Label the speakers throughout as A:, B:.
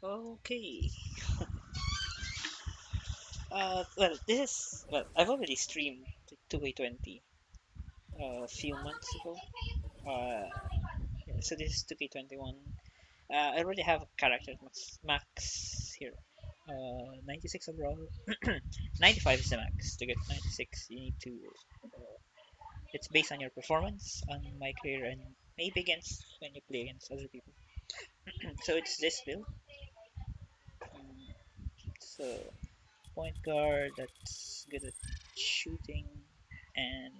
A: Okay. I've already streamed 2K20 a few months ago. Uh, yeah, so this is 2K21. I already have a character max here. 96 overall. 95 is the max. To get 96, you need to. It's based on your performance, on my career, and maybe against when you play against other people. So it's this build. Mm, So point guard that's good at shooting and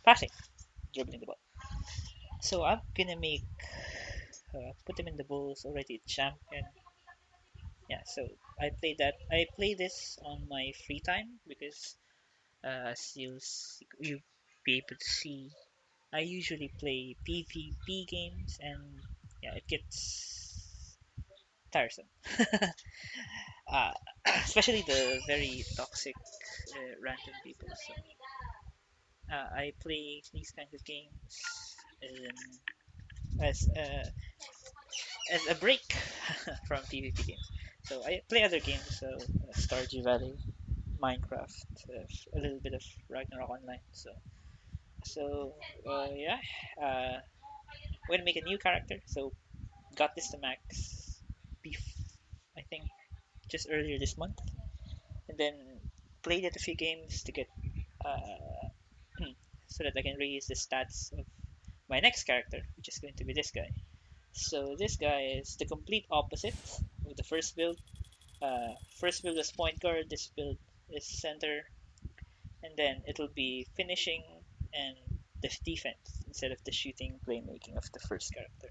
A: passing, dribbling the ball. So I'm gonna make put him in the Bulls already champion. Yeah, so I play this on my free time because as you be able to see, I usually play PvP games and yeah, it gets tiresome. uh, Especially the very toxic random people. So I play these kinds of games as as a break from PvP games. So I play other games, so Stardew Valley, Minecraft, a little bit of Ragnarok Online. Yeah, uh, we're gonna make a new character. So got this to max, beef, I think just earlier this month, and then played it a few games to get uh, so that I can raise the stats of my next character, which is going to be this guy. So this guy is the complete opposite of the first build. First build is point guard, this build is center, and then it'll be finishing and the defense instead of the shooting playmaking of the first character.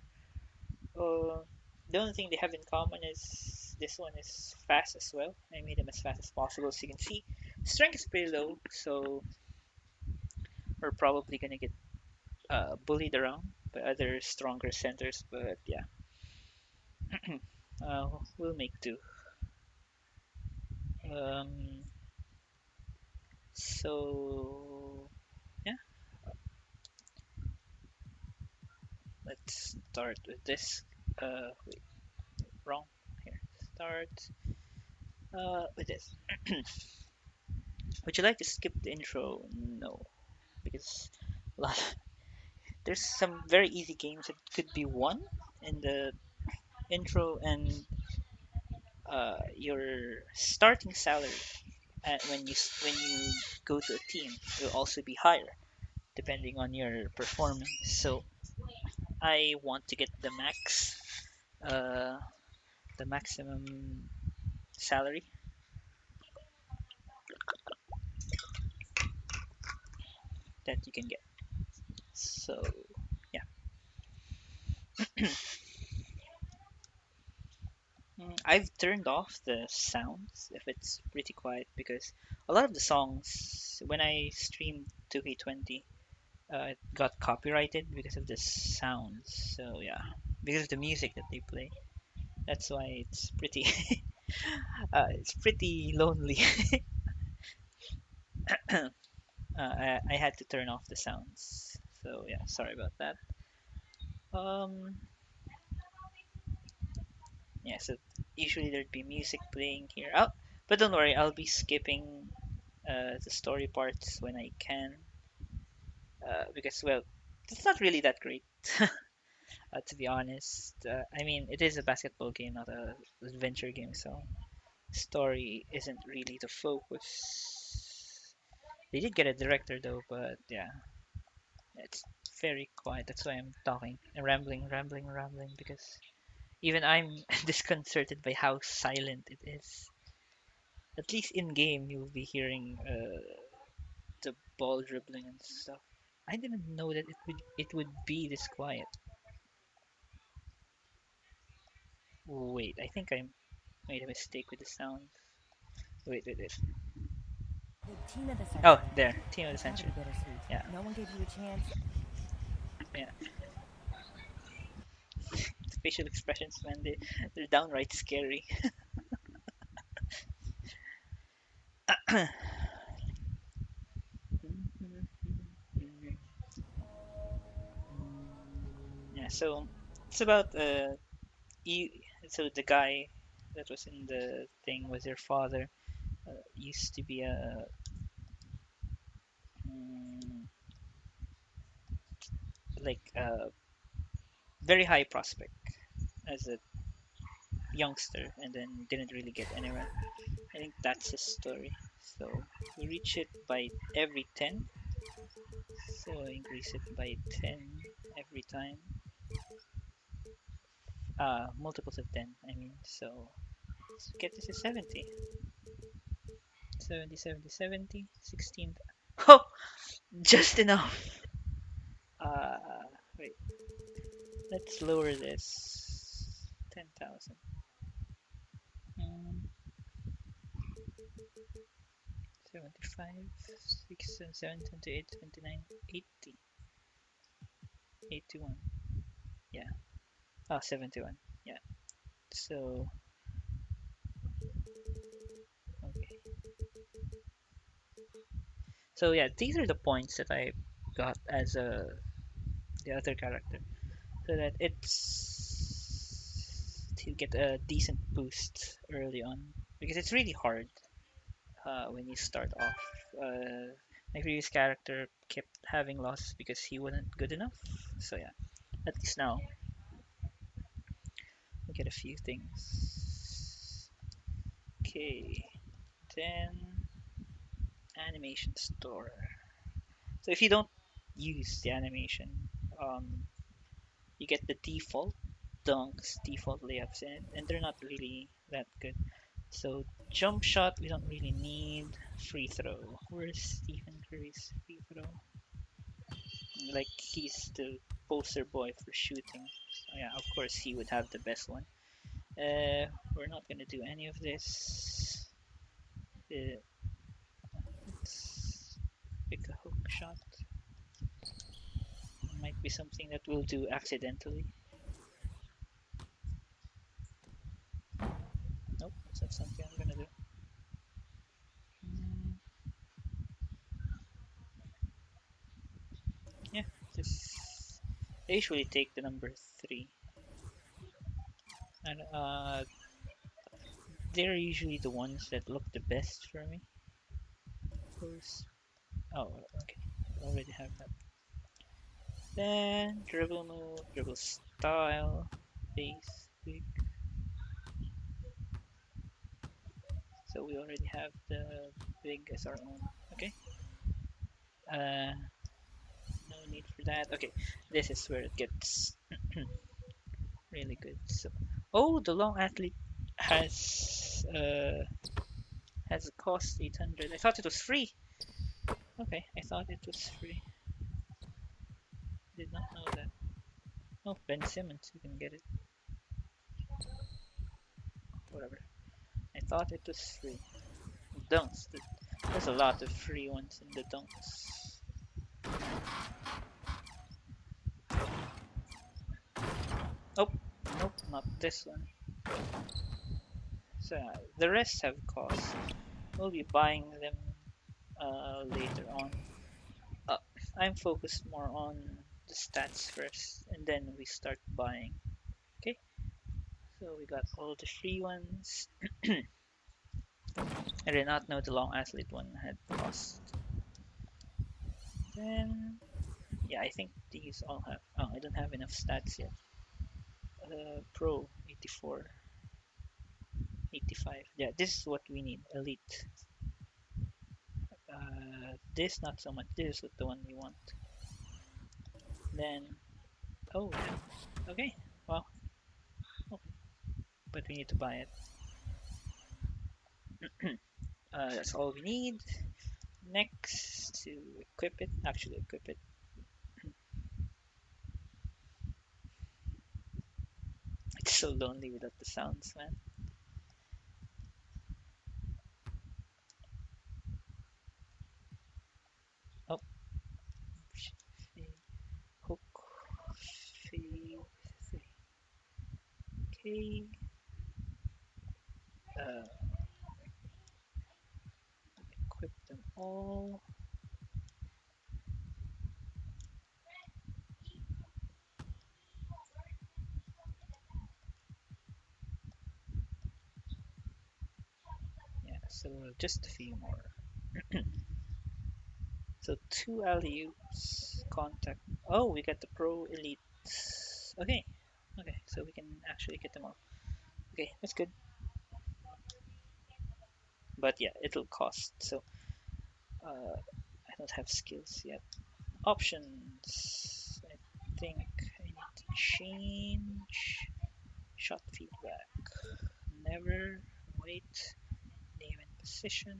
A: The only thing they have in common is this one is fast as well. I made him as fast as possible, so you can see strength is pretty low, so we're probably gonna get bullied around by other stronger centers. But yeah, we'll make do. Um, so yeah, let's start with this. Wait, wrong. Here, start with this. Would you like to skip the intro? No, because a lot, there's some very easy games that could be won in the intro, and your starting salary when you go to a team will also be higher depending on your performance. So I want to get uh, the maximum salary that you can get. So yeah, I've turned off the sounds if it's pretty quiet because a lot of the songs when I streamed 2K20 it got copyrighted because of the sounds. So yeah, because of the music that they play. That's why it's pretty lonely. I had to turn off the sounds. So yeah, sorry about that. Um, yeah, so usually there'd be music playing here. But don't worry, I'll be skipping the story parts when I can, because well, it's not really that great, to be honest. I mean, it is a basketball game, not a adventure game, so story isn't really the focus. They did get a director though, but yeah, it's very quiet. That's why I'm talking, rambling, rambling, rambling, because even I'm disconcerted by how silent it is. At least in game, you'll be hearing the ball dribbling and stuff. I didn't know that it would be this quiet. Wait, I think I made a mistake with the sound. Wait, wait, wait.
B: The team of the
A: Oh,
B: century.
A: there, team of the
B: It's gotta
A: century.
B: be bittersweet.
A: Yeah,
B: No one gave you a chance.
A: yeah. Facial expressions, man, they're downright scary. Yeah, so it's about you. So the guy that was in the thing was their father. Used to be a mm, like a very high prospect as a youngster, and then didn't really get anywhere. I think that's his story. So we reach it by every 10. So I increase it by 10 every time. Multiples of 10, I mean. So let's get this to 70. 70, 70, 70, 16. Oh, just enough. Uh, Wait, let's lower this. 10,000. Mm, 75, 6, 7, 28, 29, 80, 81. Yeah. 71. Yeah. So, okay. So yeah, these are the points that I got as the other character, so that it's to get a decent boost early on, because it's really hard when you start off. My previous character kept having losses because he wasn't good enough. So yeah, at least now we get a few things. Okay, then animation store. So if you don't use the animation, um, you get the default dunks, default layups in it, and they're not really that good. So jump shot we don't really need. Free throw. Where's Stephen Curry's free throw? Like he's the poster boy for shooting. So yeah, of course he would have the best one. We're not gonna do any of this. Uh, let's pick a hook shot. Might be something that we'll do accidentally. Nope, that's not something I'm gonna do. Mm, yeah, just I usually take the number three, and they're usually the ones that look the best for me. Those. Oh, okay, already have that. Then dribble move, dribble style, base, big. So we already have the big as our own. Okay. Uh, no need for that. Okay, this is where it gets really good. So, oh, the long athlete has cost 800. I thought it was free. Okay, I thought it was free. Did not know that. Oh, Ben Simmons, you can get it. Whatever. I thought it was free. Dunks. There's a lot of free ones in the dunks. Oh, nope, not this one. So the rest have cost. We'll be buying them later on. Uh, I'm focused more on the stats first, and then we start buying. Okay, so we got all the free ones. I did not know the long athlete one had cost. Then, yeah, I think these all have. Oh, I don't have enough stats yet. Pro 84, 85. Yeah, this is what we need. Elite. This not so much. This is what the one we want. Then, oh, yeah. Okay. Well, okay. But we need to buy it. That's all we need. Next, to equip it. Actually, equip it. It's so lonely without the sounds, man. Oh, hook, fade, okay. Uh, equip them all. So just a few more. So 2 alley-oops, contact. Oh, we got the pro elite. Okay, okay, so we can actually get them all. Okay, that's good. But yeah, it'll cost. So I don't have skills yet. Options. I think I need to change shot feedback. Never wait. Name and position.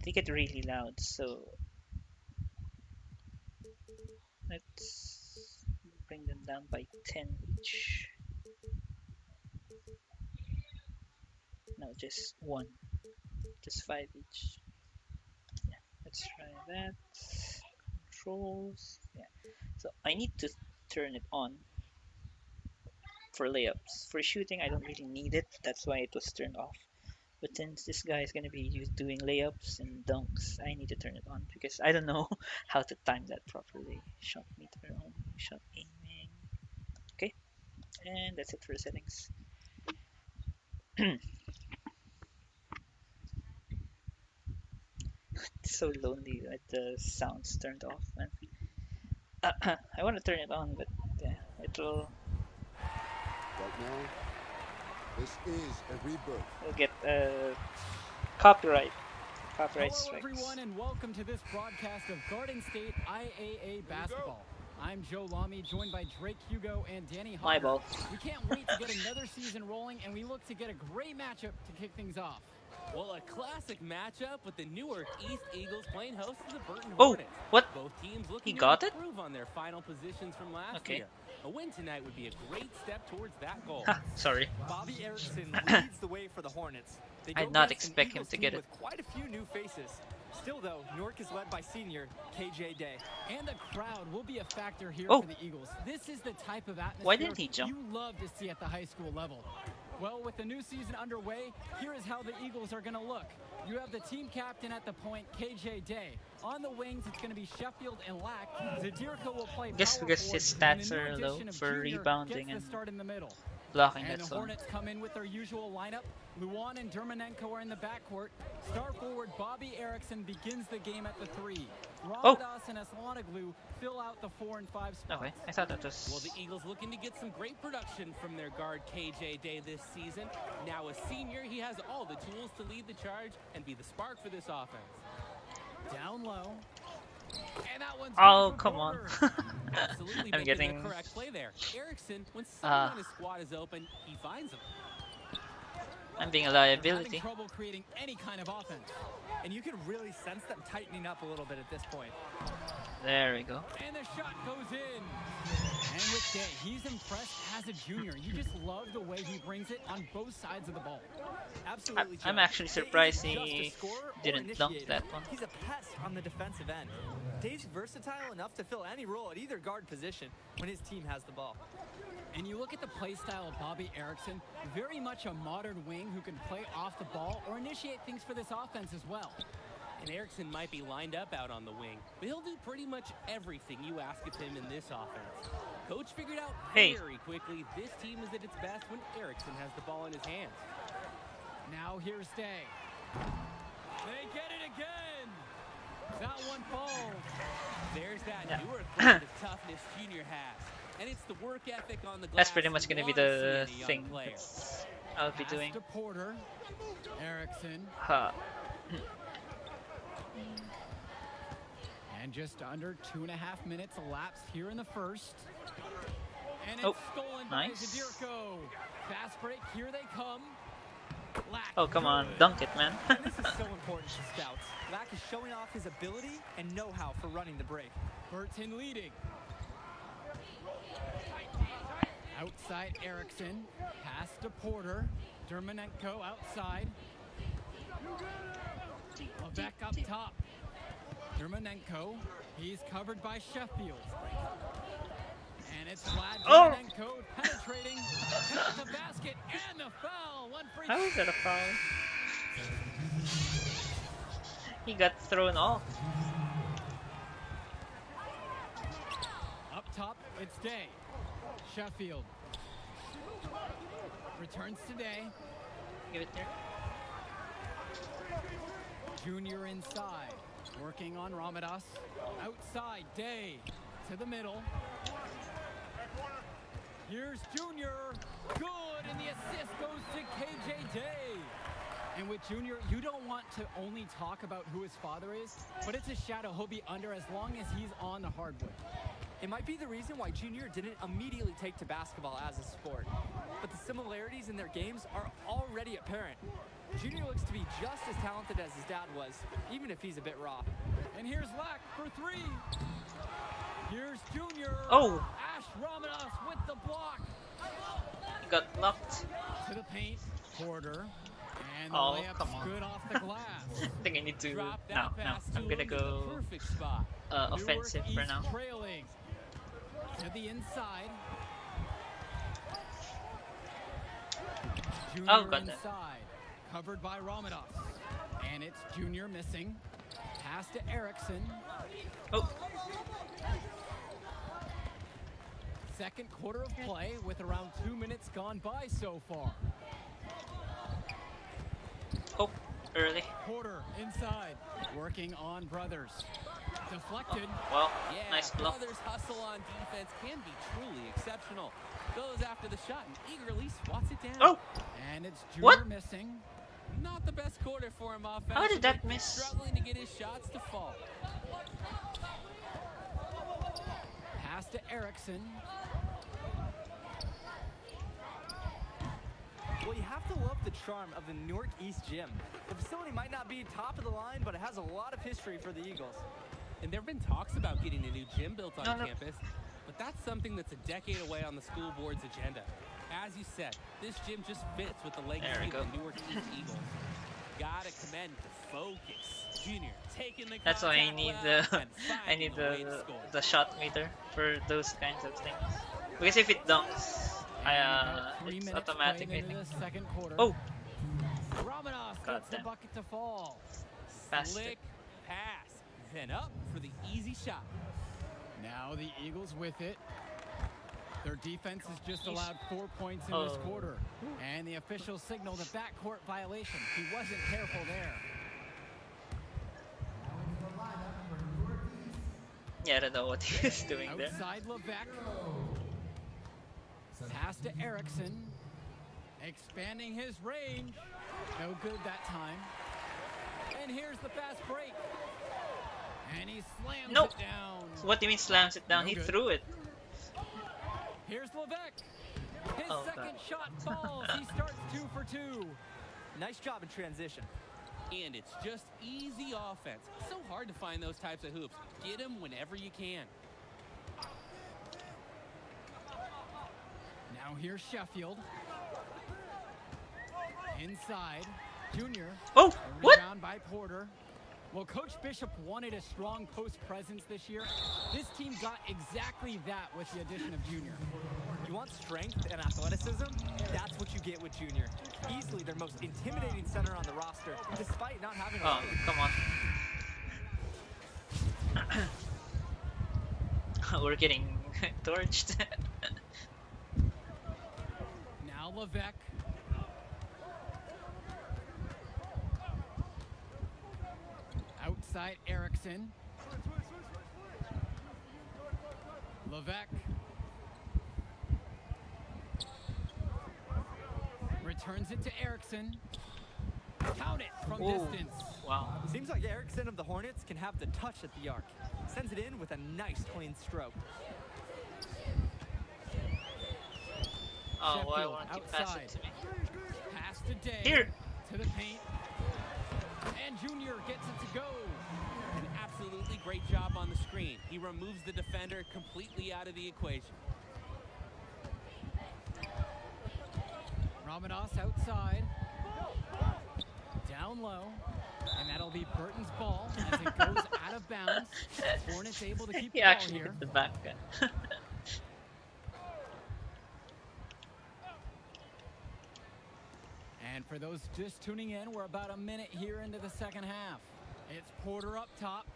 A: They get really loud, so let's bring them down by 10 each. No, just one. Just 5 each. Yeah, let's try that. Controls. Yeah. So I need to turn it on for layups. For shooting, I don't really need it. That's why it was turned off. But since this guy is gonna be doing layups and dunks, I need to turn it on because I don't know how to time that properly. Shot meter only, shot aiming. Okay, and that's it for the settings. It's so lonely that the sound's turned off, man. I want to turn it on, but yeah, it'll
C: Right now, this is a rebirth.
A: we'll get copyright
D: Hello,
A: strikes.
D: everyone, and welcome to this broadcast of Garden State IAA basketball. I'm Joe Lamy, joined by Drake Hugo and Danny
A: My
D: Hodder.
A: ball.
D: We can't wait to get another season rolling, and we look to get a great matchup to kick things off.
E: Well, a classic matchup with the Newark East Eagles playing host to the Burton
A: Oh,
E: Hornets.
A: what?
E: Both teams looking
A: He got
E: to
A: it?
E: improve on their final positions from last
A: Okay.
E: year. A win tonight would be a great step towards that goal.
A: Ha, sorry.
F: Bobby Erickson leads the way for the Hornets. They
A: I
F: go
A: did not
F: against an
A: expect him
F: Eagles
A: to
F: team
A: get it.
F: with quite a few new faces. Still, though, Newark is led by senior KJ Day.
D: And the crowd will be a factor here
A: Oh.
D: for the Eagles. This is the type of atmosphere
A: Why didn't he jump?
D: you love to see at the high school level. Well, with the new season underway, here is how the Eagles are going to look. You have the team captain at the point, KJ Day. On the wings, it's going to be Sheffield and Lack. Zadirka will play
A: Guess
D: power
A: because
D: forward,
A: his
D: and the
A: stats
D: new
A: are low
D: addition of
A: for
D: Junior
A: rebounding
D: gets
A: and
D: the start in the middle.
A: blocking
D: And
A: that
D: the
A: zone.
D: Hornets come in with their usual lineup. Luan and Dermanenko are in the backcourt. Star forward Bobby Erickson begins the game at the 3.
A: Oh.
D: Ramadas and Aslanoglu fill out the 4 and 5 spots.
A: Okay, I thought that was.
E: Well, the Eagles looking to get some great production from their guard KJ Day this season. Now a senior, he has all the tools to lead the charge and be the spark for this offense.
D: Down low. And that one's
A: Oh,
D: good for
A: come on.
D: Porter.
E: Absolutely
A: I'm
E: making
A: getting.
E: the correct play there. Erickson, when someone on his squad is open, he finds them.
A: I'm being a
D: They're having
A: liability.
D: trouble creating any kind of offense.
F: And you can really sense them tightening up a little bit at this point.
A: There we go.
D: And the shot goes in. And with Day, he's impressed as a junior. You just love the way he brings it on both sides of the ball.
F: Absolutely.
A: I'm
F: Joe.
A: actually
F: Day
A: surprised
F: isn't just a
A: he
F: scorer or
A: didn't dunk
F: initiator.
A: that one.
F: He's a pest on the defensive end. Day's versatile enough to fill any role at either guard position when his team has the ball.
D: And you look at the play style of Bobby Erickson, very much a modern wing who can play off the ball or initiate things for this offense as well.
E: And Erickson might be lined up out on the wing, but he'll do pretty much everything you ask of him in this offense. Coach figured out very quickly this team is at its best when Erickson has the ball in his hands.
D: Now here's Day. They get it again. That one falls.
E: There's that
A: Yeah.
E: Newark brand of toughness Junior has. And it's the work ethic on the glass.
A: That's pretty much
E: you
A: gonna be
E: wanna
A: the
E: see in a young
A: thing
E: player.
A: that's I'll be
D: Pass
A: doing.
D: to Porter. Erickson.
A: Ha.
D: And just under 2.5 minutes elapsed here in the first. And it's
A: Oh,
D: stolen
A: nice.
D: by Zadirko. Fast break, here they come. Lack
A: Oh, come on.
D: good.
A: Dunk it, man.
F: And this is so important to scouts. Lack is showing off his ability and know-how for running the break.
D: Burton leading. Outside Erickson. Pass to Porter. Dermanenko outside. Back up top. Dermanenko. He's covered by Sheffield. And it's Vlad
A: Oh!
D: Dermanenko penetrating. At the basket and the foul. One free.
A: How is that a foul? He got thrown off.
D: Up top, it's Day. Sheffield. Returns today.
A: Give it there.
D: Junior inside. Working on Ramadas. Outside, Day. To the middle. Here's Junior. Good, and the assist goes to KJ Day. And with Junior, you don't want to only talk about who his father is, but it's a shadow he'll be under as long as he's on the hardwood.
F: It might be the reason why Junior didn't immediately take to basketball as a sport, but the similarities in their games are already apparent. Junior looks to be just as talented as his dad was, even if he's a bit raw.
D: And here's Lack for three. Here's Junior.
A: Oh!
D: Ash Ramadas with the block.
A: He got blocked.
D: To the paint. Porter. And the
A: Oh,
D: layup's
A: come on.
D: good off the glass.
A: I think I need to.
E: Drop that
A: No,
E: pass to
A: I'm
E: him
A: gonna
E: in the
A: go
E: perfect spot.
A: offensive
D: Newark
A: for
D: East
A: now.
D: Trailing. To the inside. Junior
A: Oh, got that.
D: inside. Covered by Ramadas. And it's Junior missing. Pass to Erickson.
A: Oh,
D: Second quarter of play with around 2 minutes gone by so far.
A: oh, early.
D: Porter inside. Working on Brothers. Deflected.
A: Well,
E: Yeah,
A: nice block.
E: Brothers' hustle on defense can be truly exceptional. Goes after the shot and eagerly swats it down.
A: Oh,
D: And it's Junior
A: What?
D: missing.
E: Not the best quarter for him offensively.
A: how did that miss?
E: Struggling to get his shots to fall.
D: Pass to Erickson.
F: Well, you have to love the charm of the Newark East Gym. The facility might not be top of the line, but it has a lot of history for the Eagles.
E: And there have been talks about getting a new gym built on
A: No.
E: campus, but that's something that's a decade away on the school board's agenda. As you said, this gym just fits with the
A: There we
E: legacy
A: go.
E: of the Newark East Eagles. Gotta commend the focus. Junior taking the
A: That's why I
E: contact
A: need
E: well
A: the
E: and
A: I
E: finding
A: need
E: a way to
A: the
E: score.
A: shot meter for those kinds of things. Because if it dunks,
D: About 3
A: it's
D: minutes
A: automatic.
D: playing
A: I
D: into
A: think.
D: the second quarter.
A: Oh,
D: Ramadas
A: God
D: gets the
A: damn.
D: bucket to fall.
A: Passed
E: Slick
A: it.
E: pass. Then up for the easy shot.
D: Now the Eagles with it. Their defense has just
A: He's-
D: allowed 4 points in this
A: Oh.
D: quarter. And the official signaled a backcourt violation. He wasn't careful there.
A: Yeah, I don't know what he is doing there.
D: Outside Levesque. Pass to Erickson. Expanding his range. No good that time. And here's the fast break. And he slams
A: Nope.
D: it down.
A: What do you mean slams it down?
D: No
A: He
D: good.
A: threw it.
D: Here's Levesque. His
A: Oh,
D: second
A: God.
D: shot falls. He starts 2 for 2.
F: Nice job in transition.
E: And it's just easy offense. So hard to find those types of hoops. Get them whenever you can.
D: Now here's Sheffield. Inside. Junior.
A: Oh,
D: A
A: what?
D: rebound by Porter. Well, Coach Bishop wanted a strong post presence this year. This team got exactly that with the addition of Junior.
F: You want strength and athleticism? That's what you get with Junior. Easily their most intimidating center on the roster, despite not having a
A: Oh,
F: weight.
A: come on. We're getting torched.
D: Now Levesque. Outside Erickson. Levesque. Returns it to Erickson. Count it from
A: Whoa.
D: distance.
A: Wow.
F: Seems like Erickson of the Hornets can have the touch at the arc. Sends it in with a nice clean stroke.
A: Oh, why
D: Sheffield
A: won't you pass
D: outside.
A: it to me?
D: Pass to Day.
A: Here.
D: To the paint. And Junior gets it to go.
E: An absolutely great job on the screen. He removes the defender completely out of the equation.
D: Ramadas outside. Down low. And that'll be Burton's ball as it goes out of bounds. Hornets able to keep
A: He
D: the ball
A: actually
D: here.
A: hit the back.
D: And for those just tuning in, we're about a minute here into the second half. It's Porter up top.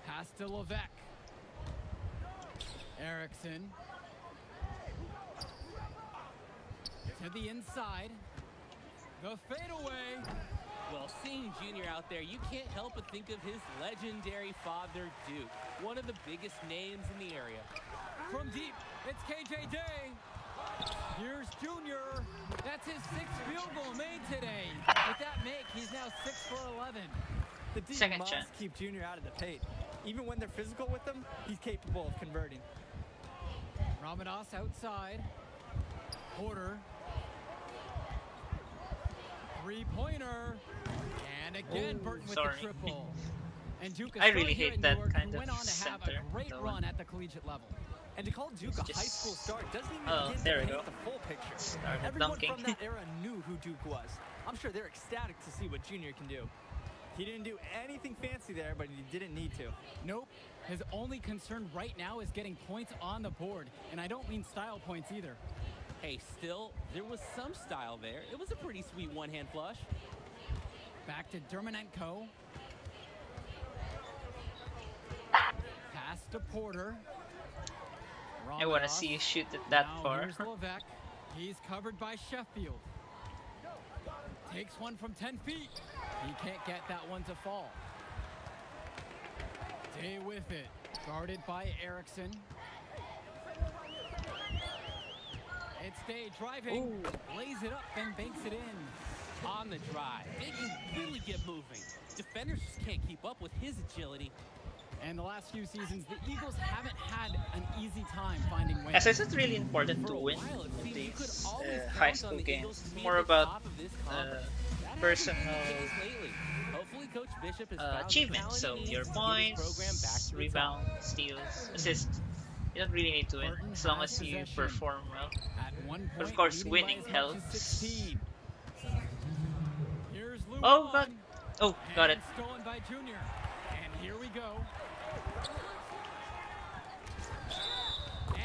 D: Pass to Levesque. Erickson. To the inside. The fadeaway.
E: Well, seeing Junior out there, you can't help but think of his legendary father, Duke, one of the biggest names in the area.
D: From deep, it's KJ Day. Here's Junior. That's his 6th field goal made today. With that make, he's now 6 for 11.
F: The D
A: Second
F: must
A: chance.
F: keep Junior out of the paint. Even when they're physical with him, he's capable of converting.
D: Ramadas outside. Porter. Three-pointer. And again, Burton with
A: sorry.
D: the triple. And Duke is
A: I really
D: still here
A: hate
D: in
A: that
D: Newark,
A: kind
D: who
A: of
D: went on to have
A: center,
D: a great
A: though.
D: run at the collegiate level.
F: And to call Duke a
A: Just-
F: high school star doesn't even
A: Oh,
F: begin
A: there
F: to
A: we
F: paint
A: go.
F: the full picture.
A: Started
F: Everyone
A: dunking.
F: from that era knew who Duke was. I'm sure they're ecstatic to see what Junior can do. He didn't do anything fancy there, but he didn't need to.
D: Nope. His only concern right now is getting points on the board. And I don't mean style points either.
E: Hey, still, there was some style there. It was a pretty sweet one-hand flush.
D: Back to Dermonenko. Pass to Porter.
A: I want to
D: Ramadas.
A: see you shoot it that
D: Now
A: far.
D: here's Levesque. He's covered by Sheffield. Takes one from 10 feet. He can't get that one to fall. Day with it. Guarded by Erickson. It's Day driving.
A: Ooh.
D: Lays it up and banks it in.
E: On the drive, they can really get moving. Defenders just can't keep up with his agility.
D: And the last few seasons, the Eagles haven't had an easy time finding wins.
A: As I said, it's really important
E: For
A: to
E: a
A: win
E: while, it seemed you could
A: these
E: always
A: high
E: count
A: school
E: on the
A: games.
E: Eagles to be
A: More
E: at the
A: about
E: top of this conference. That hasn't
A: personal
E: been the case lately. Hopefully, Coach Bishop has found the
A: achievements.
E: talent
A: So
E: he needs
A: your
E: to get his program back
A: points,
E: to the top.
A: rebounds, steals, assists. You don't really need to win
D: Burton
A: as long
D: has
A: as you
D: possession.
A: perform well.
D: At one
A: But of
D: point,
A: course,
D: leading
A: winning
D: by as much as
A: helps.
D: 16. Here's Luan.
A: Oh, but oh, got it.
D: And stolen by Junior. And here we go.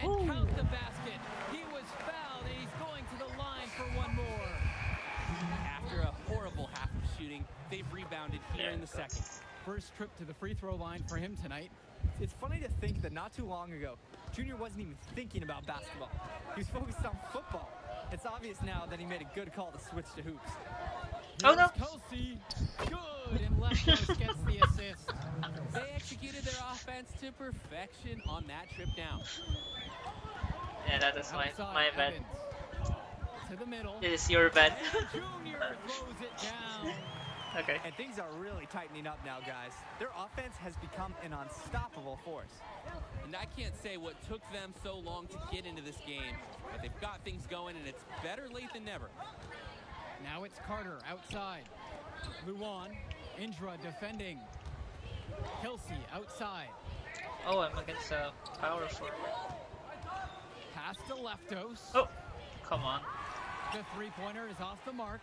D: And
A: Ooh.
D: count the basket. He was fouled, and he's going to the line for one more.
E: After a horrible half of shooting, they've rebounded here
A: There
E: in the
A: it goes.
E: second.
D: First trip to the free throw line for him tonight.
F: It's funny to think that not too long ago, Junior wasn't even thinking about basketball. He was focused on football. It's obvious now that he made a good call to switch to hoops.
A: Oh, no.
D: Here's Kelsey. Good, and Leftos gets the assist.
E: They executed their offense to perfection on that trip down.
A: Yeah, that is my
D: Outside,
A: bad.
D: Evans. To the middle.
A: It is your bad.
D: And Junior throws it down.
A: Okay.
F: And things are really tightening up now, guys. Their offense has become an unstoppable force.
E: And I can't say what took them so long to get into this game, but they've got things going, and it's better late than never.
D: Now it's Carter outside. Luan. Indra defending. Kelsey outside.
A: Oh, I'm against a power forward.
D: Pass to Leftos.
A: Oh, come on.
D: The three-pointer is off the mark.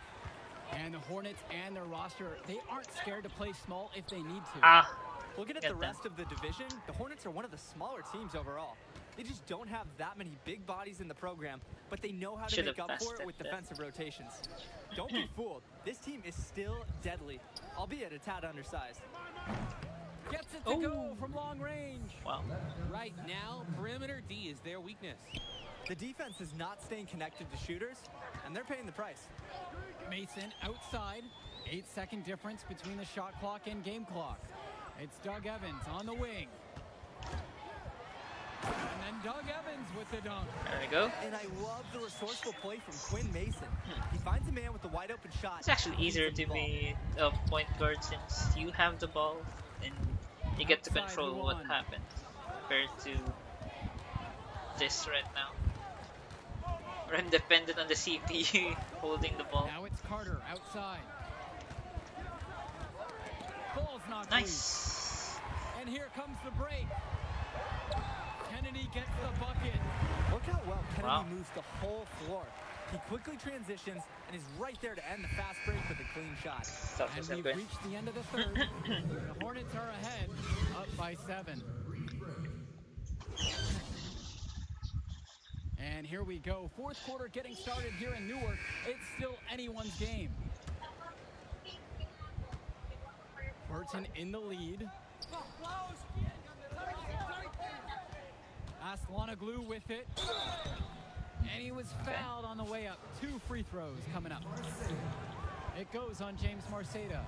D: And the Hornets and their roster, they aren't scared to play small if they need to.
A: Ah,
F: Looking at
A: Get
F: the
A: them.
F: rest of the division, the Hornets are one of the smaller teams overall. They just don't have that many big bodies in the program, but they know how to
A: Should've
F: make up for
A: passed
F: it with
A: it, yeah.
F: defensive rotations. Don't be fooled. This team is still deadly, albeit a tad undersized.
D: Gets it to go
A: Oh.
D: from long range.
A: wow.
E: Right now, perimeter D is their weakness.
F: The defense is not staying connected to shooters, and they're paying the price.
D: Mason outside. 8-second difference between the shot clock and game clock. It's Doug Evans on the wing. And then Doug Evans with the dunk.
A: There we go.
F: And I love the resourceful play from Quinn Mason. He finds a man with a wide open shot.
A: It's actually
F: and feeds
A: easier
F: him the
A: to
F: ball.
A: be a point guard since you have the ball and you get to
D: Outside
A: control what
D: Luan.
A: happens compared to this right now. Where I'm dependent on the CPU holding the ball.
D: Now it's Carter outside. Ball's not
A: Nice.
D: And here comes the break. Kennedy gets the bucket.
F: Look how well Kennedy
A: Wow.
F: moves the whole floor. He quickly transitions and is right there to end the fast break with a clean shot.
A: Tough
D: And
A: as
D: we've
A: been.
D: reached the end of the third. The Hornets are ahead, up by 7. And here we go. Fourth quarter getting started here in Newark. It's still anyone's game. Burton in the lead. Aslanoglu with it. And he was fouled on the way up. 2 free throws coming up. It goes on James Marceda.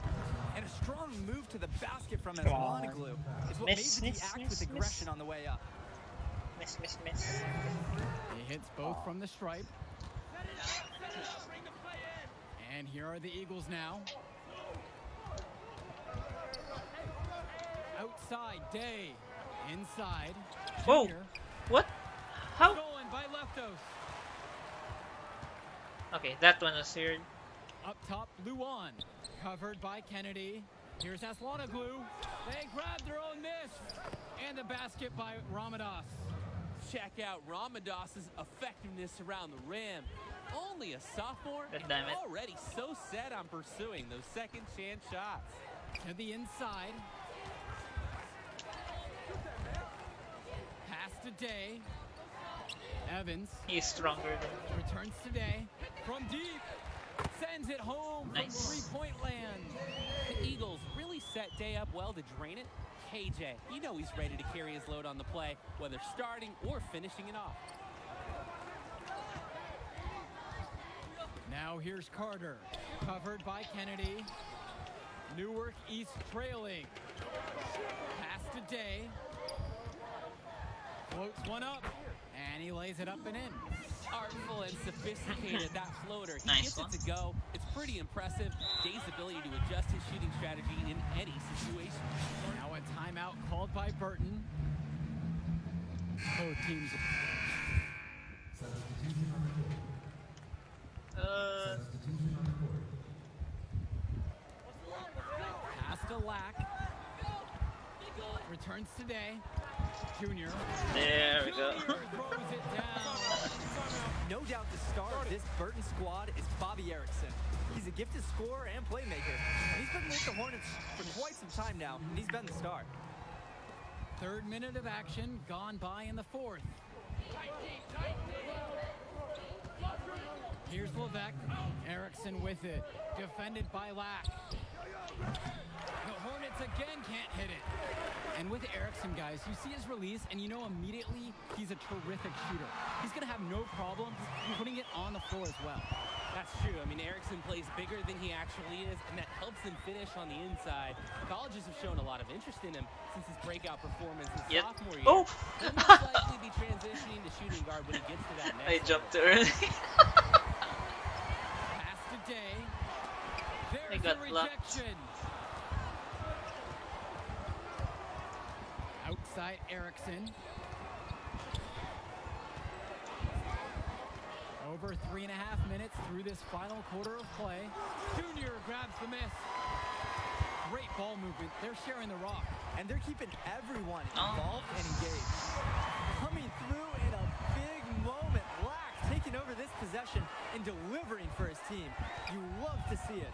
F: And a strong move to the basket from
A: Come on.
F: Aslanoglu is what
A: Miss,
F: made the
A: miss,
F: D act
A: miss,
F: with
A: miss.
F: aggression on the way up.
A: Miss.
D: He hits both from the stripe. And here are the Eagles now. Outside, Day. Inside.
A: Whoa.
D: Junior.
A: What? How?
D: Stolen by Leftos.
A: Okay, that one was weird.
D: Up top, Luan. Covered by Kennedy. Here's Aslanoglu. They grab their own miss. And the basket by Ramadas.
E: Check out Ramadas's effectiveness around the rim. Only a sophomore,
A: God
E: and
A: damn it.
E: already so set on pursuing those second chance shots.
D: To the inside. Pass to Day. Evans
A: He's stronger than
D: returns to Day. From deep. Sends it home
A: Nice.
D: from three-point land.
E: The Eagles really set Day up well to drain it. KJ, you know he's ready to carry his load on the play, whether starting or finishing it off.
D: Now here's Carter. Covered by Kennedy. Newark East trailing. Pass to Day. Floats one up. And he lays it up and in.
E: Artful and sophisticated, that floater. He
A: Nice
E: gets
A: one.
E: it to go. It's pretty impressive. Day's ability to adjust his shooting strategy in any situation.
D: Now a timeout called by Burton. Both teams. Pass to Lack. Returns today. Junior.
A: there we go.
D: Junior throws it down.
F: No doubt the star of this Burton squad is Bobby Erickson. He's a gifted scorer and playmaker. And he's been with the Hornets for quite some time now, and he's been the star.
D: 3rd minute of action gone by in the 4th. Here's Levesque. Erickson with it. Defended by Lack. The Hornets again can't hit it. And with Erickson, guys, you see his release, and you know immediately he's a terrific shooter. He's going to have no problem putting it on the floor as well.
E: That's true. I mean, Erickson plays bigger than he actually is, and that helps him finish on the inside. Colleges have shown a lot of interest in him since his breakout performance in
A: Yep.
E: sophomore year.
A: Oh!
E: He'll most likely be transitioning to shooting guard when he gets to that next
A: I
E: level.
A: jumped too early.
D: Pass to Day. There's
A: got
D: the
A: blocked.
D: rejection. Outside Erickson. Over 3.5 minutes through this final quarter of play. Junior grabs the miss. Great ball movement. They're sharing the rock.
F: And they're keeping everyone
A: Oh.
F: involved and engaged. Coming through in a big moment. Lack taking over this possession and delivering for his team. You love to see it.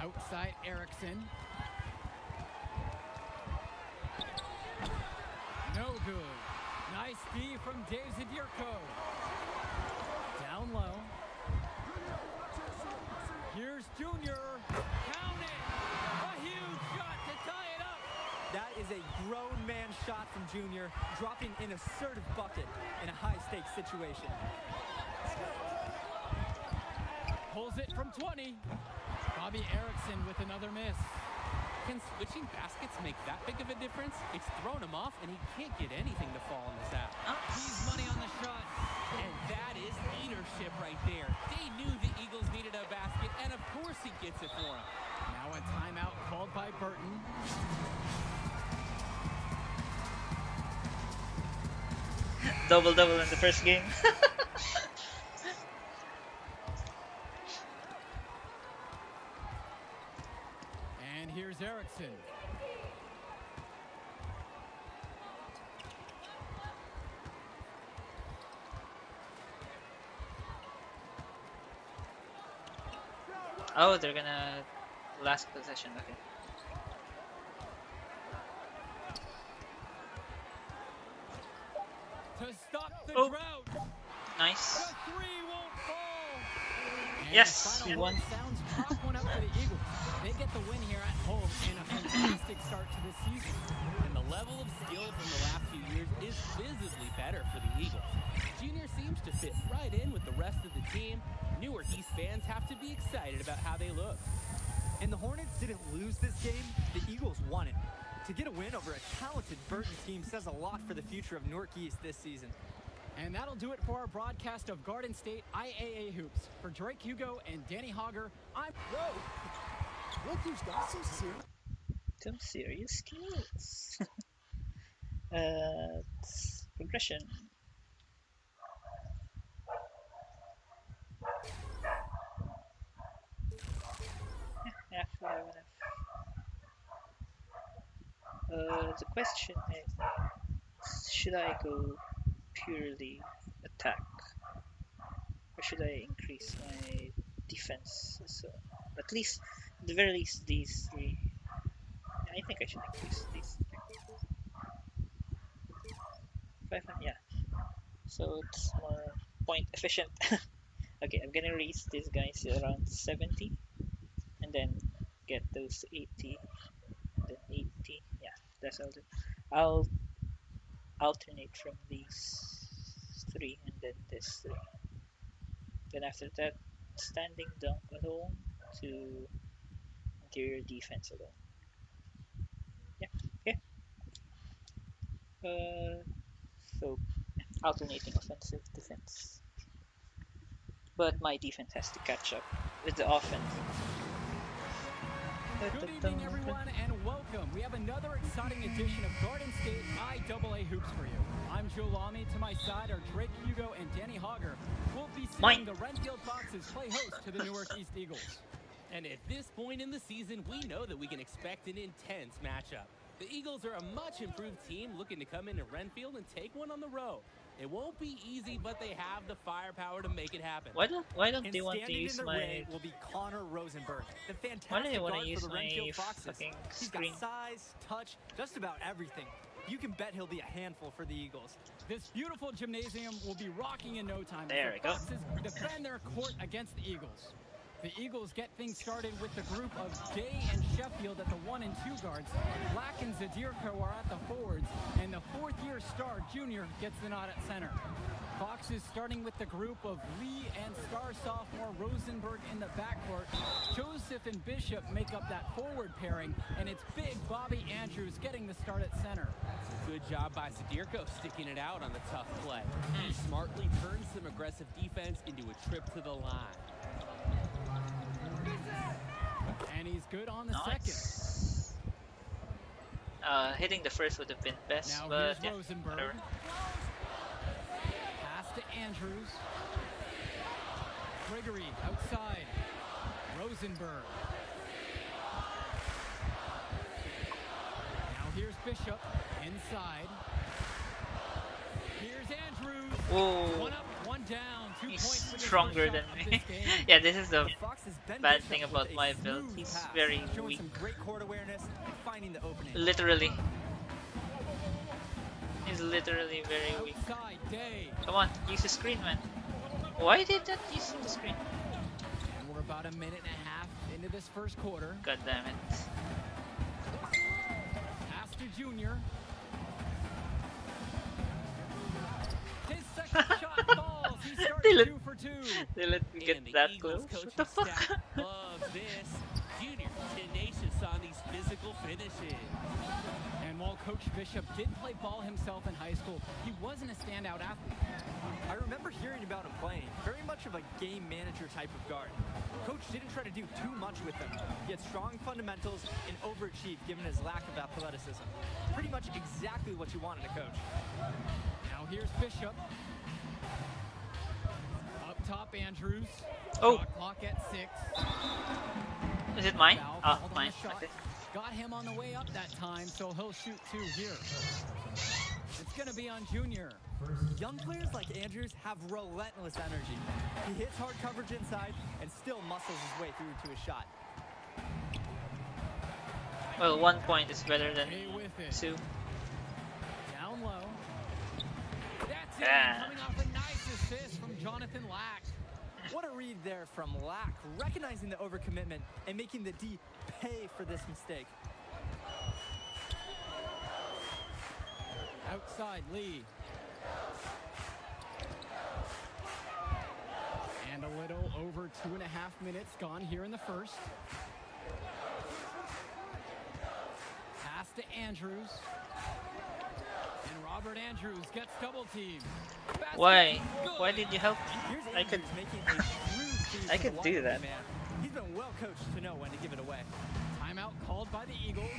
D: Outside Erickson. No good. Nice D from Dave Zadirko. Down low. Here's Junior. Count it. A huge shot to tie it up.
F: That is a grown man shot from Junior, dropping an assertive bucket in a high-stakes situation.
D: Pulls it from 20. Bobby Erickson with another miss.
E: Can switching baskets make that big of a difference? It's thrown him off, and he can't get anything to fall in this app.
D: He's money on the shot.
E: And that is leadership right there. They knew the Eagles needed a basket, and of course he gets it for them.
D: Now a timeout called by Burton.
A: Double-double in the first game.
D: And here's Erickson.
A: Oh, they're gonna last possession. Okay.
D: To stop the
A: Oh.
D: drought.
A: Nice.
D: The three won't fall. And
A: Yes,
D: the
A: we
D: final
A: won.
D: word sounds chalk one up for the Eagles. They get the win here at home and a fantastic start to this season.
E: And the level of skill from the last few years is visibly better for the Eagles. Junior seems to fit right in with the rest of the team. Newark East fans have to be excited about how they look.
F: And the Hornets didn't lose this game, the Eagles won it. To get a win over a talented Burton team says a lot for the future of Newark East this season.
D: And that'll do it for our broadcast of Garden State IAA Hoops. For Drake Hugo and Danny Hogger, I'm...
C: Whoa! Look who's got
A: Some serious skills. Progression. Yeah, actually I have enough. The question is, should I go purely attack, or should I increase my defense? So at least, at the very least, these three. I think I should increase these three. 500, yeah. So it's more point efficient. Okay, I'm gonna raise these guys around 70, and then get those 80, then 80. Yeah, that's all. I'll alternate from these three and then this three. Then after that, standing dunk alone to interior defense alone. Yeah, okay. So alternating offensive defense, but my defense has to catch up with the offense.
D: Good evening, everyone, and welcome. We have another exciting edition of Garden State IAA Hoops for you. I'm Joe Lamy. To my side are Drake Hugo and Danny Hogger. We'll be seeing the Renfield Foxes play host to the Newark East Eagles.
E: And at this point in the season, we know that we can expect an intense matchup. The Eagles are a much improved team looking to come into Renfield and take one on the road. It won't be easy, but they have the firepower to make it happen.
A: Why don't they want to use
F: in the
A: my?
F: Way will be Connor Rosenberg, the
A: Why do
F: fantastic
A: they want
F: guard
A: to use
F: for the
A: my
F: Renfield Foxes.
A: fucking
F: He's
A: screen?
F: got size, touch, just about everything. You can bet he'll be a handful for the Eagles.
D: This beautiful gymnasium will be rocking in no time.
A: There we go.
D: Foxes defend their court against the Eagles. The Eagles get things started with the group of Day and Sheffield at the 1 and 2 guards. Black and Zadirko are at the forwards, and the fourth-year star junior gets the nod at center. Foxes starting with the group of Lee and star sophomore Rosenberg in the backcourt. Joseph and Bishop make up that forward pairing, and it's big Bobby Andrews getting the start at center.
E: Good job by Zadirko sticking it out on the tough play. He smartly turns some aggressive defense into a trip to the line.
D: And he's good on the
A: Nice.
D: second.
A: Hitting the first would have been best,
D: Now
A: but
D: here's
A: yeah,
D: Rosenberg.
A: whatever.
D: Pass to Andrews. Gregory outside. Rosenberg. Now here's Bishop inside. Here's Andrews.
A: Whoa.
D: One up, one down. 2
A: He's
D: points for the
A: stronger
D: first
A: than
D: shot of
A: me.
D: this game.
A: Yeah, this is the
F: The Foxes Ben
A: bad
F: Bishop
A: thing
F: with
A: about
F: a
A: my build.
F: smooth
A: He's
F: pass,
A: very
F: showing
A: weak.
F: some great court awareness and finding the opening.
A: Literally. He's literally very weak.
D: Outside, Day.
A: Come on, use the screen, man. Why did that use the screen?
D: And we're about a minute and a half into this first quarter.
A: God damn it.
D: Pass to Junior. His second shot falls. He starts
A: They let-
D: 2 for 2.
A: They let me
E: And
A: get
E: the
A: that
E: Eagles
A: close.
E: coaching
A: What the fuck?
E: staff loves this. Junior tenacious on these physical finishes.
D: And while Coach Bishop did play ball himself in high school, he wasn't a standout athlete.
F: I remember hearing about him playing, very much of a game manager type of guard. Coach didn't try to do too much with him. He had strong fundamentals and overachieved given his lack of athleticism. Pretty much exactly what you wanted a coach.
D: Now here's Bishop. Up top, Andrews.
A: Oh.
D: Shot clock at 6.
A: Is it mine?
D: Foul
A: Oh,
D: called on
A: mine.
D: the shot.
A: Okay.
D: Got him on the way up that time, so he'll shoot 2 here. It's going to be on Junior.
F: Young players like Andrews have relentless energy. He hits hard coverage inside and still muscles his way through to his shot.
A: Well, 1 point is better than
D: Stay with it.
A: 2.
D: Down low. That's it.
A: Yeah.
D: Coming off a nice assist from Jonathan Lack.
F: What a read there from Lack, recognizing the overcommitment and making the D pay for this mistake.
D: Outside Lee. And a little over 2.5 minutes gone here in the first. Pass to Andrews. And Robert Andrews gets double teamed.
A: Why? Why did you help me?
F: Here's
A: I could.
F: Andrews making a shrewd feed
A: I
F: to
A: could
F: the
A: do
F: wide
A: that.
F: man. He's been well coached to know when to give it away.
D: Timeout called by the Eagles.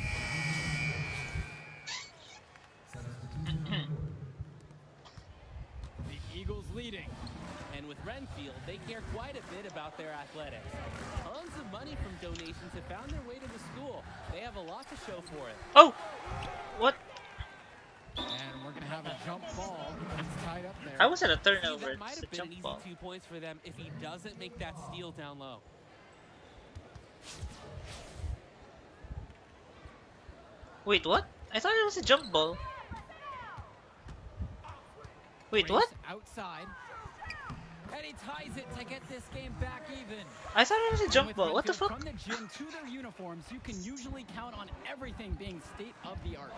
D: The Eagles leading.
E: And with Renfield, they care quite a bit about their athletics. Tons of money from donations have found their way to the school. They have a lot to show for it.
A: Oh! What?
D: And we're going to have a jump ball. It's tied up there.
A: I was at a
E: See,
A: turnover.
E: that might
A: It's a
E: have been an
A: jump
E: easy
A: ball.
E: 2 points for them if he doesn't make that steal down low.
A: Wait, what? I thought it was a jump ball. Wait, what?
D: Race outside. And he ties it to get this game back even.
A: I thought it was a
D: And
A: jump
D: with
A: ball. What the
D: Renfield
A: fuck?
D: From the gym to their uniforms, you can usually count on everything being state of the art.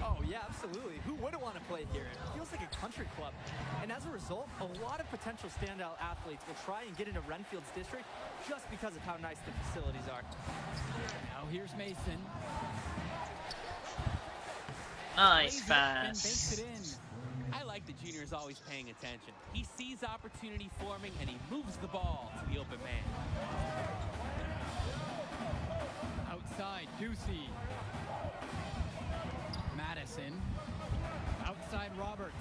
F: Oh, yeah, absolutely. Who wouldn't want to play here? It feels like a country club. And as a result, a lot of potential standout athletes will try and get into Renfield's district just because of how nice the facilities are.
D: Now here's Mason.
A: Nice
D: Plays it and banks
A: pass.
D: it in.
E: I like the juniors always paying attention. He sees opportunity forming and he moves the ball to the open man.
D: Outside, Ducey. Madison. Outside, Roberts.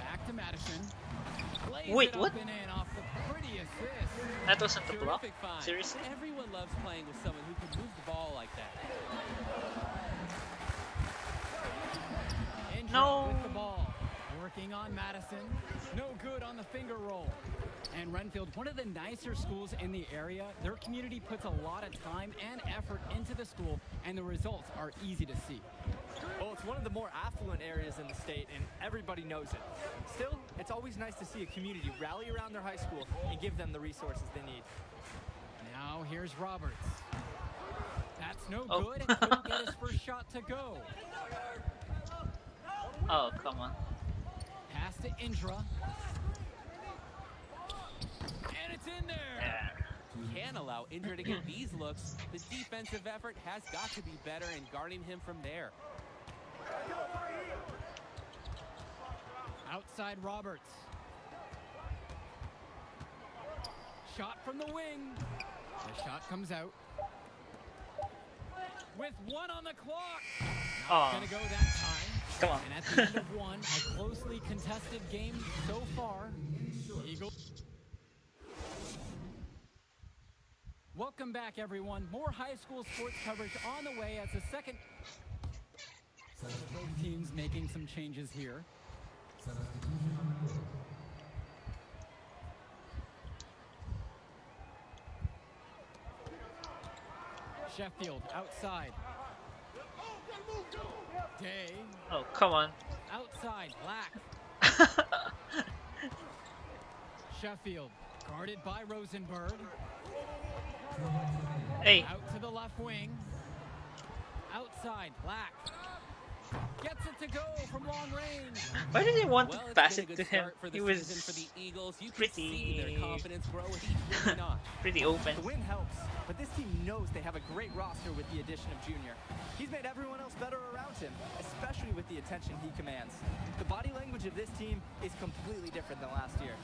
D: Back to Madison. Plays
A: Wait,
D: it
A: what?
D: Up and in off the pretty assist.
A: That wasn't the block?
E: Terrific find.
A: Seriously?
E: Everyone loves playing with someone who can move the ball like that.
D: Ingram
A: No.
D: with the ball. Working on Madison. No good on the finger roll. And Renfield, one of the nicer schools in the area, their community puts a lot of time and effort into the school, and the results are easy to see.
F: Well, it's one of the more affluent areas in the state, and everybody knows it. Still, it's always nice to see a community rally around their high school and give them the resources they need.
D: Now here's Roberts. That's no
A: Oh.
D: good, and couldn't get his first shot to go.
A: Oh, come on.
D: Pass to Indra. And it's in there.
A: Yeah.
E: Can't allow Indra to get these looks. The defensive effort has got to be better in guarding him from there.
D: Outside Roberts. Shot from the wing. The shot comes out. With 1 on the clock. Not
A: Oh,
D: gonna go that time.
A: come on.
D: And at the end of 1, a closely contested game so far. Eagles. Welcome back, everyone. More high school sports coverage on the way as the second. Both teams making some changes here. Sheffield outside. Day
A: Oh, come on.
D: outside. Black. Sheffield guarded by Rosenberg.
A: Hey,
D: Out to the left wing. Outside. Black. Gets it to go from long range.
A: why did they want
E: Well,
A: to
E: it's
A: pass
E: been a
A: it
E: good
A: to him?
E: start for the
A: He was
E: season for the Eagles. You can
A: pretty-
E: see their confidence grow with each winning notch.
A: pretty open.
F: The win helps, but this team knows they have a great roster with the addition of Junior. He's made everyone else better around him, especially with the attention he commands. The body language of this team is completely different than last year.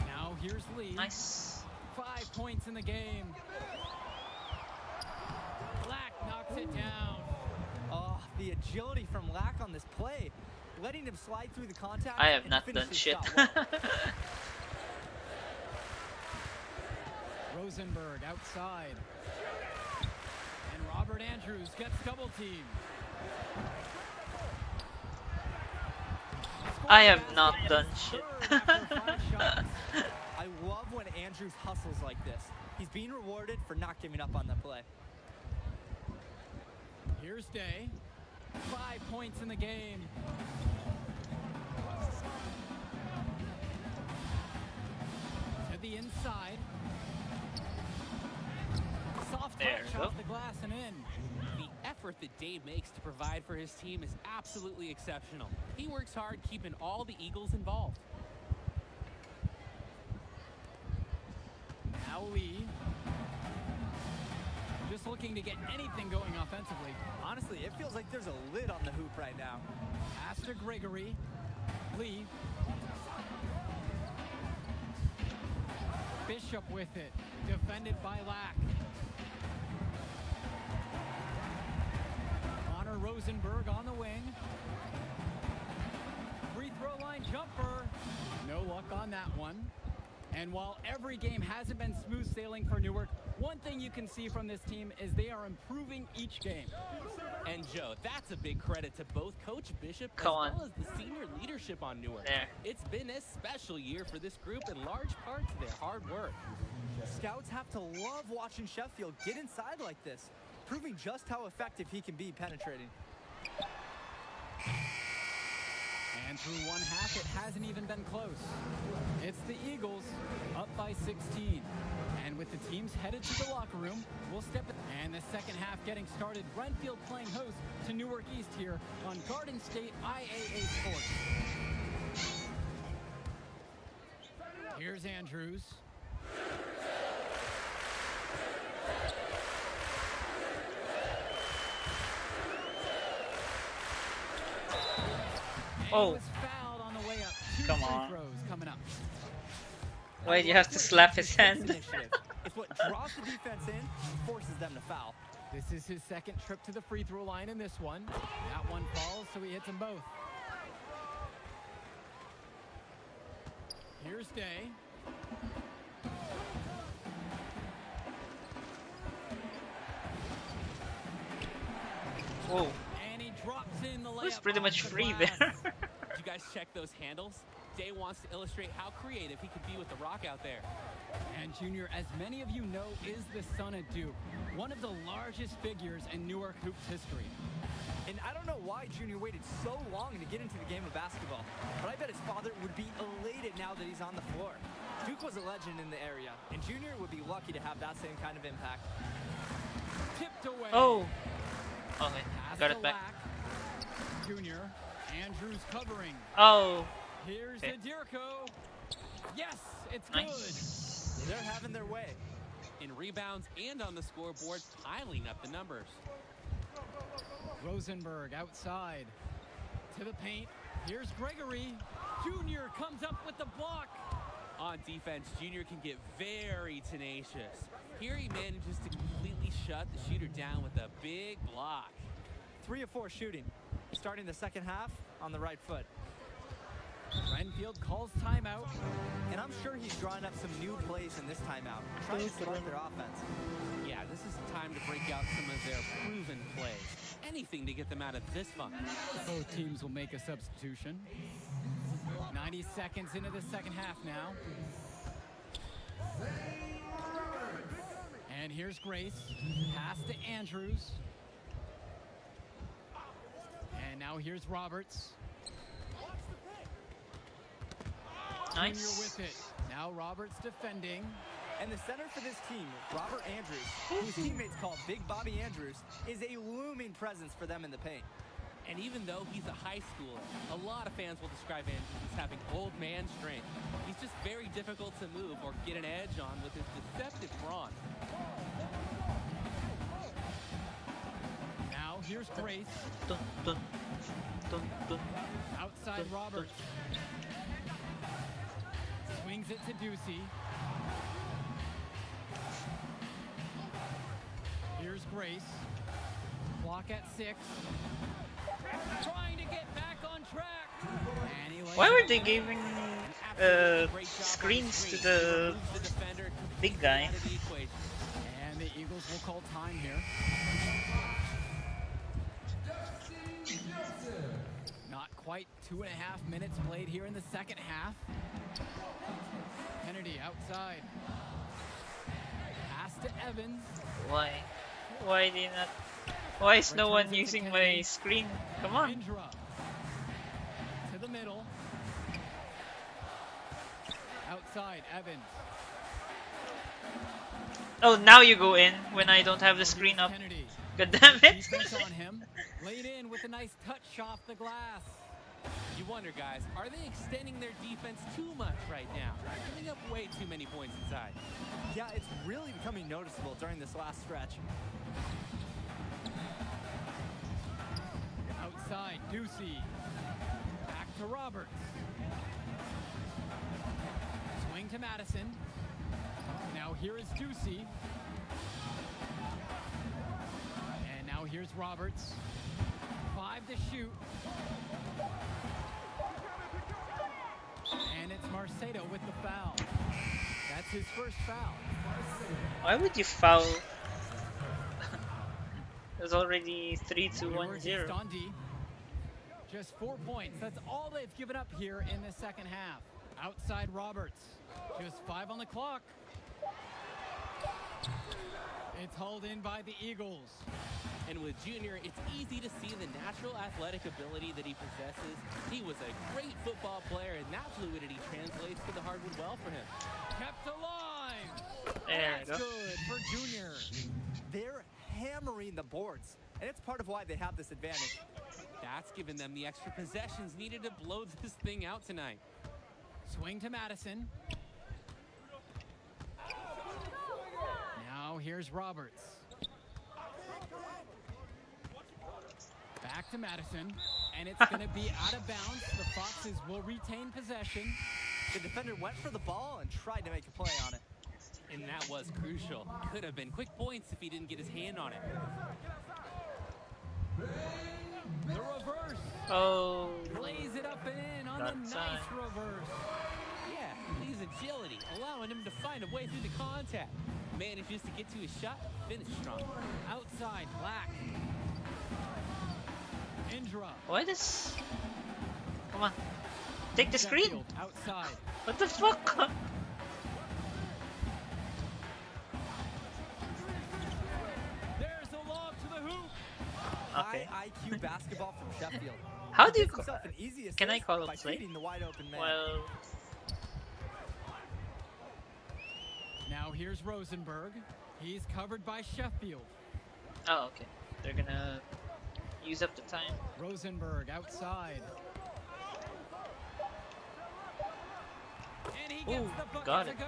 D: Now here's Lee.
A: Nice.
D: 5 points in the game. Black knocks it down.
F: Oh, the agility from Lack on this play, letting him slide through the contact.
A: I have
F: and
A: not
F: finish
A: done
F: his
A: shit.
F: shot well.
D: Rosenberg outside. And Robert Andrews gets double teamed.
A: I have not done
D: Third
A: shit.
D: after 5 shots.
F: I love when Andrews hustles like this. He's being rewarded for not giving up on the play.
D: Here's Day. 5 points in the game. To the inside. Soft
A: There
D: touch
A: you
D: off
A: go.
D: the glass and in.
E: The effort effort that Dave makes to provide for his team is absolutely exceptional. He works hard keeping all the Eagles involved.
D: Now Lee. Just looking to get anything going offensively.
F: Honestly, it feels like there's a lid on the hoop right now.
D: Pass to Gregory. Lee. Bishop with it. Defended by Lack. Connor Rosenberg on the wing. Free throw line jumper. No luck on that one. And while every game hasn't been smooth sailing for Newark, one thing you can see from this team is they are improving each game.
E: And Joe, that's a big credit to both Coach Bishop as
A: Come on.
E: well as the senior leadership on Newark.
A: There.
E: It's been a special year for this group in large part to their hard work.
F: Scouts have to love watching Sheffield get inside like this, proving just how effective he can be penetrating.
D: And through one half, it hasn't even been close. It's the Eagles up by 16. And with the teams headed to the locker room, we'll step in. And the second half getting started. Brentfield playing host to Newark East here on Garden State IAA Sports. Here's Andrews.
A: Oh.
D: He was fouled on the way up. Two
A: Come
D: free
A: on.
D: throws coming up.
A: Why do you have to slap his hand?
F: Initiative. It's what draws the defense in, forces them to foul.
D: This is his second trip to the free throw line in this one. That one falls, so he hits them both. Here's Day.
A: Whoa.
D: And he drops in the layup.
A: It was pretty much
D: off the
A: free
D: glass.
A: there.
E: Did you guys check those handles? Day wants to illustrate how creative he could be with the rock out there.
D: And Junior, as many of you know, is the son of Duke, one of the largest figures in Newark hoops history.
F: And I don't know why Junior waited so long to get into the game of basketball, but I bet his father would be elated now that he's on the floor. Duke was a legend in the area, and Junior would be lucky to have that same kind of impact.
D: Tipped away.
A: Oh. Okay,
D: Pass
A: got
D: to
A: it back.
D: Lack. Junior. Andrews covering.
A: Oh.
D: Here's
A: Okay.
D: Adirko. Yes, it's
A: Nice.
F: They're having their way.
E: In rebounds and on the scoreboard, piling up the numbers.
D: good. Rosenberg outside. To the paint. Here's Gregory. Junior comes up with the block.
E: On defense, Junior can get very tenacious. Here he manages to completely shut the shooter down with a big block.
F: 3 of 4 shooting, starting the second half on the right foot.
D: Renfield calls timeout.
F: And I'm sure he's drawing up some new plays in this timeout, trying to start their offense.
E: Yeah, this is the time to break out some of their proven plays. Anything to get them out of this funk.
D: Both teams will make a substitution. 90 seconds into the second half now. And here's Grace. Pass to Andrews. And now here's Roberts. Junior
A: Nice.
D: with it. Now Roberts defending.
F: And the center for this team, Robert Andrews, whose teammates call Big Bobby Andrews, is a looming presence for them in the paint.
E: And even though he's a high schooler, a lot of fans will describe Andrews as having old man strength. He's just very difficult to move or get an edge on with his deceptive brawn.
D: Now here's Grace.
A: Dun, dun, dun, dun.
D: Outside Roberts. Swings it to Ducey. Here's Grace. Clock at 6. Trying to get back on track. And he lays
A: Why were
D: it
A: they
D: away.
A: giving
E: Absolutely great job on
A: screens
E: the
A: to
E: screen.
A: the
E: Moves the defender
A: big guy?
E: out of the equation.
D: And the Eagles will call time here. Not quite 2.5 minutes played here in the second half. Kennedy outside. Pass to Evans.
A: Why? Why did not? Why is no one using my screen? Come on.
D: Indra. To the middle. Outside, Evans.
A: Oh, now you go in when I don't have the screen up.
D: Kennedy.
A: God damn it!
D: Defense on him. Laid in with a nice touch off the glass.
E: You wonder, guys, are they extending their defense too much right now? Giving up way too many points inside.
F: Yeah, it's really becoming noticeable during this last stretch.
D: Outside, Ducey. Back to Roberts. Swing to Madison. Now here is Ducey. And now here's Roberts. 5 to shoot. And it's Marcedo with the foul. That's his first foul.
A: Why would you foul? There's already 3-2-1-0.
D: On D. Just 4 points. That's all they've given up here in the second half. Outside Roberts. Just 5 on the clock. It's hauled in by the Eagles.
E: And with Junior, it's easy to see the natural athletic ability that he possesses. He was a great football player, and that fluidity translates to the hardwood well for him.
D: Kept alive.
A: There we
D: That's
A: go.
D: good for Junior.
F: They're hammering the boards, and it's part of why they have this advantage.
E: That's given them the extra possessions needed to blow this thing out tonight.
D: Swing to Madison. Now here's Roberts. Back to Madison, and it's going to be out of bounds. The Foxes will retain possession.
F: The defender went for the ball and tried to make a play on it.
E: And that was crucial. Could have been quick points if he didn't get his hand on it.
D: The reverse.
A: Oh,
D: Lays it up and in on the
A: That's
D: nice reverse.
E: Yeah, his agility, allowing him to find a way through the contact. Manages to get to his shot, finish strong.
D: Outside, Black. Indra.
A: why this? Come on, take the screen.
D: Sheffield, outside.
A: What the fuck?
D: There's the lob to the hoop.
A: Okay.
F: High IQ basketball from Sheffield.
A: How
F: He
A: do you?
F: gives himself an easy
A: Can I
F: assist
A: call it
F: by
A: play?
F: feeding the wide open man.
A: Well,
D: Now here's Rosenberg. He's covered by Sheffield.
A: oh okay. They're gonna use up the time.
D: Rosenberg outside. And he gets
A: Ooh,
D: the bucket
A: got
D: to
A: it.
D: go.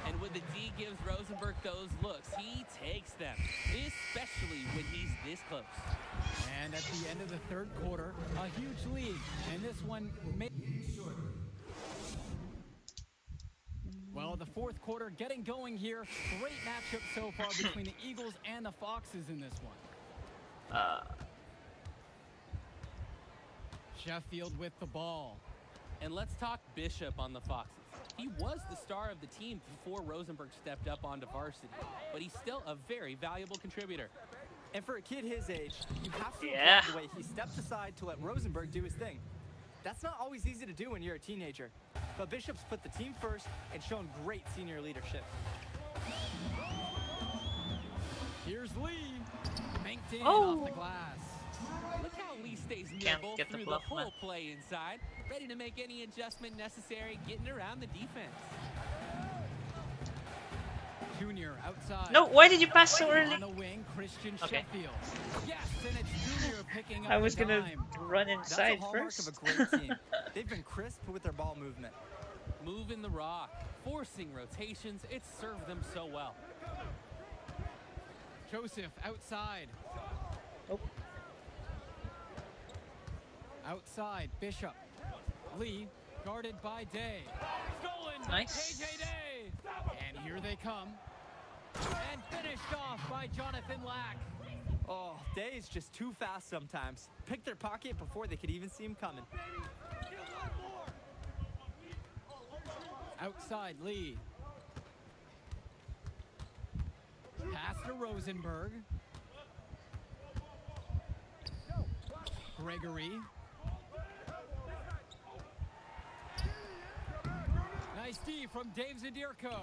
E: And when the D gives Rosenberg those looks, he takes them, especially when he's this close.
D: And at the end of the third quarter, a huge lead. And this one may... Well, the fourth quarter getting going here. Great matchup so far between the Eagles and the Foxes in this one. Sheffield with the ball.
E: And let's talk Bishop on the Foxes. He was the star of the team before Rosenberg stepped up onto varsity, but he's still a very valuable contributor.
F: And for a kid his age, you have to
A: Yeah.
F: applaud the way he stepped aside to let Rosenberg do his thing. That's not always easy to do when you're a teenager. But Bishop's put the team first and shown great senior leadership.
D: Here's Lee. Banked in
A: Oh.
D: off the glass.
E: Look how Lee stays
A: Can't
E: nimble
A: get the
E: through
A: bluff,
E: the whole
A: man.
E: play inside, ready to make any adjustment necessary, getting around the defense.
D: Junior outside.
A: No, why did you pass so early?
D: On the wing, Christian
A: Okay.
D: Sheffield. Yes, and it's Junior picking up
A: I was
D: the
A: gonna
D: dime.
A: run
F: That's
A: inside
F: a hallmark
A: first.
F: of a great team. They've been crisp with their ball movement.
E: Moving the rock, forcing rotations, it's served them so well.
D: Joseph outside.
A: Oh.
D: Outside, Bishop. Lee guarded by Day. Stolen by
A: Nice.
D: KJ Day. And here they come. And finished off by Jonathan Lack.
F: Oh, Day is just too fast sometimes. Picked their pocket before they could even see him coming.
D: Outside, Lee. Pass to Rosenberg. Gregory. Nice D from Dave Zadirko.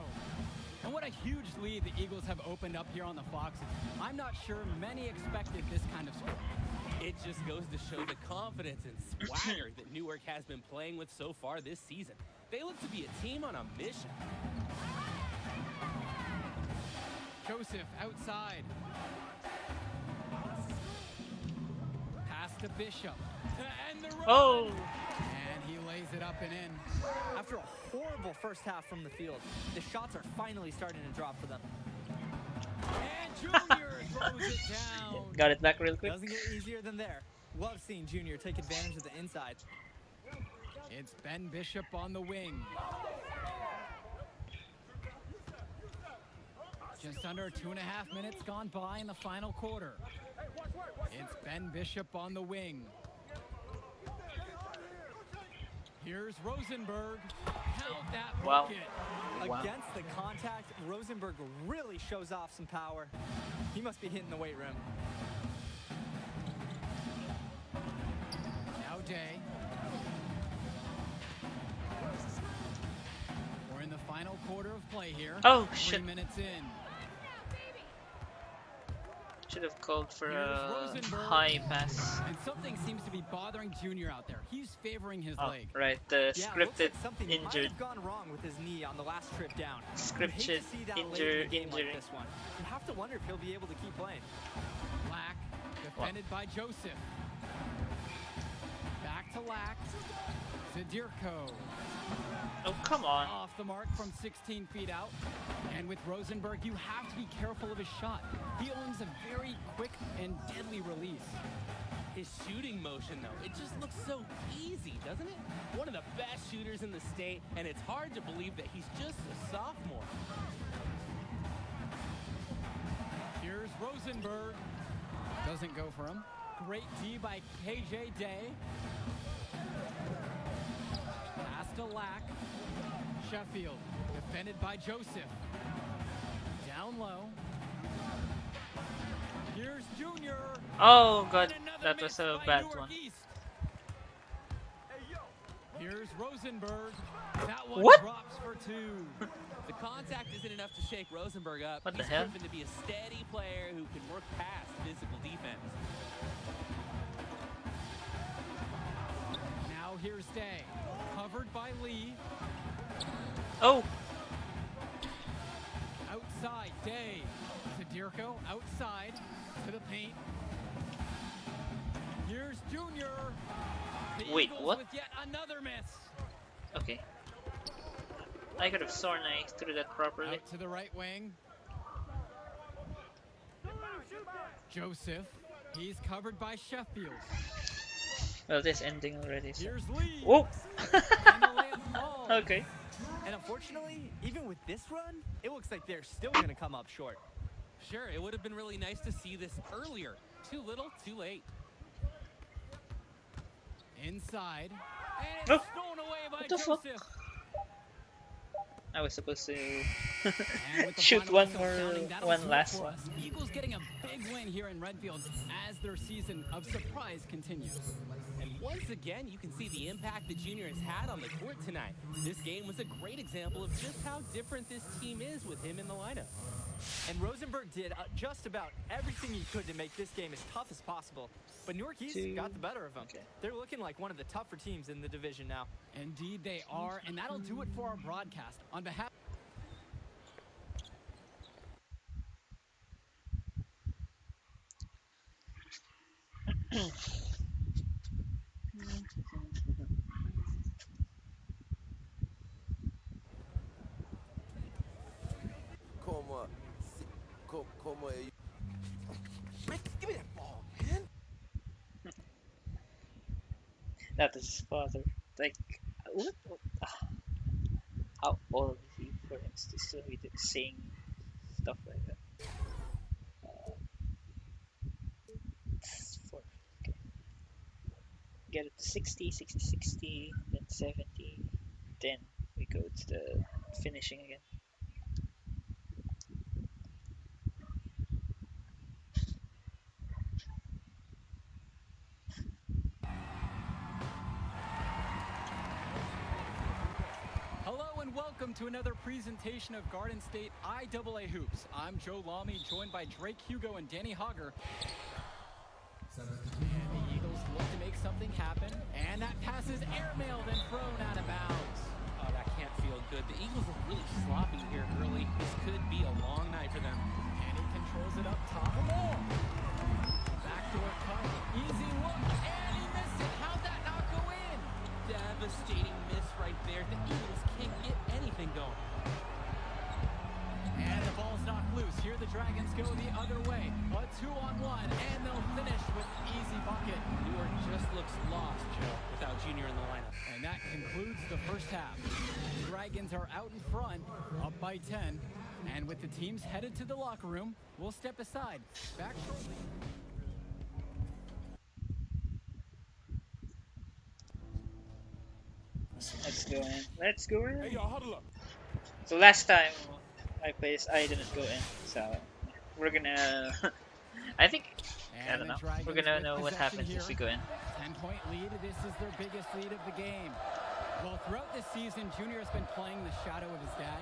D: And what a huge lead the Eagles have opened up here on the Foxes. I'm not sure many expected this kind of score.
E: It just goes to show the confidence and swagger that Newark has been playing with so far this season. They look to be a team on a mission.
D: Joseph outside. to Bishop. To end the run.
A: Oh!
D: And he lays it up and in.
F: After a horrible first half from the field, the shots are finally starting to drop for them.
D: And Junior throws it down.
A: Got it back real quick.
F: Doesn't get easier than there. Love seeing Junior take advantage of the inside.
D: It's Ben Bishop on the wing. Just under 2.5 minutes gone by in the final quarter. It's Ben Bishop on the wing. Here's Rosenberg. Count that
A: Wow.
D: bucket.
A: Wow.
F: Against the contact, Rosenberg really shows off some power. He must be hitting the weight room.
D: Now Day. We're in the final quarter of play here.
A: Oh,
D: 3
A: shit.
D: minutes in.
A: Should have called for
D: Here's
A: a
D: Rosenberg.
A: high pass.
D: And something seems to be bothering Junior out there. He's favoring his
A: Oh,
D: leg.
A: right. The
F: Yeah, it looks
A: scripted
F: like something might
A: injured.
F: have gone wrong with his knee on the last trip down. You hate
A: Scripted
F: to see that late in a game
A: injury.
F: like this one. You have to wonder if he'll be able to keep playing.
D: Lack, defended by Joseph. Back to Lack. Zadirko.
A: Oh, come on.
D: Off the mark from 16 feet out. And with Rosenberg, you have to be careful of his shot. He owns a very quick and deadly release.
E: His shooting motion, though, it just looks so easy, doesn't it? One of the best shooters in the state, and it's hard to believe that he's just a sophomore.
D: Here's Rosenberg. Doesn't go for him. Great D by KJ Day. Pass to Lack. Sheffield, defended by Joseph. Down low. Here's Junior.
A: Oh god,
D: And another
A: that was
D: miss
A: a
D: by
A: bad
D: Newark
A: one.
D: East. Here's Rosenberg. That one
A: What?
D: drops for 2.
E: The contact isn't enough to shake Rosenberg up.
A: What the
E: He's
A: hell?
E: proven to be a steady player who can work past physical defense.
D: Now here's Day. Covered by Lee.
A: Oh!
D: Outside, Day. Zadirko outside to the paint. Here's Junior. The
A: Wait,
D: Eagles
A: what?
D: with yet another miss.
A: Okay. I could have sworn I threw that properly.
D: Out to the right wing. Joseph. He's covered by Sheffield.
A: Well, this ending already. So.
D: Here's Lee.
A: Whoa!
D: And the layup falls.
A: Okay.
F: And unfortunately, even with this run, it looks like they're still going to come up short.
E: Sure, it would have been really nice to see this earlier. Too little, too late.
D: Inside. And
A: Oh.
D: it's thrown away by
A: What the fuck?
D: Joseph.
A: I was supposed to
D: And with the
A: shoot
D: final
A: one
D: whistle
A: more,
D: sounding, that'll
A: one
D: do it
A: last
D: for
A: one.
D: us. Eagles getting a big win here in Redfield as their season of surprise continues.
E: And once again, you can see the impact that Junior has had on the court tonight. This game was a great example of just how different this team is with him in the lineup.
F: And Rosenberg did just about everything he could to make this game as tough as possible. But Newark East got the better of them.
A: Okay.
F: They're looking like one of the tougher teams in the division now.
D: Indeed they are, and that'll do it for our broadcast. On behalf
C: Rick, give me that ball, man.
A: That is his father. Like, what? How old is he for him to still be saying stuff like that? It's okay. Get it to 60, 60, 60, then 70. Then we go to the finishing again.
D: Hello and welcome to another presentation of Garden State IAA Hoops. I'm Joe Lamy, joined by Drake Hugo and Danny Hogger. And the Eagles look to make something happen, and that pass is airmailed and thrown out of bounds.
E: Oh, that can't feel good. The Eagles are really sloppy here early. This could be a long night for them.
D: And he controls it up top. More. Backdoor cut, easy look,
E: Devastating miss right there. The Eagles can't get anything going.
D: And the ball's knocked loose. Here the Dragons go the other way. A 2-on-1, and they'll finish with an easy bucket.
E: Newark just looks lost, Joe, without Junior in the lineup.
D: And that concludes the first half. The Dragons are out in front, up by 10. And with the teams headed to the locker room, we'll step aside. Back shortly.
A: Let's go in. Let's go in.
C: Hey, y'all, huddle up.
A: So last time I played, I didn't go in. So we're gonna. I think. I
D: And
A: don't
D: the
A: know.
D: Dragons
A: We're gonna
D: with
A: know what
D: possession
A: happens
D: here.
A: if we go in.
D: 10-point lead. This is their biggest lead of the game. Well, throughout this season, Junior has been playing the shadow of his dad.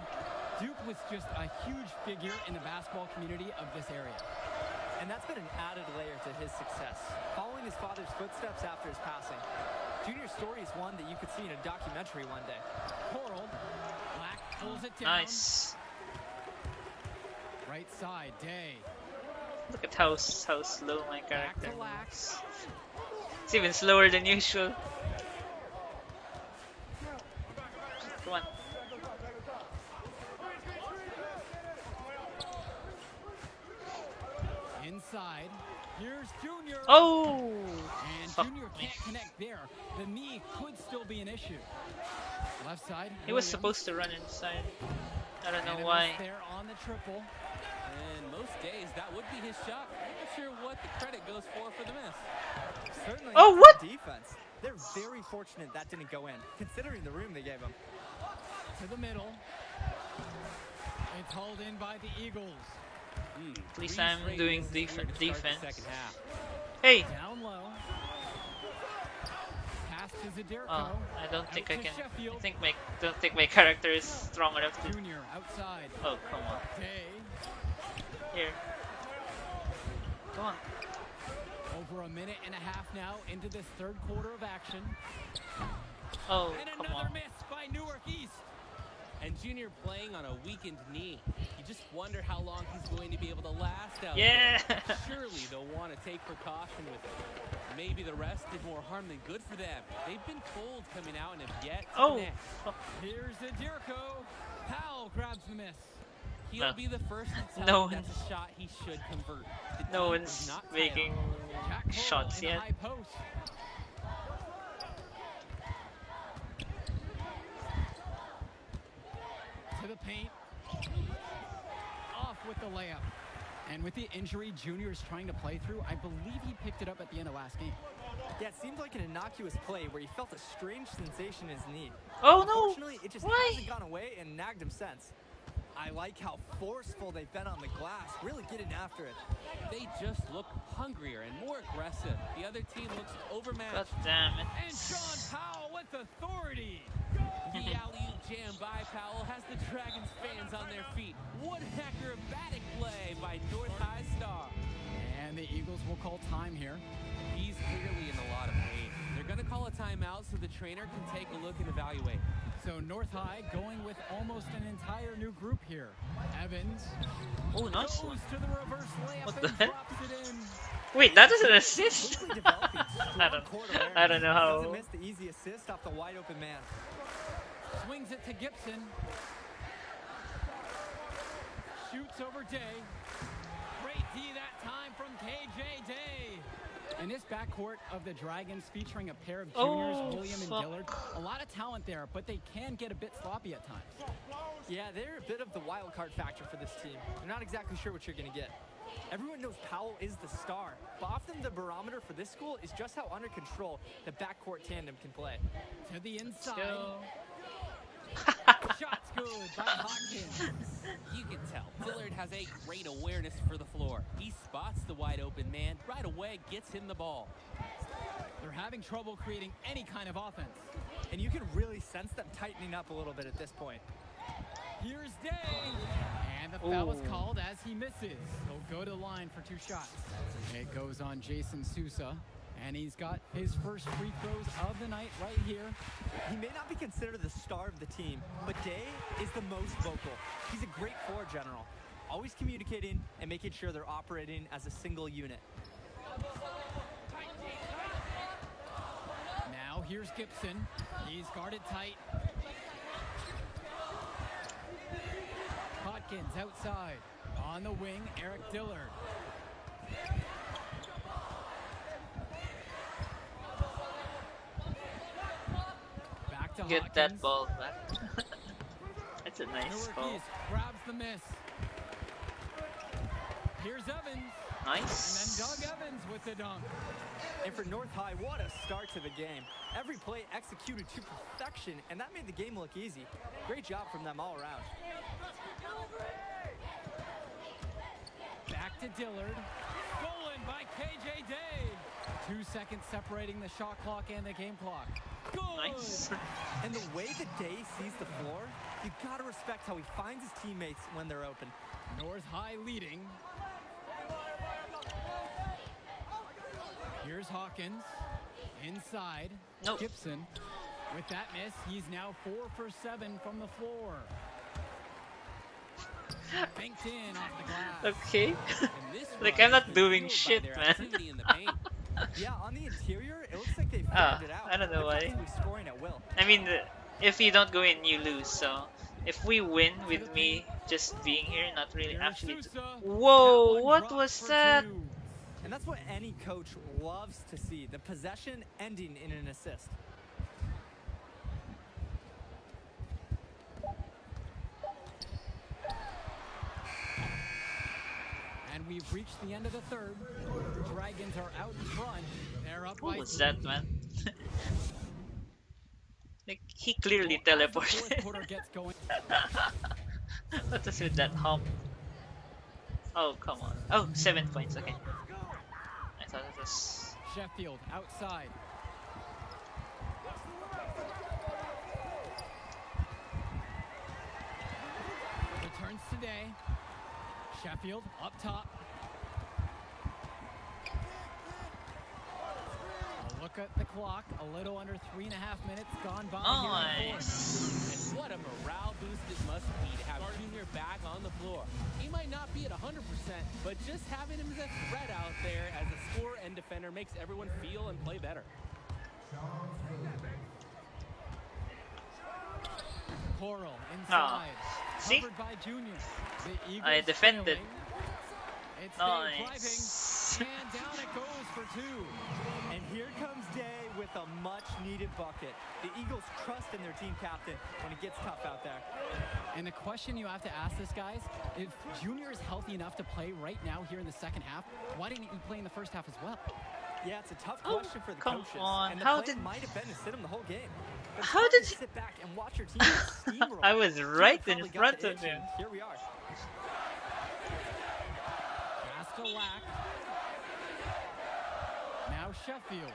D: Duke was just a huge figure in the basketball community of this area.
F: And that's been an added layer to his success, following his father's footsteps after his passing. Junior's story is one that you could see in a documentary one day.
D: Coral, Black pulls it down.
A: Nice.
D: Right side, Day.
A: Look at how slow my
D: Back
A: character
D: to Lax.
A: moves. It's even slower than usual. Come on.
D: Inside, here's Junior.
A: Oh!
D: And
A: Fuck
D: Junior
A: me.
D: can't connect there. The knee could still be an issue. Left side,
A: He was
D: Williams.
A: supposed to run inside. I don't
D: And a
A: know
D: miss
A: why.
D: there on the triple.
E: And most days, that would be his shot. I'm not sure what the credit goes for the miss.
F: Certainly
A: Oh,
F: not
A: what?
F: the defense. They're very fortunate that didn't go in, considering the room they gave him.
D: To the middle. It's hauled in by the Eagles.
A: At least
E: Three
A: I'm
E: straight
A: doing
E: misses here to start the
A: defense.
E: second half.
A: Hey!
D: Down low. Pass to Zadirko.
A: Oh, I don't think I
D: Out to
A: can. I
D: Sheffield.
A: don't think my character is strong enough to.
D: Junior outside.
A: Oh, come on.
D: Day.
A: Here. Come on.
D: Over a minute and a half now into this third quarter of action.
A: Oh,
D: And
A: come
D: another
A: on.
D: miss by Newark East.
E: And Junior playing on a weakened knee. You just wonder how long he's going to be able to last out
A: Yeah!
E: there. Surely they'll want to take precaution with it. Maybe the rest did more harm than good for them. They've been cold coming out and have yet to
A: Oh!
E: connect.
D: Here's Zadirko. Powell grabs the miss.
E: He'll
A: No.
E: be the first to tell
A: No
E: you that's a shot he should convert. The
A: No
E: team
A: one's
E: is not tied
A: making
E: up.
D: Jack Coral
A: shots
D: in the
A: yet.
D: high post. To the paint. Off with the layup. And with the injury Junior's trying to play through, I believe he picked it up at the end of last game.
F: Yeah, it seemed like an innocuous play where he felt a strange sensation in his knee.
A: Oh
F: Unfortunately, it just
A: Why?
F: hasn't gone away and nagged him since. I like how forceful they've been on the glass, really getting after it.
E: They just look hungrier and more aggressive. The other team looks
A: God
E: overmatched.
A: damn it.
D: And Sean Powell with authority.
E: The alley-oop jam by Powell has the Dragons fans on their feet. What acrobatic play by North High star.
D: And the Eagles will call time here.
E: He's clearly in a lot of pain. They're going to call a timeout so the trainer can take a look and evaluate.
D: So North High going with almost an entire new group here. Evans
A: Oh, nice
D: goes
A: one.
D: to the reverse layup
A: What the
D: and
A: heck?
D: drops it in.
A: Wait, that is an assist?
F: Quickly developing
A: I don't-
F: strong court awareness.
A: I don't know how-
F: Doesn't miss the easy assist off the wide open man.
D: Swings it to Gibson. Shoots over Day. Great D that time from KJ Day. In this backcourt of the Dragons featuring a pair of juniors,
A: Oh,
D: William and
A: fuck.
D: Dillard. A lot of talent there, but they can get a bit sloppy at times.
F: Yeah, they're a bit of the wild card factor for this team. You're not exactly sure what you're going to get. Everyone knows Powell is the star, but often the barometer for this school is just how under control the backcourt tandem can play.
D: To the inside.
A: Go.
D: Shot's good by Hawkins.
E: You can tell Dillard has a great awareness for the floor. He spots the wide open man, right away gets him the ball.
D: They're having trouble creating any kind of offense.
F: And you can really sense them tightening up a little bit at this point.
D: Here's Day. And the foul is
A: Ooh.
D: called as he misses. He'll go to the line for 2 shots. It goes on Jason Sousa. And he's got his first free throws of the night right here.
F: He may not be considered the star of the team, but Day is the most vocal. He's a great floor general, always communicating and making sure they're operating as a single unit.
D: Now here's Gibson. He's guarded tight. Hawkins outside. On the wing, Eric Dillard. Back to
A: Get
D: Hawkins.
A: that ball back. That's a nice ball.
D: Nowakis grabs the miss. Here's Evans.
A: Nice.
D: And then Doug Evans with the dunk.
F: And for North High, what a start to the game. Every play executed to perfection, and that made the game look easy. Great job from them all around.
D: Back to Dillard. Stolen by KJ Day. 2 seconds separating the shot clock and the game clock. Good.
A: Nice.
F: And the way that Day sees the floor, you gotta respect how he finds his teammates when they're open.
D: North High leading. Here's Hawkins. Inside.
A: Nope.
D: Gibson. With that miss, he's now 4 for 7 from the floor. Banked in off the glass.
A: Okay.
E: And this
A: Like,
E: run
A: I'm not
E: has been
A: doing
E: fueled by
A: shit,
E: their
A: man.
E: activity in the paint.
F: Yeah, on the interior, it looks like they've
A: Ah,
F: figured it out.
A: I don't know why.
F: They're possibly scoring at will.
A: I mean, if you don't go in, you lose. So if we win with me just being here, not really
D: Here's
A: actually.
D: Sousa.
A: Whoa!
D: That one
A: What
D: dropped
A: was
D: for
A: that?
D: 2.
F: And that's what any coach loves to see, the possession ending in an assist.
D: And we've reached the end of the third. The Dragons are out in front. They're up
A: What
D: by
A: was
D: 3.
A: that, man? Like, he clearly
D: Well, as the fourth
A: teleported.
D: quarter gets going.
A: What was with that hump? Oh, come on. Oh, 7 points, okay. I thought it was.
D: Sheffield outside. Returns today. Sheffield up top. A look at the clock. A little under 3.5 minutes gone by. Here in the fourth.
A: Nice.
E: And what a morale boost it must be to have Junior back on the floor. He might not be at 100%, but just having him as a threat out there as a scorer and defender makes everyone feel and play better.
D: Coral inside.
A: See?
D: Covered by Junior. The Eagles
A: I defended.
D: trailing. It's Day
A: Nice.
D: driving. And down it goes for 2.
F: And here comes Day with a much-needed bucket. The Eagles trust in their team captain when it gets tough out there.
D: And the question you have to ask this, guys, if Junior is healthy enough to play right now here in the second half, why didn't he play in the first half as well?
F: Yeah, it's a tough
A: Oh,
F: question for the
A: come
F: coaches.
A: on.
F: And the
A: How
F: play
A: did-
F: might have been to sit him the whole game. But it's
A: How
F: hard
A: did
F: to
A: he-
F: sit back and watch your team steamroll?
A: I was
F: Junior
A: right in
F: probably got
A: front
F: the
A: of
F: itch,
A: him.
F: and here we are.
D: Pass to Lack. Now Sheffield.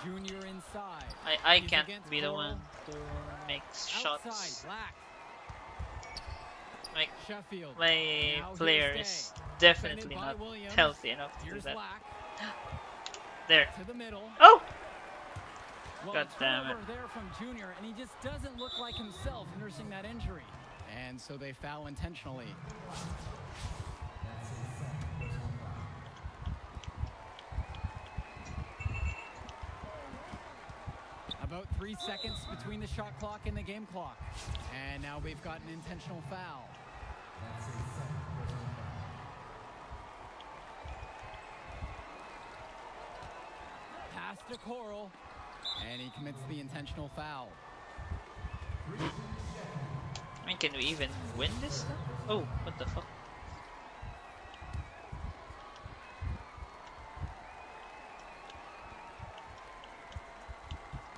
D: Junior inside.
A: I
D: He's
A: can't
D: against
A: be the
D: Coral.
A: one to make
D: Outside,
A: shots.
D: Lack.
A: Like,
D: Sheffield.
A: my
D: Now
A: player
D: here's
A: is
D: Day.
A: definitely
D: Defended by
A: not
D: Williams.
A: healthy enough to do
D: Here's
A: that.
D: Lack
A: There.
D: to the middle.
A: Oh!
D: Well,
A: God damn it.
D: turnover there from Junior, and he just doesn't look like himself nursing that injury. And so they foul intentionally. About 3 seconds between the shot clock and the game clock. And now we've got an intentional foul. Pass to Coral. And he commits the intentional foul.
A: I mean, can we even win this now? Oh, what the fuck?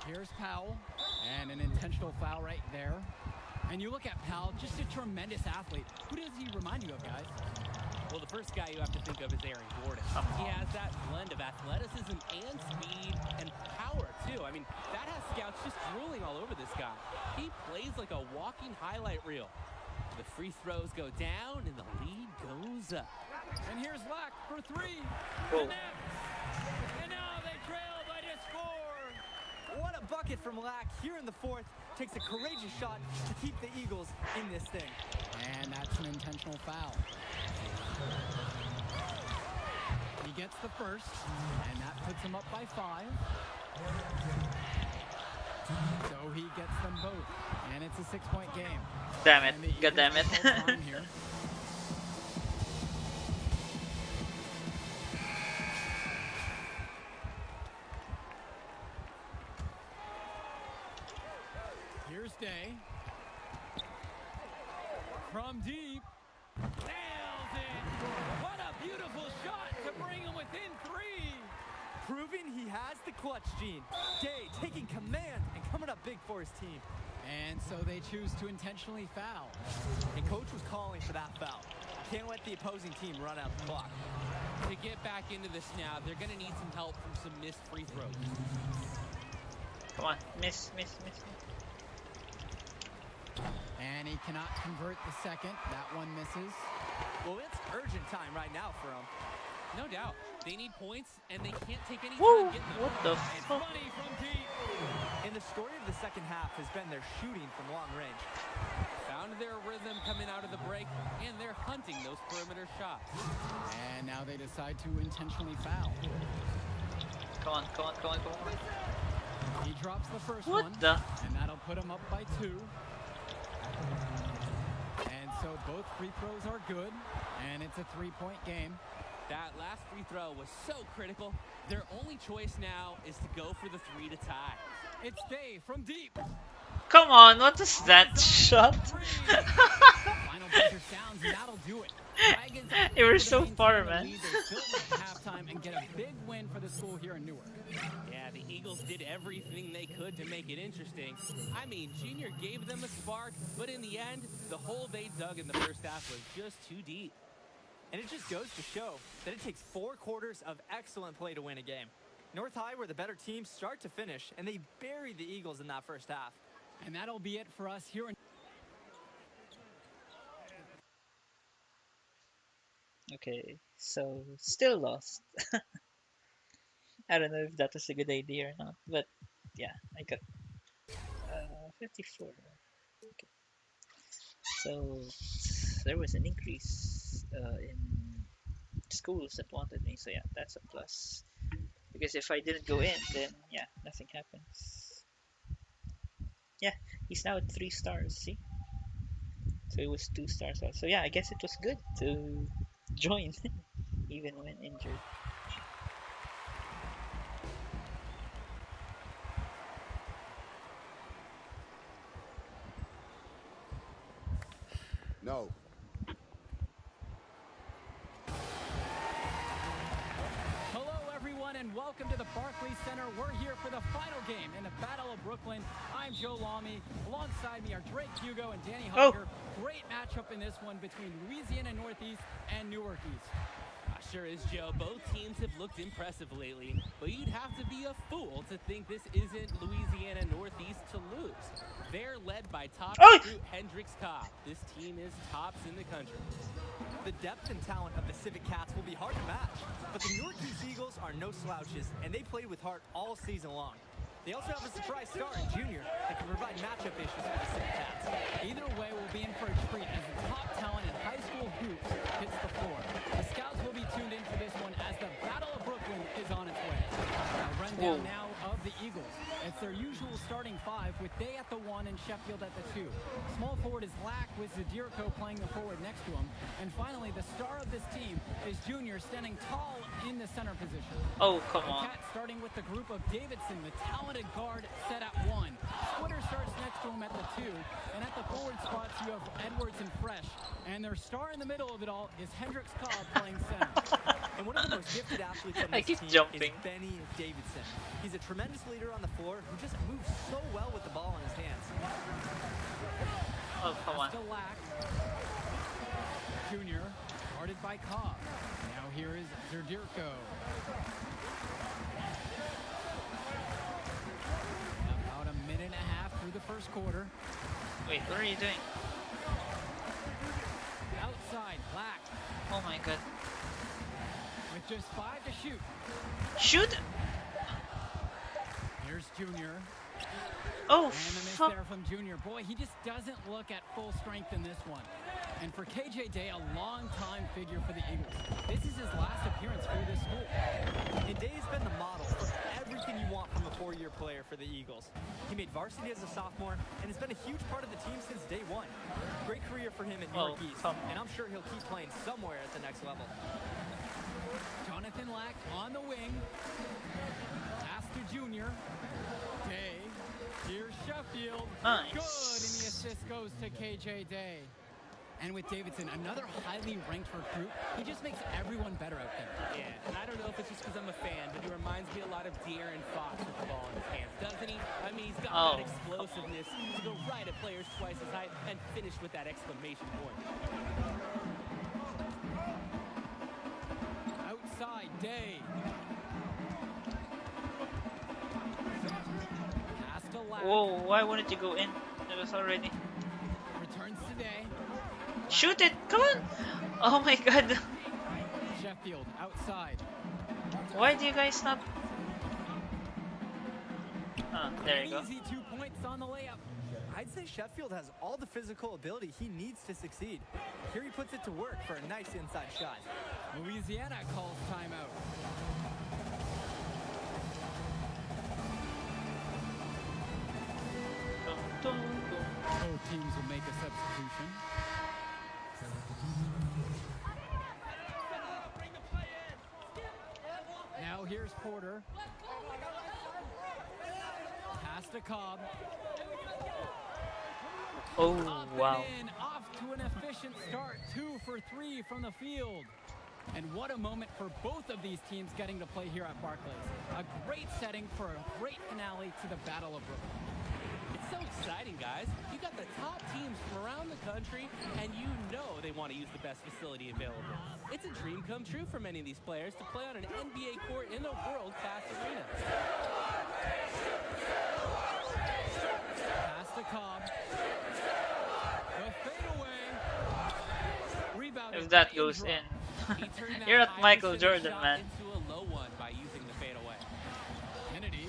D: Here's Powell, and an intentional foul right there. And you look at Powell, just a tremendous athlete. Who does he remind you of, guys?
E: Well, the first guy you have to think of is Aaron Gordon.
A: Come
E: He
A: on.
E: has that blend of athleticism and speed and power, too. I mean, that has scouts just drooling all over this guy. He plays like a walking highlight reel. The free throws go down and the lead goes up.
D: And here's Lack for 3.
A: Whoa.
D: Connects. And now they trail by just 4.
F: What a bucket from Lack here in the fourth. Takes a courageous shot to keep the Eagles in this thing.
D: And that's an intentional foul. He gets the first, and that puts him up by 5. So he gets them both, and it's a 6-point game.
A: Damn it.
D: And the
A: God damn
D: Eagles
A: it.
D: have time here. Here's Day. From deep. Nails it! What a beautiful shot to bring him within 3!
F: Proving he has the clutch gene. Day taking command and coming up big for his team.
D: And so they choose to intentionally foul.
F: And coach was calling for that foul. Can't let the opposing team run out the clock.
E: To get back into this now, they're going to need some help from some missed free throws.
A: Come on. Miss.
D: And he cannot convert the second. That one misses.
F: Well, it's urgent time right now for him.
E: No doubt. They need points, and they can't take any
A: Woo!
E: time getting them.
A: What the
D: It's
A: fuck?
D: money from deep.
F: And the story of the second half has been their shooting from long range.
E: Found their rhythm coming out of the break, and they're hunting those perimeter shots.
D: And now they decide to intentionally foul.
A: Come on.
D: He drops the first
A: What
D: one.
A: the?
D: And that'll put him up by 2. And so both free throws are good. And it's a 3-point game.
E: That last free throw was so critical. Their only choice now is to go for the 3 to tie.
D: It's Day from deep.
A: Come on, what is that shot?
D: Final buzzer sounds, and that'll do it. Dragons
A: You were
D: able to
A: so
D: maintain
A: far,
D: the
A: man.
D: lead. They still win at halftime and get a big win for the school here in Newark.
E: Yeah, the Eagles did everything they could to make it interesting. I mean, Junior gave them a spark, but in the end, the hole they dug in the first half was just too deep.
F: And it just goes to show that it takes 4 quarters of excellent play to win a game. North High were the better team start to finish, and they buried the Eagles in that first half.
D: And that'll be it for us here in
A: Okay, so still lost. I don't know if that was a good idea or not, but yeah, I got 54. Okay. So there was an increase in schools that wanted me, so yeah, that's a plus. Because if I didn't go in, then yeah, nothing happens. Yeah, he's now at 3 stars, see? So it was 2 stars. So yeah, I guess it was good to join, even when injured.
G: No.
D: Hello, everyone, and welcome to the Barclays Center. We're here for the final game in the Battle of Brooklyn. I'm Joe Lamy. Alongside me are Drake Hugo and Danny Hawker. Great matchup in this one between Louisiana Northeast and Newark East.
E: Sure is, Joe. Both teams have looked impressive lately, but you'd have to be a fool to think this isn't Louisiana Northeast to lose. They're led by top recruit Hendricks Cobb. This team is tops in the country.
F: The depth and talent of the Civic Cats will be hard to match, but the Newark East Eagles are no slouches, and they played with heart all season long. They also have a surprise star in Junior that can provide matchup issues for the Civic Cats.
D: Either way, we'll be in for a treat as the top talent in high school hoops hits the floor. The scouts will be tuned in for this one as the Battle of Brooklyn is on its way. A rundown now of the Eagles. It's their usual starting 5 with Day at the 1 and Sheffield at the 2. Small forward is Lack with Zadirko playing the forward next to him. And finally, the star of this team is Junior standing tall in the center position.
A: Oh, come
D: The
A: on.
D: Cats starting with the group of Davidson, the talented guard, set at 1. Squitter starts next to him at the 2. And at the forward spots, you have Edwards and Fresh. And their star in the middle of it all is Hendricks Cobb playing center.
F: And one of the most gifted athletes on
A: I
F: this
A: keep
F: team
A: jumping.
F: is Benny Davidson. He's a tremendous leader on the floor who just moves so well with the ball in his hands.
A: Oh, come on.
D: Still Lack. Junior, guarded by Cobb. Now here is Zadirko. About a minute and a half through the first quarter.
A: Wait, what are you doing?
D: Outside, Lack
A: Oh my god.
D: with just 5 to shoot.
A: Shoot!
D: Here's Junior.
A: Oh,
D: And the miss
A: fuck.
D: there from Junior. Boy, he just doesn't look at full strength in this one. And for KJ Day, a long-time figure for the Eagles. This is his last appearance for this school.
F: And Day's been the model for everything you want from a four-year player for the Eagles. He made varsity as a sophomore and has been a huge part of the team since day one. Great career for him at New York East, and I'm sure he'll keep playing somewhere at the next level.
D: Jonathan Lack on the wing. Pass to Junior. Day. Here's Sheffield.
A: Nice.
D: Good, and the assist goes to KJ Day. And with Davidson, another highly ranked recruit, he just makes everyone better out there.
E: Yeah, and I don't know if it's just because I'm a fan, but he reminds me a lot of De'Aaron Fox with the ball in his hands, doesn't he? I mean, he's got that explosiveness to go right at players twice his height and finish with that exclamation point.
D: Outside, Day. Pass to Lack.
A: Whoa, why wouldn't you go in? It was already.
D: Returns to Day.
A: Shoot it! Come on! Oh my god.
D: Sheffield outside.
A: Why do you guys not? There you go.
D: Easy 2 points on the layup.
F: I'd say Sheffield has all the physical ability he needs to succeed. Here he puts it to work for a nice inside shot.
D: Louisiana calls timeout. Both teams will make a substitution. Now here's Porter. Pass to Cobb.
A: Oh
D: Up
A: wow.
D: and in, off to an efficient start. 2 for 3 from the field. And what a moment for both of these teams getting to play here at Barclays. A great setting for a great finale to the Battle of Brooklyn.
E: It's so exciting, guys. You got the top teams from around the country, and you know they want to use the best facility available. It's a dream come true for many of these players to play on an NBA court in a world-class arena.
D: Pass to Cobb. The fadeaway. Rebounded
A: If that
D: by
A: goes
D: Indra.
A: in.
E: He turned that
A: You're not
E: high
A: Michael
E: percentage
A: Jordan,
E: shot
A: man.
E: into a low one by using the fadeaway.
D: Kennedy.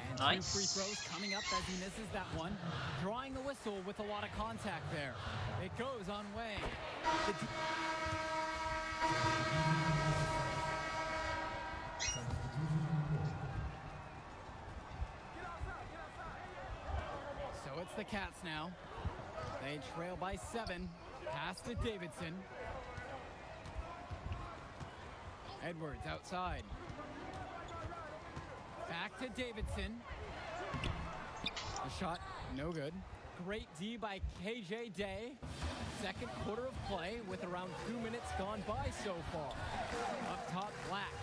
D: And
A: Nice.
D: 2 free throws coming up as he misses that one. Drawing the whistle with a lot of contact there. It goes on Wang. So it's the Cats now. They trail by 7. Pass to Davidson. Edwards outside. Back to Davidson. The shot, no good. Great D by KJ Day. Second quarter of play with around 2 minutes gone by so far. Up top, Black.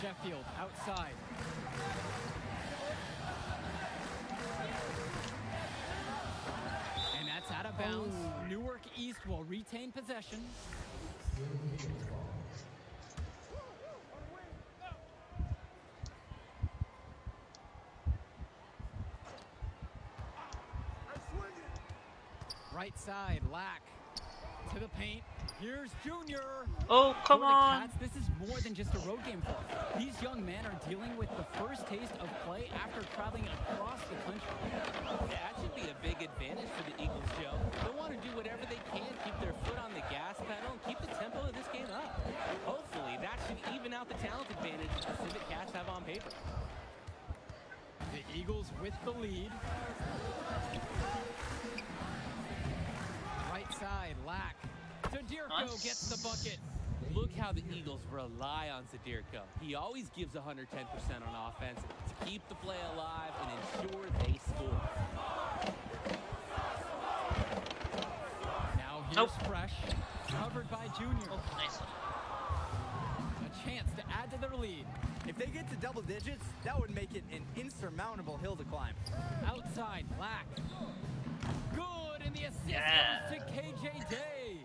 D: Sheffield outside. And that's out of bounds. Newark East will retain possession. Right side, Lack to the paint. Here's Junior.
A: Oh, come
D: For the
A: on.
D: Cats, this is more than just a road game for them. These young men are dealing with the first taste of play after traveling across the country.
E: Yeah, that should be a big advantage for the Eagles, Joe. They'll want to do whatever they can, keep their foot on the gas pedal, and keep the tempo of this game up. Hopefully, that should even out the talent advantage the Pacific Cats have on paper.
D: The Eagles with the lead. Right side, Lack. Zadirko
A: Nice.
D: gets the bucket.
E: Look how the Eagles rely on Zadirko. He always gives 110% on offense to keep the play alive and ensure they score.
D: Now here's
A: Nope.
D: Fresh, covered by Junior.
A: Oh, nice.
D: A chance to add to their lead.
F: If they get to double digits, that would make it an insurmountable hill to climb.
D: Outside, Black. Good, and the assist
A: Yeah.
D: goes to KJ Day.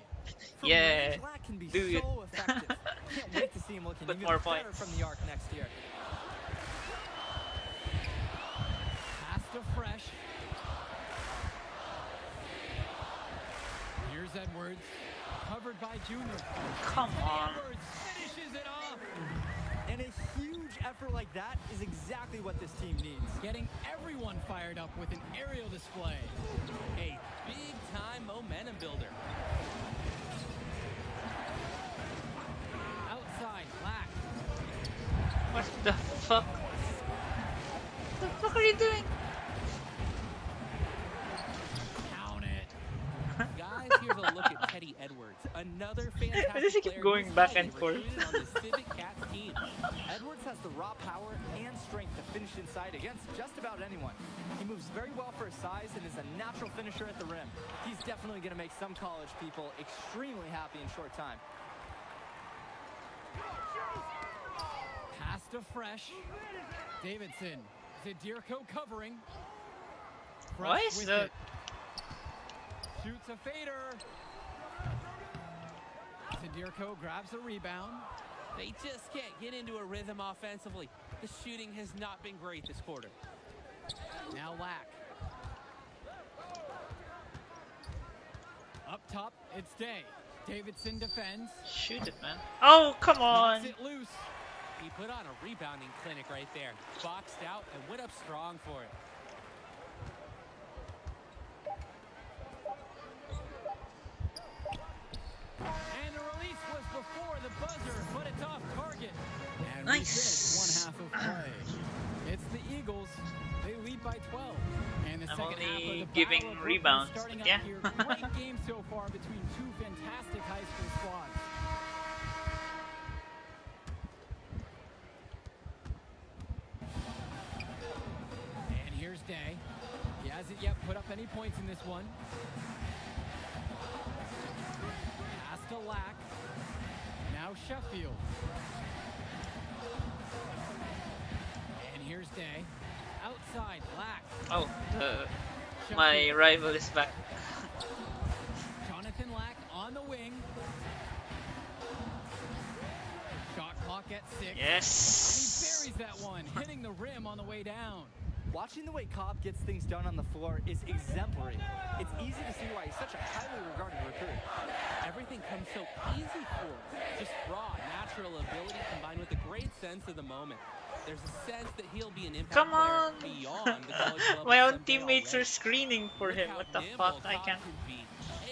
F: From
A: Yeah.
F: range, Lack can be
A: Do it.
F: so effective. Can't wait to see him looking
A: Put
F: even
A: more
F: better
A: points.
F: from the arc next year.
D: Pass to Fresh. Here's Edwards. Covered by Junior.
A: Come on.
D: Edwards finishes it off.
F: And a huge effort like that is exactly what this team needs.
D: Getting everyone fired up with an aerial display.
E: A big-time momentum builder.
D: Outside, Black.
A: What the fuck? What the fuck are you doing?
D: Count it.
E: Guys, here's a look at Teddy Edwards, another fantastic
A: Why does he keep
E: player
A: going
E: who's
A: back
E: highly
A: and forth?
E: recruited on the Civic Cats team.
F: Edwards has the raw power and strength to finish inside against just about anyone. He moves very well for his size and is a natural finisher at the rim. He's definitely going to make some college people extremely happy in short time.
D: Pass to Fresh. Davidson. Zadirko covering. Fresh
A: Why is
D: with
A: the
D: it. Shoots a fader. Zadirko grabs a rebound.
E: They just can't get into a rhythm offensively. The shooting has not been great this quarter.
D: Now Lack. Up top, it's Day. Davidson defends.
A: shoot it, man? Oh, come
D: Knocks
A: on!
D: it loose.
E: He put on a rebounding clinic right there. Boxed out and went up strong for it.
D: And the release was before the buzzer, but it's off target. And
A: Nice.
D: we finish one half of play. It's the Eagles. They lead by 12. And the
A: I'm
D: second half
A: only
D: of the
A: giving
D: battle of
A: rebounds,
D: Brooklyn starting
A: but
D: up
A: yeah.
D: here. Great game so far between two fantastic high school squads. And here's Day. He hasn't yet put up any points in this one. Pass to Lack. Now Sheffield. And here's Day. Outside, Lack.
A: Oh, my rival is back.
D: Jonathan Lack on the wing. Shot clock at 6. He
A: Yes.
D: buries that one, hitting the rim on the way down.
F: Watching the way Cobb gets things done on the floor is exemplary. It's easy to see why he's such a highly regarded recruit.
E: Everything comes so easy for him. Just raw, natural ability combined with a great sense of the moment. There's a sense that he'll be an impact
A: Come
E: player
A: on!
E: beyond the college level
A: My own
E: someday
A: teammates are
E: already.
A: screening for
E: Look
A: him.
E: how
A: What the
E: nimble
A: fuck? I
E: Cobb
A: can't.
E: can be.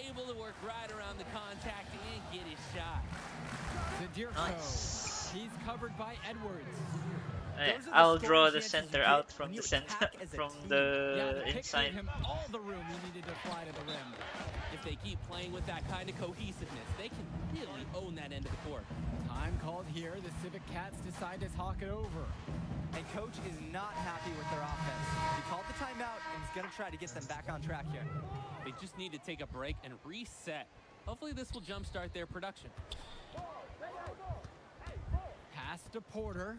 E: Able to work right around the contact and get his shot.
D: Zadirko.
A: Nice.
D: He's covered by Edwards.
F: Those are the
A: I'll draw
F: scoring
A: the
F: chances
A: center
F: you
A: out
F: get
A: from
F: when
A: the
F: you
A: center,
F: attack as a
A: from
F: team.
D: Yeah, the
A: the
D: pick
A: inside.
D: gave him all the room he needed to fly to the rim.
E: If they keep playing with that kind of cohesiveness, they can really own that end of the court.
D: Time called here. The Civic Cats decide to talk it over.
F: And coach is not happy with their offense. He called the timeout and he's going to try to get them back on track here.
E: They just need to take a break and reset. Hopefully this will jumpstart their production.
D: Pass to Porter.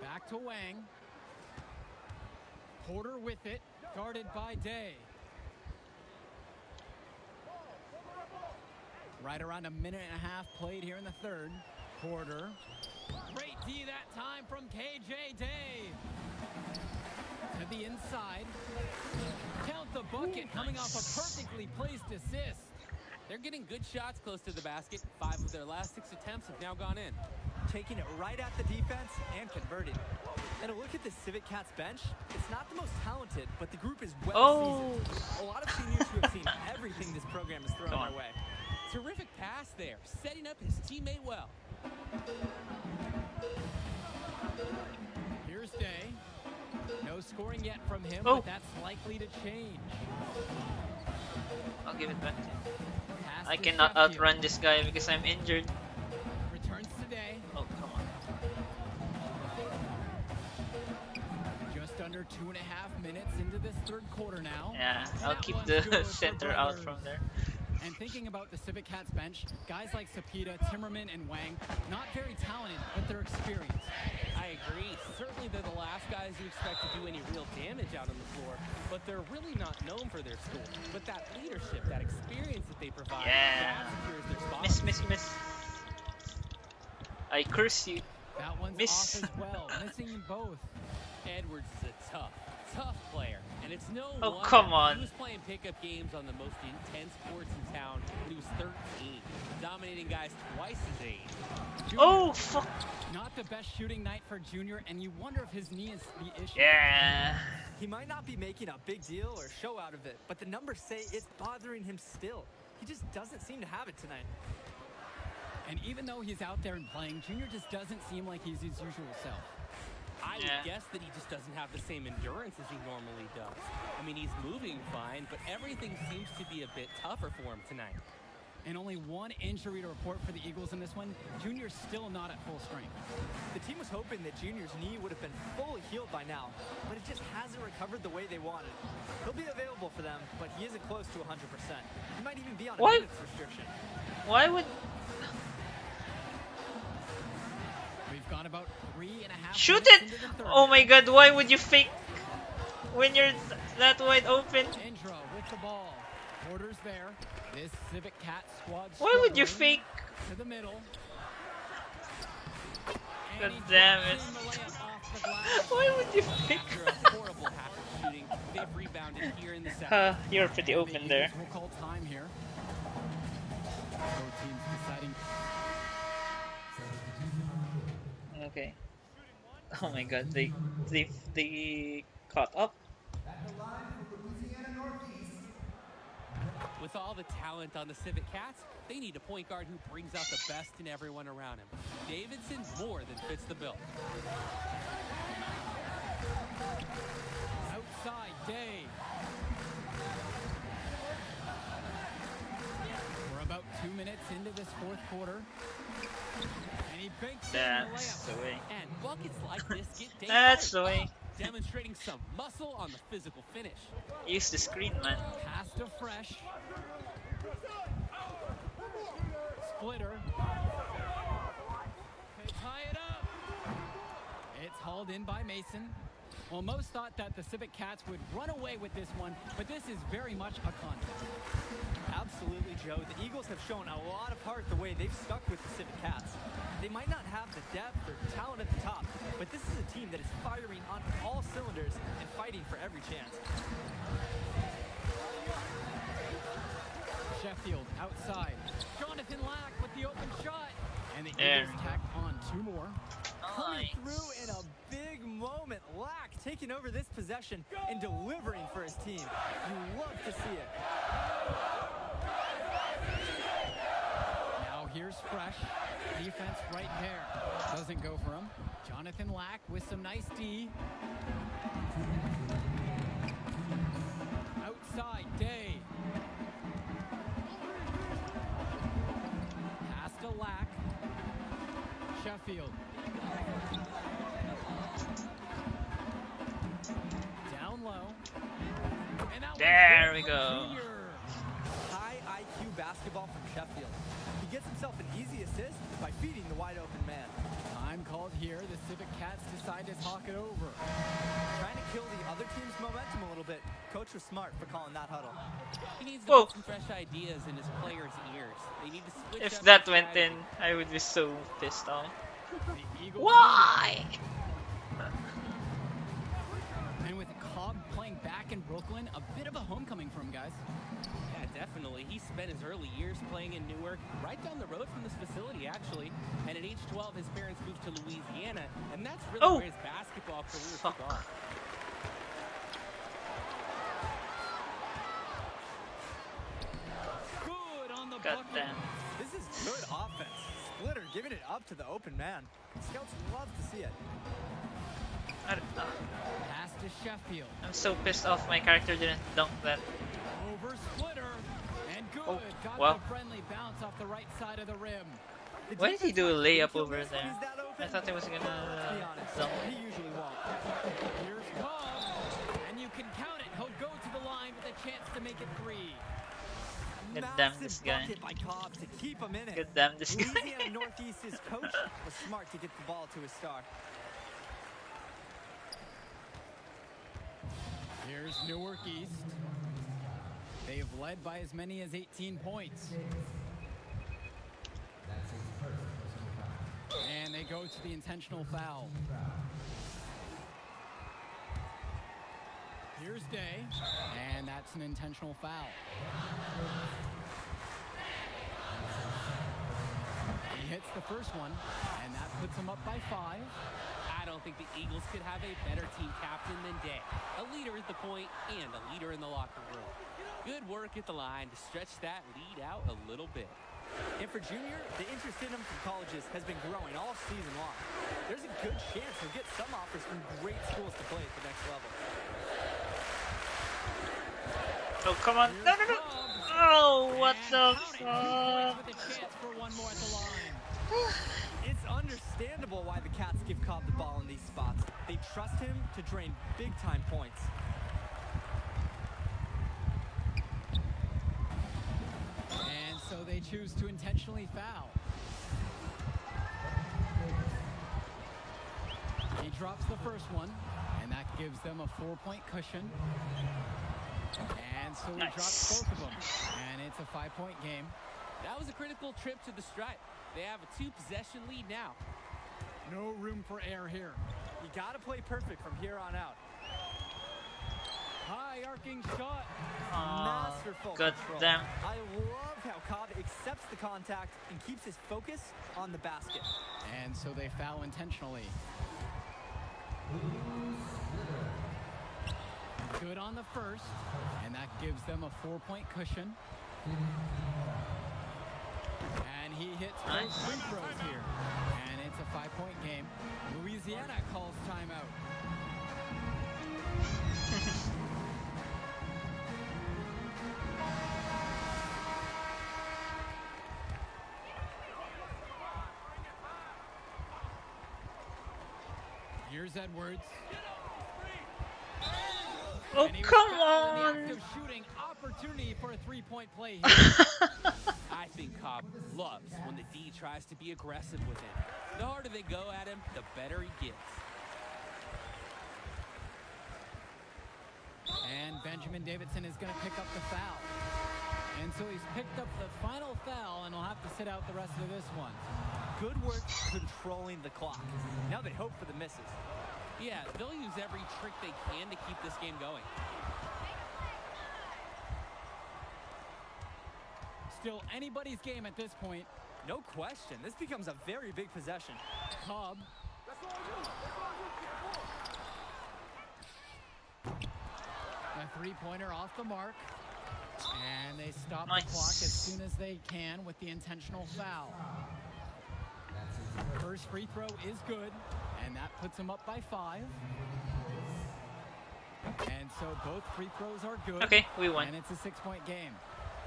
D: Back to Wang. Porter with it, guarded by Day. Right around a minute and a half played here in the third. Porter. Great D that time from KJ Day. To the inside. Count the bucket coming off a perfectly placed assist.
E: They're getting good shots close to the basket. 5 of their last 6 attempts have now gone in.
F: Taking it right at the defense and converting. And a look at the Civic Cats bench. It's not the most talented, but the group is well
A: Oh.
F: seasoned. A lot of seniors who have seen everything this program has thrown
A: Come on.
F: their way.
E: Terrific pass there, setting up his teammate well.
D: Here's Day. No scoring yet from him,
A: Oh.
D: but that's likely to change.
A: I'll give it back to him.
D: Pass
A: I
D: to
A: cannot
D: Sheffield.
A: outrun this guy because I'm injured.
D: Returns to Day.
A: Oh, come on.
D: Just under 2.5 minutes into this third quarter now.
A: Yeah, I'll
D: That
A: keep
D: one's
A: the
D: good for
A: center out
D: Brothers.
A: from there.
D: And thinking about the Civic Cats bench, guys like Sapita, Timmerman, and Wang, not very talented, but they're experienced.
E: I agree. Certainly they're the last guys you expect to do any real damage out on the floor, but they're really not known for their score. But that leadership, that experience that they provide,
A: Yeah.
E: that secures their spot.
A: Miss. I curse you.
D: That one's
A: Miss.
D: off as well, missing both.
E: Edwards is a tough player. And it's no
A: Oh,
E: wonder
A: come on.
E: he was playing pickup games on the most intense courts in town when he was 13, dominating guys twice his age.
A: Oh, fuck.
D: Not the best shooting night for Junior, and you wonder if his knee is the issue.
A: Yeah.
F: He might not be making a big deal or show out of it, but the numbers say it's bothering him still. He just doesn't seem to have it tonight.
D: And even though he's out there and playing, Junior just doesn't seem like he's his usual self.
E: I would guess that he just doesn't have the same endurance as he normally does. I mean, he's moving fine, but everything seems to be a bit tougher for him tonight.
D: And only one injury to report for the Eagles in this one. Junior's still not at full strength.
F: The team was hoping that Junior's knee would have been fully healed by now, but it just hasn't recovered the way they wanted. He'll be available for them, but he isn't close to 100%. He might even be on a
A: Why-
F: minutes restriction.
A: Why would...
D: We've got about 3.5
A: Shoot
D: minutes
A: it!
D: into the third.
A: Oh my god, why would you fake when you're that wide open?
D: Indra with the ball. Porter's there. This Civic Cat squad.
A: Why would you
D: struggling.
A: fake?
D: To the middle.
A: God
D: And he
A: damn
D: drops
A: it.
D: in the layup off the glass.
A: Why would you fake?
E: After a horrible half of shooting, they've rebounded here in the second.
A: You're pretty
D: The
A: open there.
D: Eagles will call time here. Both teams deciding.
A: Okay. Oh my god, they caught up.
E: With all the talent on the Civic Cats, they need a point guard who brings out the best in everyone around him. Davidson more than fits the bill.
D: Outside, Day. We're about 2 minutes into this fourth quarter. And he banks in the
A: That's the
D: layup.
A: way.
E: And buckets like this get Dave
A: That's the
E: fired
A: way.
E: up, demonstrating some muscle on the physical finish.
A: Use the screen, man.
D: Pass to Fresh. Splitter. They tie it up. It's hauled in by Mason. Well, most thought that the Civic Cats would run away with this one, but this is very much a contest.
F: Absolutely, Joe. The Eagles have shown a lot of heart the way they've stuck with the Civic Cats. They might not have the depth or talent at the top, but this is a team that is firing on all cylinders and fighting for every chance.
D: Sheffield outside. Jonathan Lack with the open shot. And the
A: There
D: Eagles
A: we go.
D: tack on 2 more.
F: Coming through in a big moment. Lack taking over this possession and delivering for his team. You love to see it.
D: Now here's Fresh. Defense right there. Doesn't go for him. Jonathan Lack with some nice D. Outside, Day. Pass to Lack. Sheffield. Down low. And that one's
A: There
D: good
A: we
D: for
A: go.
D: Junior.
F: High IQ basketball from Sheffield. He gets himself an easy assist by feeding the wide open man.
D: Time called here. The Civic Cats decide to talk it over.
F: Trying to kill the other team's momentum a little bit. Coach was smart for calling that huddle.
E: He needs to
A: Whoa.
E: put some fresh ideas in his players' ears. They need to switch
A: If
E: up
A: that
E: their
A: went in,
E: strategy.
A: I would be so pissed off.
D: The Eagles.
A: Why?
D: And with Cobb playing back in Brooklyn, a bit of a homecoming for him, guys.
E: Yeah, definitely. He spent his early years playing in Newark, right down the road from this facility, actually. And at age 12, his parents moved to Louisiana, and that's really
A: Oh.
E: where his basketball career
A: Fuck.
E: took off.
D: Good on the
A: God
D: bucket.
A: damn.
F: This is good offense. Splitter giving it up to the open man. Scouts love to see it.
A: I don't know.
D: Pass to Sheffield.
A: I'm so pissed off my character didn't dunk that.
D: Over Splitter. And good.
A: Oh,
D: Got
A: wow.
D: the friendly bounce off the right side of the rim.
F: The
A: Why did he do a
F: defense might
A: layup
F: kill
A: over
F: this when
A: there?
F: he's that open.
A: I thought he was
F: Let's be
A: gonna
F: honest,
A: dunk.
F: he usually won't.
D: Here's Cobb. And you can count it. He'll go to the line with a chance to make it 3.
A: God damn
F: Massive
A: this guy.
F: bucket by Cobb to keep him in it.
A: God damn this guy.
F: Louisiana Northeast's coach was smart to get the ball to his star.
D: Here's Newark East. They've led by as many as 18 points. And they go to the intentional foul. Here's Day, and that's an intentional foul. He hits the first one, and that puts him up by 5.
E: I don't think the Eagles could have a better team captain than Day. A leader at the point and a leader in the locker room. Good work at the line to stretch that lead out a little bit.
F: And for Junior, the interest in him from colleges has been growing all season long. There's a good chance he'll get some offers from great schools to play at the next level.
A: Oh, come on. No, no, no. Oh, what the fuck?
D: With a chance for one more at the line.
F: It's understandable why the Cats give Cobb the ball in these spots. They trust him to drain big-time points.
D: And so they choose to intentionally foul. He drops the first one, and that gives them a 4-point cushion. And so he drops both of them, and it's a 5-point game.
E: That was a critical trip to the stripe. They have a 2-possession lead now.
D: No room for error here.
F: You gotta play perfect from here on out.
D: High arcing shot.
F: Masterful
A: God
F: control.
A: damn.
F: I love how Cobb accepts the contact and keeps his focus on the basket.
D: And so they foul intentionally. Good on the first, and that gives them a 4-point cushion. And he hits both free throws here. And it's a 5-point game. Louisiana calls timeout. Here's Edwards.
A: Oh,
D: And he was
A: come
D: fouled in
A: on.
D: the act of shooting. Opportunity for a 3-point play here.
E: I think Cobb loves when the D tries to be aggressive with him. The harder they go at him, the better he gets.
D: And Benjamin Davidson is going to pick up the foul. And so he's picked up the final foul, and he'll have to sit out the rest of this one.
F: Good work controlling the clock. Now they hope for the misses.
E: Yeah, they'll use every trick they can to keep this game going.
D: Still anybody's game at this point.
F: No question, this becomes a very big possession.
D: Cobb. A 3-pointer off the mark. And they stop
A: Nice.
D: the clock as soon as they can with the intentional foul. First free throw is good, and that puts them up by 5. And so both free throws are good.
A: Okay, we won.
D: And it's a 6-point game.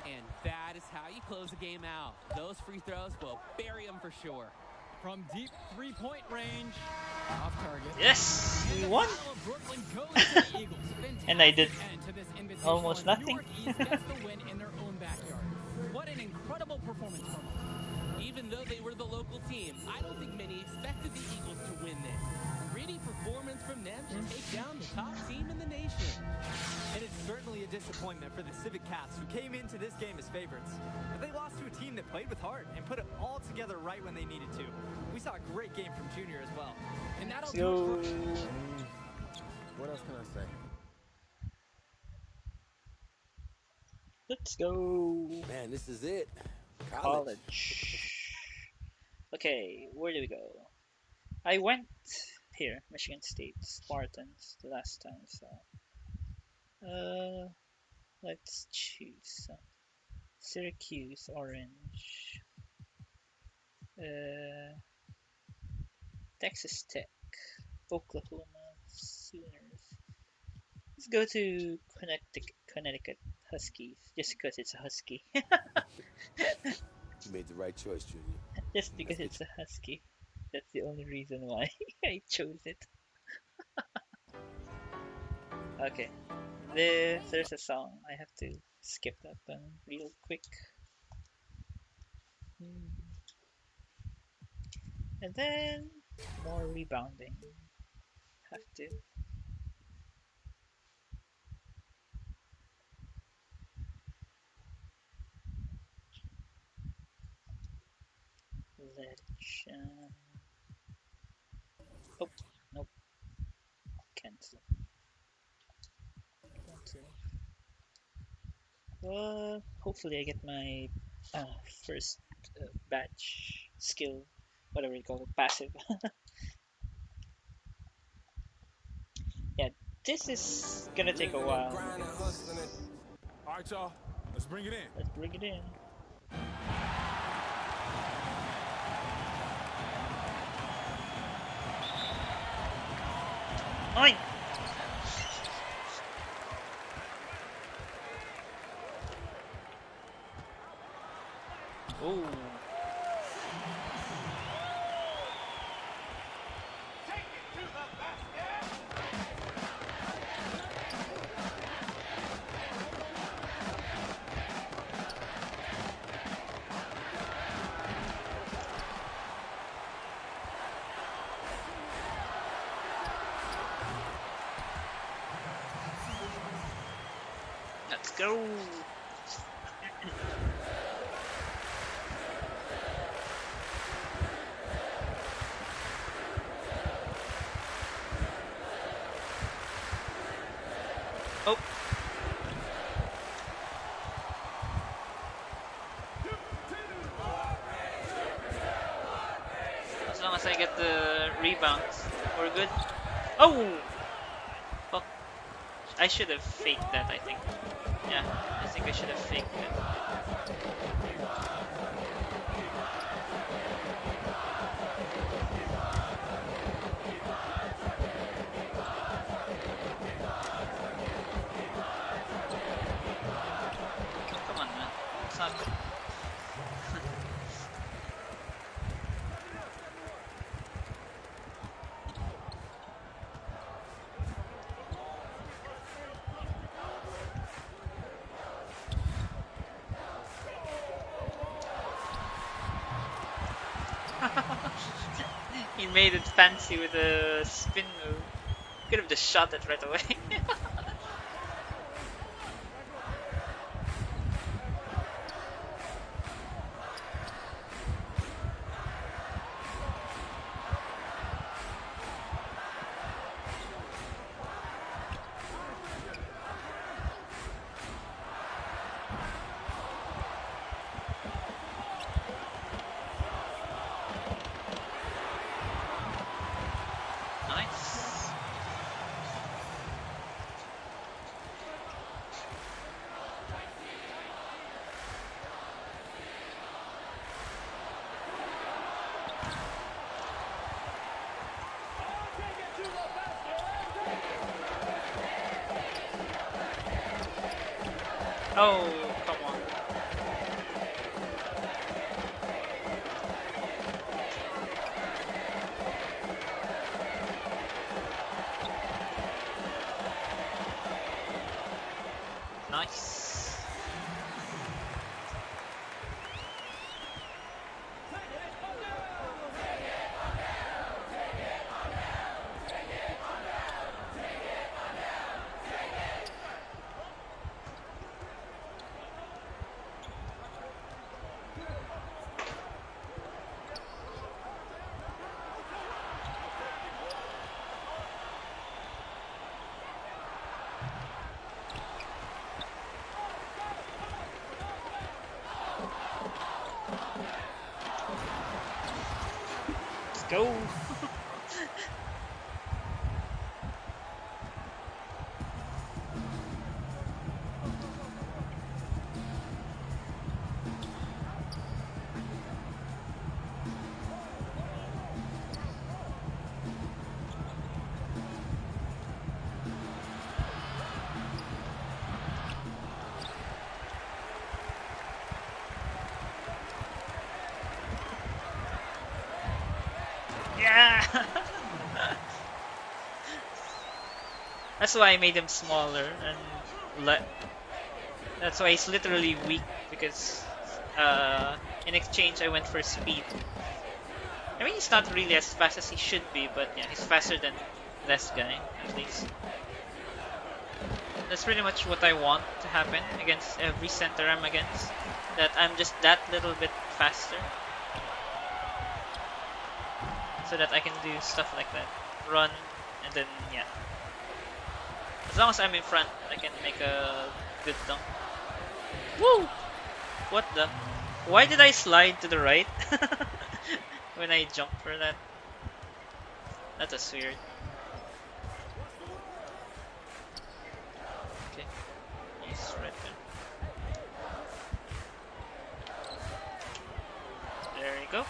E: And that is how you close a game out. Those free throws will bury them for sure.
D: From deep 3-point range, off target.
A: Yes,
D: And
A: we
D: the
A: won.
D: foul of Brooklyn goes to the Eagles.
A: And I did
D: Fantastic end to this invitational
A: almost
D: as
A: nothing.
D: New York East gets the win in their own backyard. What an incredible performance from them.
E: Even though they were the local team, I don't think many expected the Eagles to win this. Gritty performance from them to take down the top team in the nation.
F: And it's certainly a disappointment for the Civic Cats, who came into this game as favorites. But they lost to a team that played with heart and put it all together right when they needed to. We saw a great game from Junior as well.
D: And that'll
A: Let's go.
D: do it for
C: What else can I say?
A: Let's go.
C: Man, this is it.
A: College. Okay, where do we go? I went here, Michigan State Spartans, the last time, so let's choose Syracuse Orange, Texas Tech, Oklahoma Sooners. Let's go to Connecticut Huskies, just because it's a Husky.
C: You made the right choice, Junior.
A: Just because it's a husky. That's the only reason why I chose it. Okay. There's a song. I have to skip that one real quick. And then more rebounding. Have to. Legend. Oh, nope. Cancel. Hopefully I get my first badge skill, whatever you call it, passive. Yeah, this is gonna take a while.
G: All right, y'all. Let's bring it in.
A: Let's bring it in. Mine. Oh. Let's go. Oh. As long as I get the rebounds, we're good. Oh! Fuck. I should have faked that, I think. Yeah, I think I should have faked it. Come on, man. It's not good. He made it fancy with a spin move. Could have just shot it right away. Nice. Oh, come on. Nice. Let's go. Yeah. That's why I made him smaller and that's why he's literally weak because in exchange I went for speed. I mean he's not really as fast as he should be, but yeah, he's faster than this guy at least. That's pretty much what I want to happen against every center I'm against. That I'm just that little bit faster. So that I can do stuff like that. Run, and then, yeah. As long as I'm in front, I can make a good dunk. Woo! What the? Why did I slide to the right when I jumped for that? That was weird. Okay, he's right there. There you go.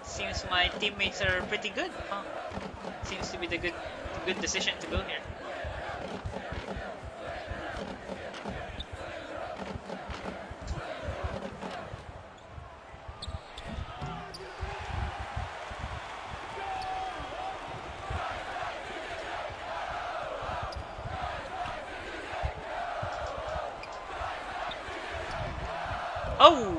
A: Seems my teammates are pretty good, huh? Seems to be the good decision to go here. Oh!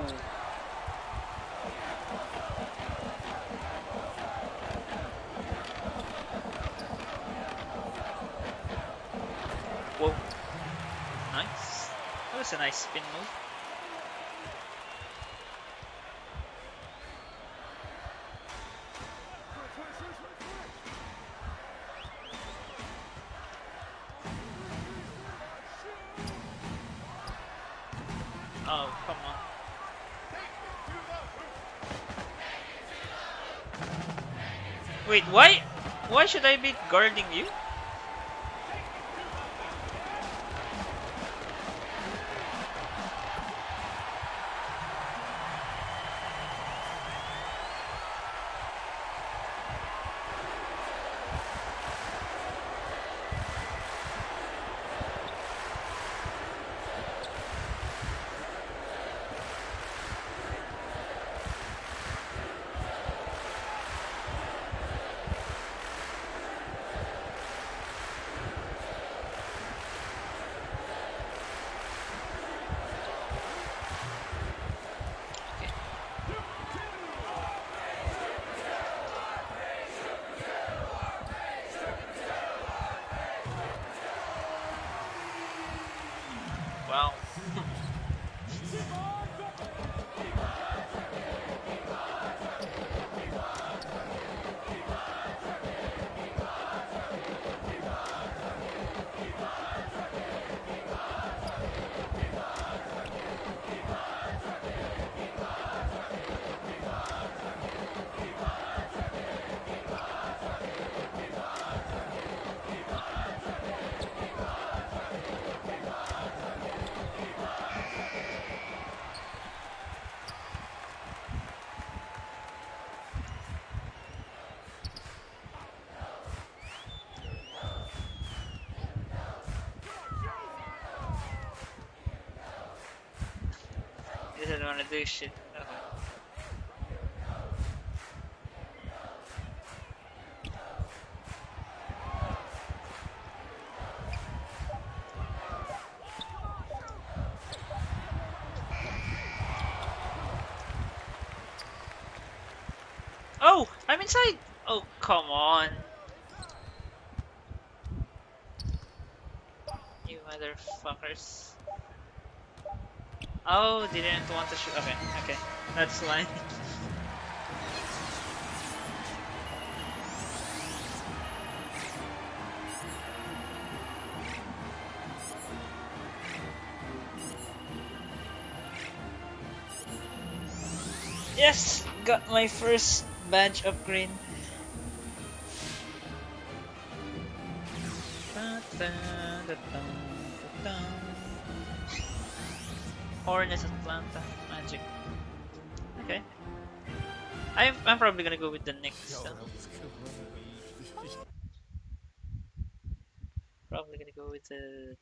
A: Whoa. Nice. That was a nice spin move. Oh, come on. Wait, why? Why should I be guarding you? Wow. He doesn't want to do shit. Okay. Oh, I'm inside. Oh, come on. You motherfuckers. Oh, they didn't want to shoot. Okay, okay. That's fine. Yes! Got my first badge upgrade. Hornets Atlanta Magic. Okay. I'm probably gonna go with the Knicks. Probably gonna go with the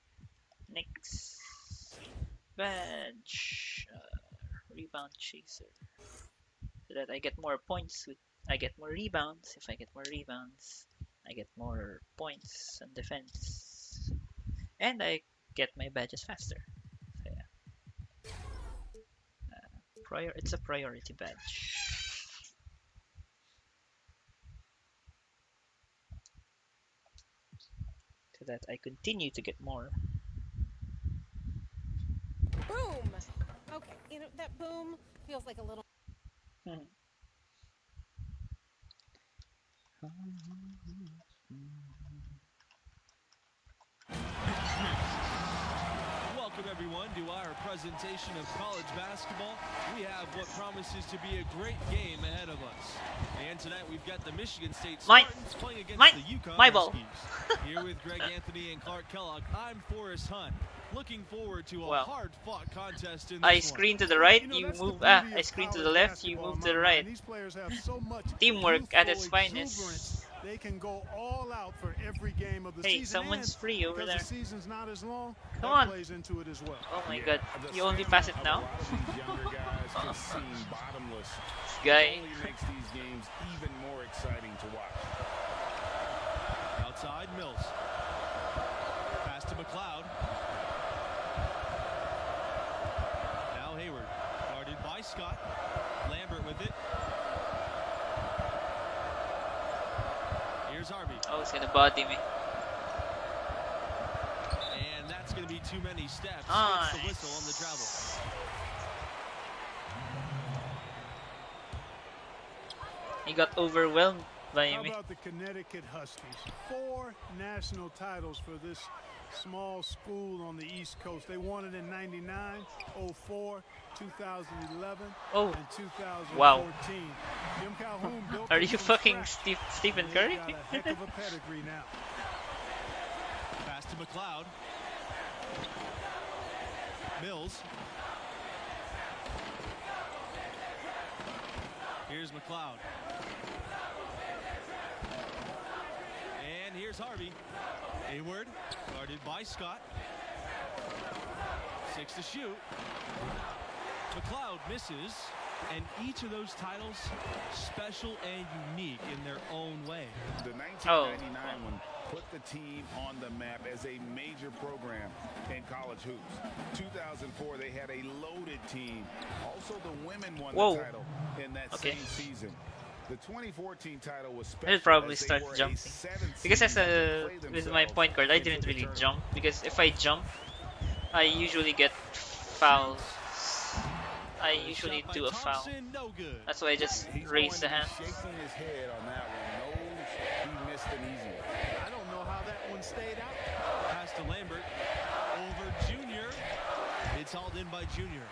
A: Knicks badge. Rebound chaser. So that I get more points with I get more rebounds. If I get more rebounds, I get more points and defense. And I get my badges faster. So yeah. It's a priority badge. So that I continue to get more.
H: Boom. Okay, you know that boom feels like a little.
I: Welcome everyone to our presentation of college basketball. We have what promises to be a great game ahead of us. And tonight we've got the Michigan State Spartans playing against the UConn Huskies. Here with Greg Anthony and Clark Kellogg, I'm Forrest Hunt. Looking forward to a hard-fought contest in this
A: I screen to the right, you move. I screen to the left, you move to the right.
J: These players have so much
A: Teamwork at its finest.
J: They can go all out for every game of the
A: Hey,
J: season.
A: someone's free over there.
J: The season's not as long.
A: Come
J: that
A: on.
J: Plays into it as well.
A: Oh my God! You only pass it now.
G: Younger guys can seem bottomless.
A: This guy.
G: It only makes these games even more exciting to watch.
I: Outside, Mills. Pass to McLeod. Now Hayward. Guarded by Scott. Lambert with it. Here's Harvey.
A: Oh, it's gonna body me.
I: And that's going to be too many steps.
A: Nice.
I: It's the whistle on the travel.
A: He got overwhelmed by
J: How
A: me.
J: about the Connecticut Huskies? 4 national titles for this small school on the East Coast. They won it in 99, 04, 2011, and 2014.
A: Wow.
J: Jim Calhoun built
A: Are
J: them
A: you
J: from
A: fucking
J: scratch.
A: Stephen
J: They've
A: Curry?
J: got a heck of a pedigree now.
I: Pass to McLeod. Mills. Here's McLeod. And here's Harvey. Hayward, guarded by Scott. 6 to shoot. McLeod misses, and each of those titles special and unique in their own way.
G: The 1999 one put the team on the map as a major program in college hoops. 2004, they had a loaded team. Also, the women won the title in that same season. The 2014 title was special.
A: I'll probably start jumping because with my point guard I didn't really jump, because if I jump I usually get fouls. I usually do a foul. That's why I just raise the hand.
G: Shaking his head on that one. No, he missed an easy one.
J: I don't know how that one stayed out.
I: Pass to Lambert. Over Junior. It's hauled in by Junior.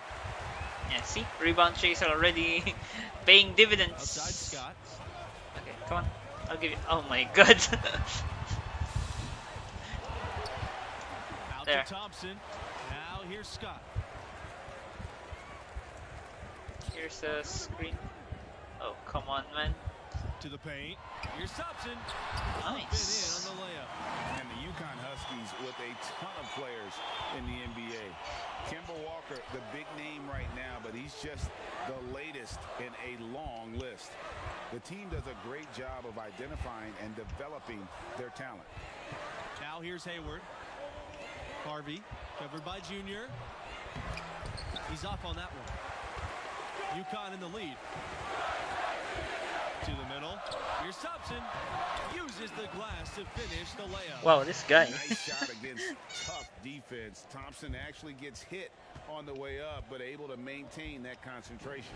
A: Yeah, see? Rebound chase are already paying dividends.
I: Outside Scott.
A: Okay, come on. I'll give you. Oh my God.
I: Out
A: there.
I: to Thompson. Now here's Scott.
A: Here's a screen. Oh, come on, man.
I: To the paint. Here's Thompson.
A: Nice.
I: In on the layup.
G: And the UConn Huskies with a ton of players in the NBA. Kemba Walker, the big name right now, but he's just the latest in a long list. The team does a great job of identifying and developing their talent.
I: Now here's Hayward. Harvey, covered by Junior. He's off on that one. UConn in the lead. To the middle. Here's Thompson. Uses the glass to finish the layup.
A: Wow, this guy.
G: Nice shot against tough defense. Thompson actually gets hit on the way up, but able to maintain that concentration.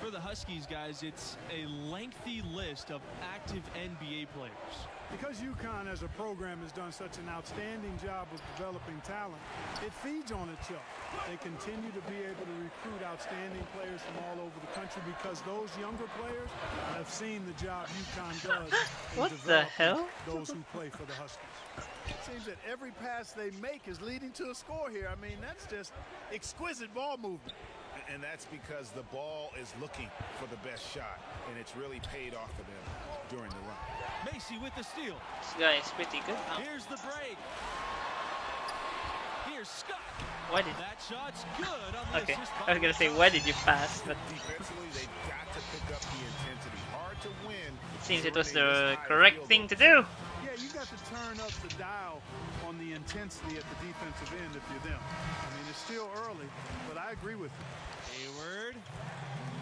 I: For the Huskies, guys, it's a lengthy list of active NBA players.
J: Because UConn as a program has done such an outstanding job of developing talent, it feeds on itself. They continue to be able to recruit outstanding players from all over the country because those younger players have seen the job UConn does in
A: What the hell?
J: those who play for the Huskies. It seems that every pass they make is leading to a score here. I mean, that's just exquisite ball movement.
G: And that's because the ball is looking for the best shot, and it's really paid off for them during the run.
I: Macy with the steal.
A: This guy is pretty good now.
I: Here's the break. Here's Scott.
A: Why did?
I: That shot's good on the
A: Okay,
I: assist
A: I was gonna say why did you pass, but
G: Defensively, they've got to pick up the intensity. Hard to win.
A: it seems it was the correct thing to do.
J: Yeah, you got to turn up the dial on the intensity at the defensive end if you're them. I mean, it's still early, but I agree with you.
I: Hayward.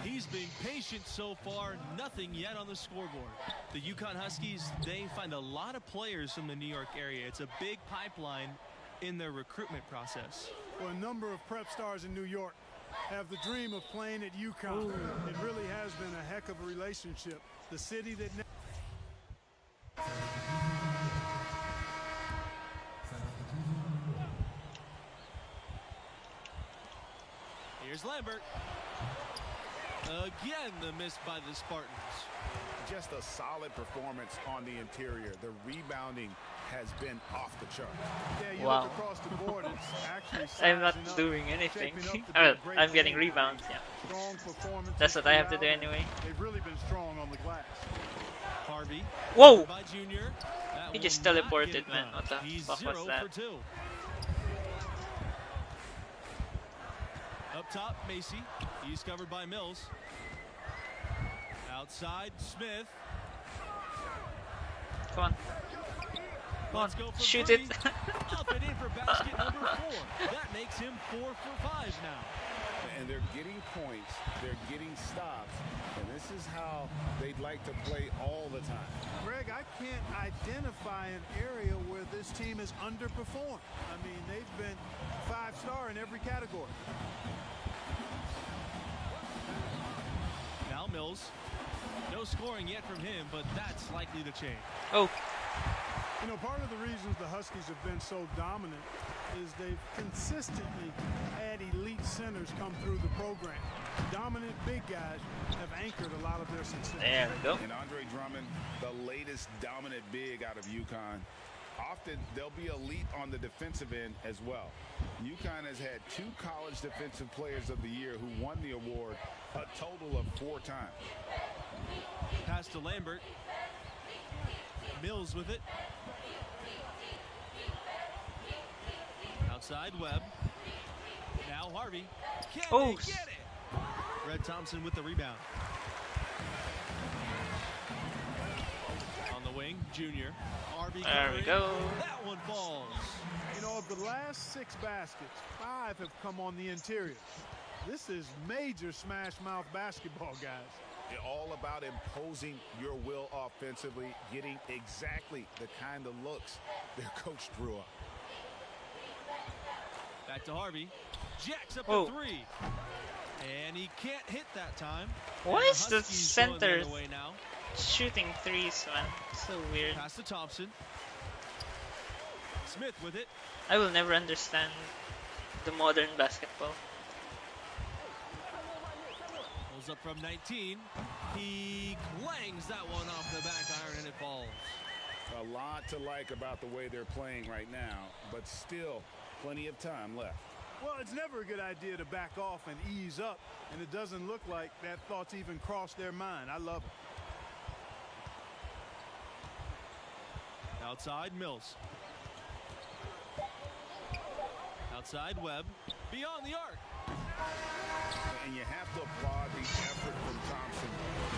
I: He's being patient so far. Nothing yet on the scoreboard. The UConn Huskies, they find a lot of players from the New York area. It's a big pipeline, in their recruitment process.
J: Well, a number of prep stars in New York have the dream of playing at UConn. It really has been a heck of a relationship. The city that...
I: Here's Lambert. Again, the miss by the Spartans.
G: Just a solid performance on the interior. The rebounding has been off the chart.
J: Yeah, you
A: Wow.
J: look across the board, it's actually
A: I'm not
J: sizing up,
A: doing anything.
J: shaping up to be a great
A: I'm getting
J: game.
A: rebounds, yeah.
J: Strong performances
A: That's what I have to do
J: throughout, and
A: anyway.
J: They've really been strong on the glass.
I: Harvey.
A: Whoa!
I: By Junior. That
A: He just
I: will not
A: teleported,
I: get it
A: man.
I: done.
A: What the
I: He's
A: fuck
I: 0
A: was that?
I: for 2. Up top, Macy. He's covered by Mills. Outside, Smith.
A: Come on. Come on.
I: Let's go for
A: Shoot
I: three.
A: it.
I: Up and in for basket number 4. That makes him 4 for 5 now.
G: And they're getting points, they're getting stops, and this is how they'd like to play all the time.
J: Greg, I can't identify an area where this team has underperformed. I mean, they've been 5-star in every category.
I: Now Mills. No scoring yet from him, but that's likely to change.
A: Oh,
J: You know, part of the reasons the Huskies have been so dominant is they've consistently had elite centers come through the program. Dominant big guys have anchored a lot of their success.
A: there we go.
G: And Andre Drummond, the latest dominant big out of UConn. Often they'll be elite on the defensive end as well. UConn has had 2 college defensive players of the year who won the award a total of 4 times.
I: Pass to Lambert. Mills with it. Outside Webb. Now Harvey. Can
A: Oh.
I: they get it? Red Thompson with the rebound. On the wing, Junior. Harvey
A: There we
I: covering.
A: go.
I: That one falls.
J: You know, of the last 6 baskets, 5 have come on the interior. This is major smash mouth basketball, guys.
G: It's all about imposing your will offensively, getting exactly the kind of looks their coach drew up.
I: Back to Harvey. Jacks up
A: Oh.
I: the 3. And he can't hit that time.
A: Why
I: And
A: is the
I: Huskies going the
A: center
I: other way now.
A: shooting threes, man? So weird.
I: Pass to Thompson. Smith with it.
A: I will never understand the modern basketball.
I: Pulls up from 19. He clangs that one off the back iron and it falls.
G: A lot to like about the way they're playing right now, but still plenty of time left.
J: Well, it's never a good idea to back off and ease up, and it doesn't look like that thought's even crossed their mind. I love it.
I: Outside Mills. Outside Webb. Beyond the arc.
G: And you have to applaud the effort from Thompson.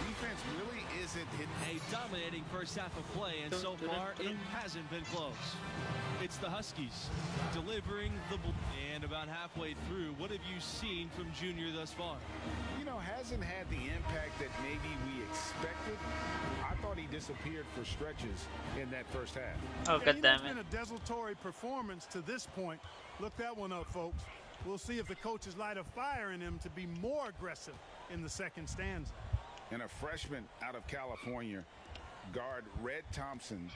G: Defense really isn't hitting.
I: A dominating first half of play, and so far it hasn't been close. It's the Huskies delivering the ball. And about halfway through, what have you seen from Junior thus far?
G: You know, hasn't had the impact that maybe we expected. I thought he disappeared for stretches in that first half.
A: Oh,
J: Yeah,
A: god
J: you know,
A: damn
J: it's been
A: it.
J: a desultory performance to this point. Look that one up, folks. We'll see if the coaches light a fire in him to be more aggressive in the second stanza.
G: And a freshman out of California, guard Red Thompson.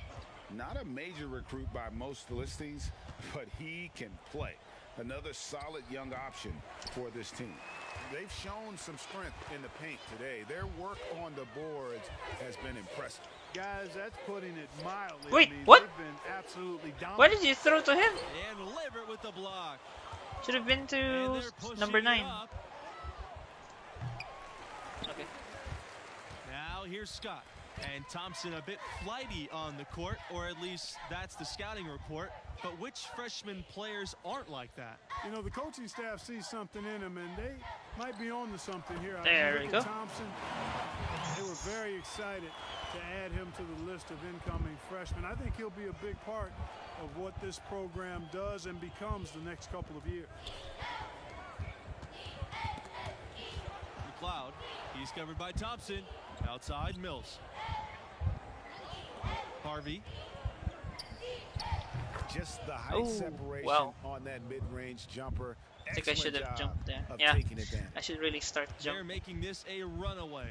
G: Not a major recruit by most listings, but he can play. Another solid young option for this team. They've shown some strength in the paint today. Their work on the boards has been impressive.
J: Guys, that's putting it mildly.
A: Wait,
J: I mean,
A: what?
J: They've been absolutely dominant.
A: Why did you throw to him?
I: And Lambert with the block.
A: Should have been
I: And
A: to
I: they're pushing
A: number
I: it
A: 9.
I: up.
A: Okay.
I: Now here's Scott. And Thompson a bit flighty on the court, or at least that's the scouting report. But which freshman players aren't like that?
J: You know, the coaching staff sees something in him, and they might be on to something here. I
A: There
J: mean,
A: we
J: look
A: go.
J: at Thompson, they were very excited to add him to the list of incoming freshmen. I think he'll be a big part of what this program does and becomes the next couple of years.
I: McLeod, he's covered by Thompson. Outside Mills. Harvey.
G: Just the height
A: Oh,
G: separation
A: wow.
G: on that mid-range jumper.
A: I think I should have jumped there.
G: Of
A: Yeah,
G: taking advantage.
A: I should really start
I: They're
A: jumping.
I: making this a runaway.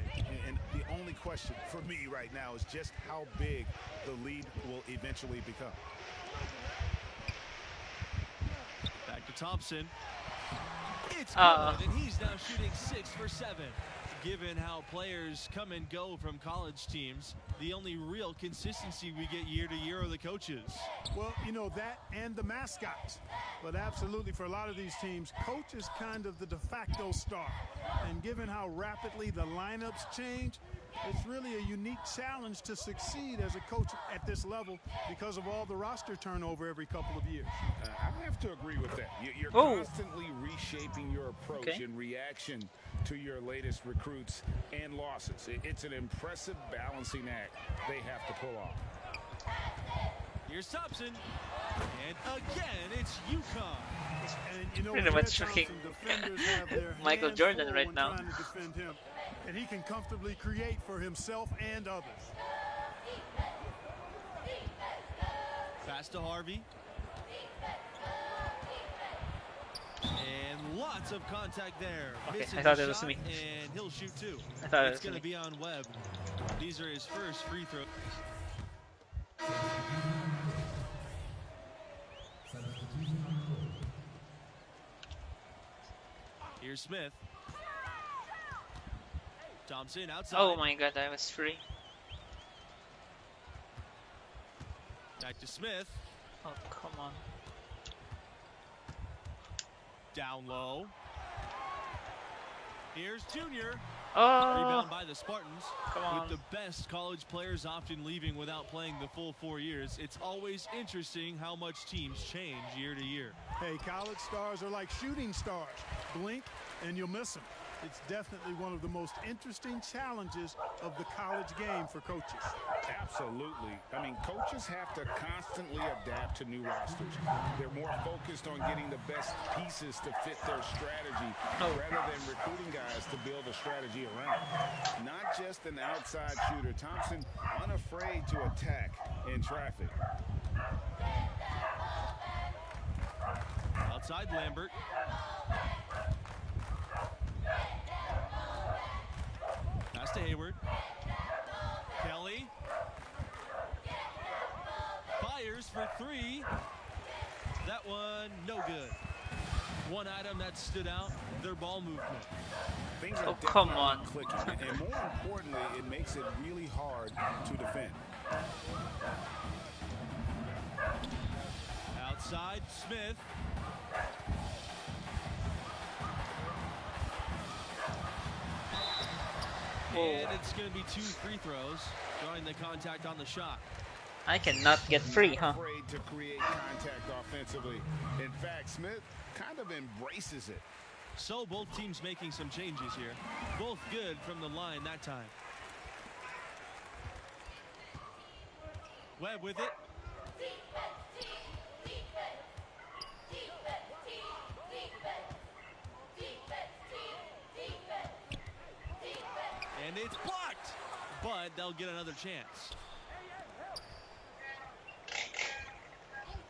G: And the only question for me right now is just how big the lead will eventually become.
I: Back to Thompson. It's
A: Uh.
I: good, and he's now shooting 6 for 7. Given how players come and go from college teams, the only real consistency we get year to year are the coaches.
J: Well, you know, that and the mascots. But absolutely, for a lot of these teams, coach is kind of the de facto star. And given how rapidly the lineups change, it's really a unique challenge to succeed as a coach at this level because of all the roster turnover every couple of years.
G: I have to agree with that. You're
A: Oh.
G: constantly reshaping your approach in reaction to your latest recruits and losses. It's an impressive balancing act they have to pull off.
I: Here's Thompson. And again, it's UConn.
J: And you know,
A: Pretty
J: Red
A: much fucking
J: Thompson defenders have their
A: Michael
J: hands
A: Jordan
J: full
A: right
J: when
A: now.
J: trying to defend him, and he can comfortably create for himself and others.
I: Pass to Harvey. And lots of contact there.
A: Okay,
I: Missing
A: I thought
I: the
A: it was
I: shot,
A: me.
I: And he'll shoot 2.
A: I thought it
I: It's
A: was
I: going
A: me.
I: to be on Webb. These are his first free throws. Here's Smith. Thompson outside.
A: Oh my god, I was free.
I: Back to Smith.
A: Oh, come on.
I: Down low. Here's Junior.
A: Oh,
I: Rebound by the Spartans.
A: come on.
I: With the best college players often leaving without playing the full 4 years, it's always interesting how much teams change year to year.
J: Hey, college stars are like shooting stars. Blink and you'll miss them. It's definitely one of the most interesting challenges of the college game for coaches.
G: Absolutely. I mean, coaches have to constantly adapt to new rosters. They're more focused on getting the best pieces to fit their strategy rather than recruiting guys to build a strategy around. Not just an outside shooter. Thompson unafraid to attack in traffic.
I: Outside Lambert. Pass to Hayward. Kelly. Fires for 3. That one, no good. One item that stood out, their ball movement.
G: Things are
A: Oh, come
G: definitely
A: on.
G: clicking. And more importantly, it makes it really hard to defend.
I: Outside, Smith. And it's going to be 2 free throws, drawing the contact on the shot.
A: I cannot get free, huh?
G: Afraid to create contact offensively. In fact, Smith kind of embraces it.
I: So both teams making some changes here. Both good from the line that time. Webb with it. And it's blocked, but they'll get another chance.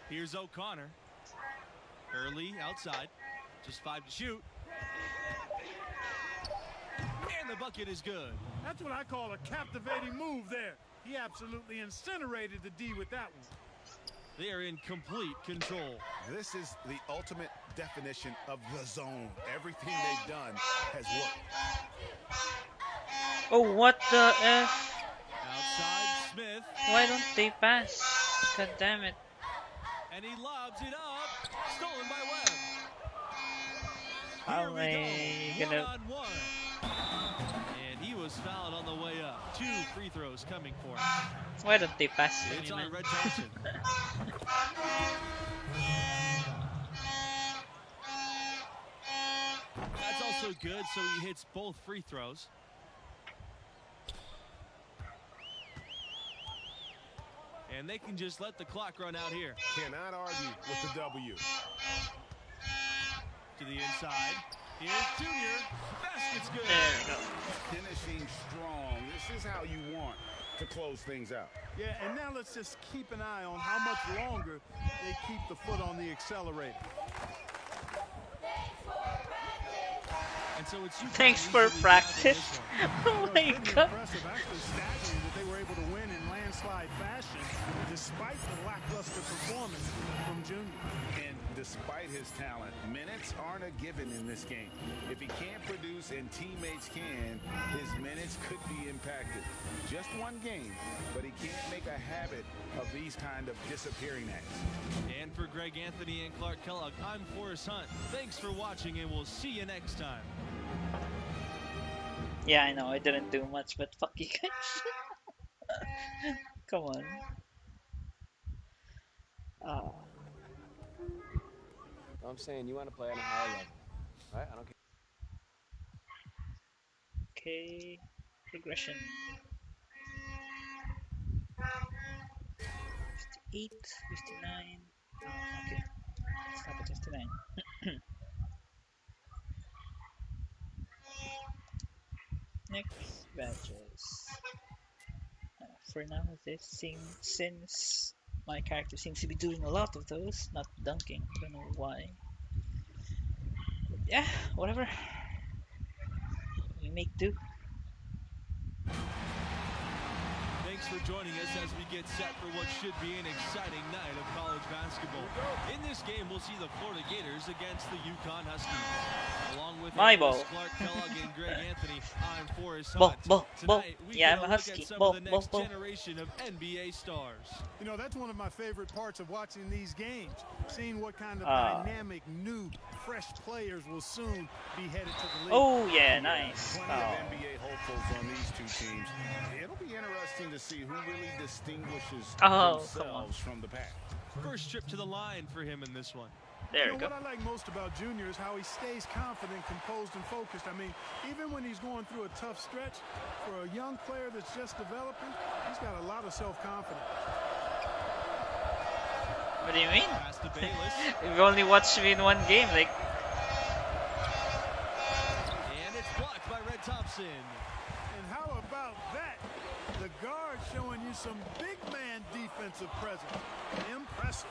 I: Here's O'Connor. Early outside, just 5 to shoot. And the bucket is good.
J: That's what I call a captivating move there. He absolutely incinerated the D with that one.
I: They are in complete control.
G: This is the ultimate definition of the zone. Everything they've done has worked.
A: Oh, what the F?
I: Outside, Smith.
A: Why don't they pass? God damn it.
I: And he lobs it up. Stolen by Webb.
A: How
I: Here
A: am
I: we
A: I
I: go.
A: gonna...
I: 1-on-1. And he was fouled on the way up. 2 free throws coming for him.
A: Why don't they pass to
I: It's
A: me,
I: on
A: man?
I: Red Thompson. That's also good, so he hits both free throws. And they can just let the clock run out here.
G: Cannot argue with the W.
I: To the inside. Here's Junior. Basket's good.
A: There we go.
G: Finishing strong. This is how you want to close things out.
J: Yeah, and now let's just keep an eye on how much longer they keep the foot on the accelerator.
I: And so it's
A: Thanks for practice. Oh my god.
J: Impressive, actually staggering that they were able to win in landslide fashion despite the lackluster performance from Junior.
G: And despite his talent, minutes aren't a given in this game. If he can't produce and teammates can, his minutes could be impacted. Just one game, but he can't make a habit of these kind of disappearing acts.
I: And for Greg Anthony and Clark Kellogg, I'm Forrest Hunt. Thanks for watching, and we'll see you next time.
A: Yeah, I know, I didn't do much, but fuck you guys. Come on.
C: I'm saying you want to play on a higher level, right? I don't care.
A: Okay, progression. 58, 59. Oh, okay, stop at 59. Next badges. For now, since my character seems to be doing a lot of those, not dunking. Don't know why. But yeah, whatever. We make do.
I: Thanks for joining us as we get set for what should be an exciting night of college basketball. In this game, we'll see the Florida Gators against the UConn Huskies. Along with
A: My
I: analysts
A: ball.
I: Clark Kellogg and Greg Anthony, I'm Forrest
A: Ball,
I: Hunt.
A: ball, ball.
I: Tonight, we
A: Yeah,
I: get
A: I'm a
I: look
A: Husky.
I: at some
A: Ball,
I: of the
A: ball,
I: next
A: ball.
I: generation of NBA stars.
J: You know, that's one of my favorite parts of watching these games, seeing what kind of dynamic, new, fresh players will soon be headed to the league.
A: Oh yeah, nice.
G: Plenty of NBA hopefuls on these two teams. It'll be interesting to see who really distinguishes themselves from the pack.
I: First trip to the line for him in this one.
A: There
J: You
A: we
J: know,
A: go.
J: what I like most about Junior is how he stays confident, composed, and focused. I mean, even when he's going through a tough stretch, for a young player that's just developing, he's got a lot of self-confidence.
A: What do you mean?
I: Pass to Bayless.
A: You've only watched me in one game, like.
I: And it's blocked by Red Thompson.
J: And how about that? The guard showing you some big man defensive presence. Impressive.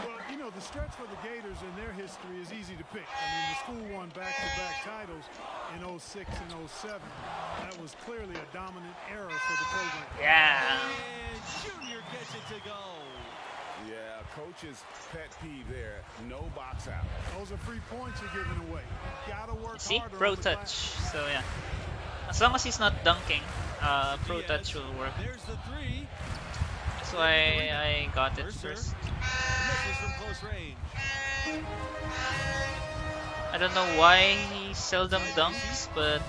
J: Well, you know, the stretch for the Gators in their history is easy to pick. I mean, the school won back-to-back titles in 06 and 07. That was clearly a dominant era for the program.
A: Yeah.
I: And Junior gets it to go.
G: Yeah, coach's pet peeve there. No box out.
J: Those are free points you're giving away. Gotta work
A: See,
J: harder
A: pro
J: on the
A: touch.
J: glass.
A: So yeah, as long as he's not dunking, pro
I: Diaz,
A: touch will work.
I: There's the three.
A: That's why I got it
I: Mercer
A: first.
I: misses from close range.
A: I don't know why he seldom dunks, but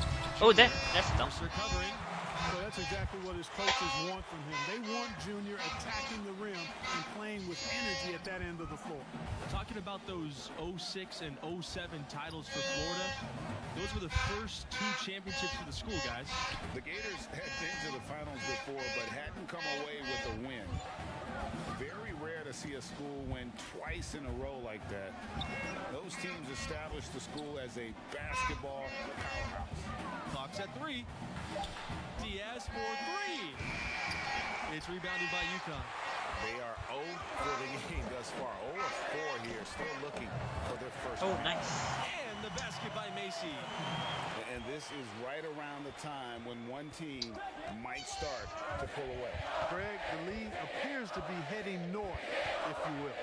A: oh, that's dunk.
I: Mercer covering.
J: So that's exactly what his coaches want from him. They want Junior attacking the rim and playing with energy at that end of the floor.
I: Talking about those 06 and 07 titles for Florida, those were the first two championships for the school, guys.
G: The Gators had been to the finals before, but hadn't come away with a win. Very rare to see a school win twice in a row like that. Those teams established the school as a basketball powerhouse.
I: Clock's at 3. Diaz for 3. It's rebounded by UConn.
G: They are 0 for the game thus far. 0 of 4 here, still looking for their first
A: Oh,
G: win.
A: nice.
I: And the basket by Macy.
G: And this is right around the time when one team might start to pull away.
J: Greg, the lead appears to be heading north, if you will.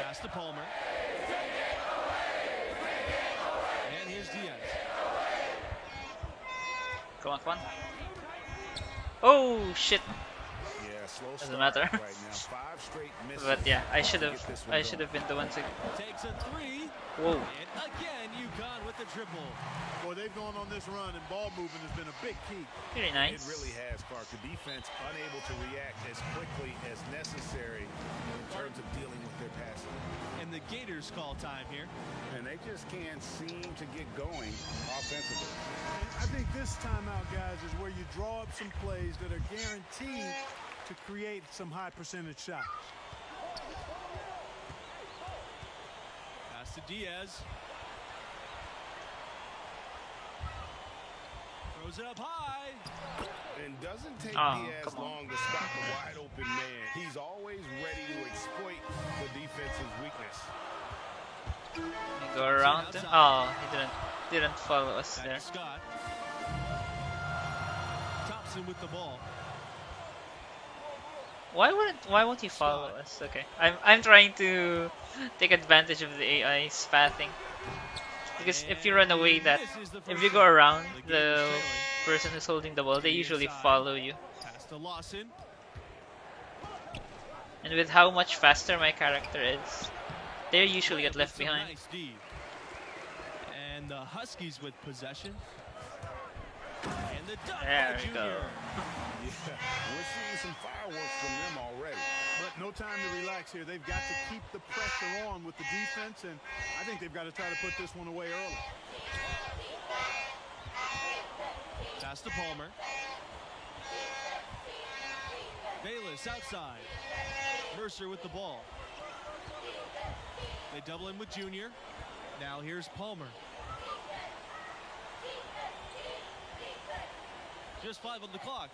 I: Pass to Palmer. And here's Diaz.
A: Come on, come on. Oh shit.
G: Yeah, slow
A: Doesn't
G: start
A: matter.
G: right now. 5 straight misses.
A: But yeah, I should
G: to get this one
A: have
G: going.
A: been the one to.
I: Takes a 3.
A: Whoa.
I: And again, UConn with the triple.
J: Boy, they've gone on this run, and ball movement has been a big key.
A: Very
G: It
A: nice.
G: really has, Clark. The defense unable to react as quickly as necessary in terms of dealing with their passing.
I: And the Gators call time here.
G: And they just can't seem to get going offensively.
J: And I think this timeout, guys, is where you draw up some plays that are guaranteed to create some high percentage shots.
I: Pass to Diaz. Throws it up high.
G: And doesn't take
A: Oh,
G: Diaz
A: come on.
G: long to spot the wide open man. He's always ready to exploit the defense's weakness.
A: You go around him. Oh, he didn't follow us
I: Back
A: there.
I: to Scott. Thompson with the ball.
A: Why won't he follow us? Okay. I'm trying to take advantage of the AI's pathing. Because if you run away, if you go around the person who's holding the ball, they usually follow you.
I: Pass to Lawson.
A: And with how much faster my character is, they usually get left behind.
I: Nice D. And the Huskies with possession. And the dunk
A: There
I: by
A: we go.
I: Junior.
G: Yeah, we're seeing some fireworks from them already.
J: But no time to relax here. They've got to keep the pressure on with the defense, and I think they've got to try to put this one away early.
I: Pass to Palmer. Bayless outside. Mercer with the ball. They double in with Junior. Now here's Palmer. Just 5 on the clock.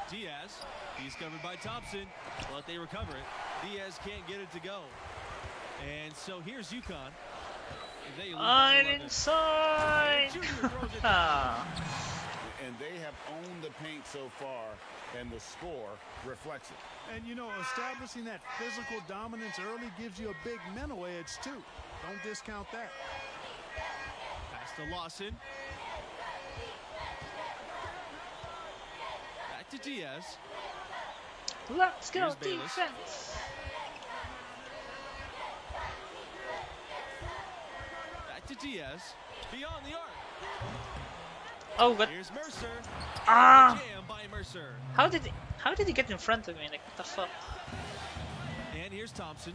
I: Diaz. He's covered by Thompson. But they recover it. Diaz can't get it to go. And so here's UConn. They lead by
A: I'm
I: 11.
A: inside!
I: And Junior throws it
A: Ah.
G: And they have owned the paint so far, and the score reflects it.
J: And you know, establishing that physical dominance early gives you a big mental edge too. Don't discount that.
I: Pass to Lawson. Back to Diaz.
A: Let's go
I: Here's Bayless.
A: defense!
I: Back to Diaz. Beyond the arc.
A: Oh, but
I: Here's Mercer.
A: Ah.
I: Jam by Mercer.
A: how did he get in front of me? Like, what the fuck?
I: And here's Thompson.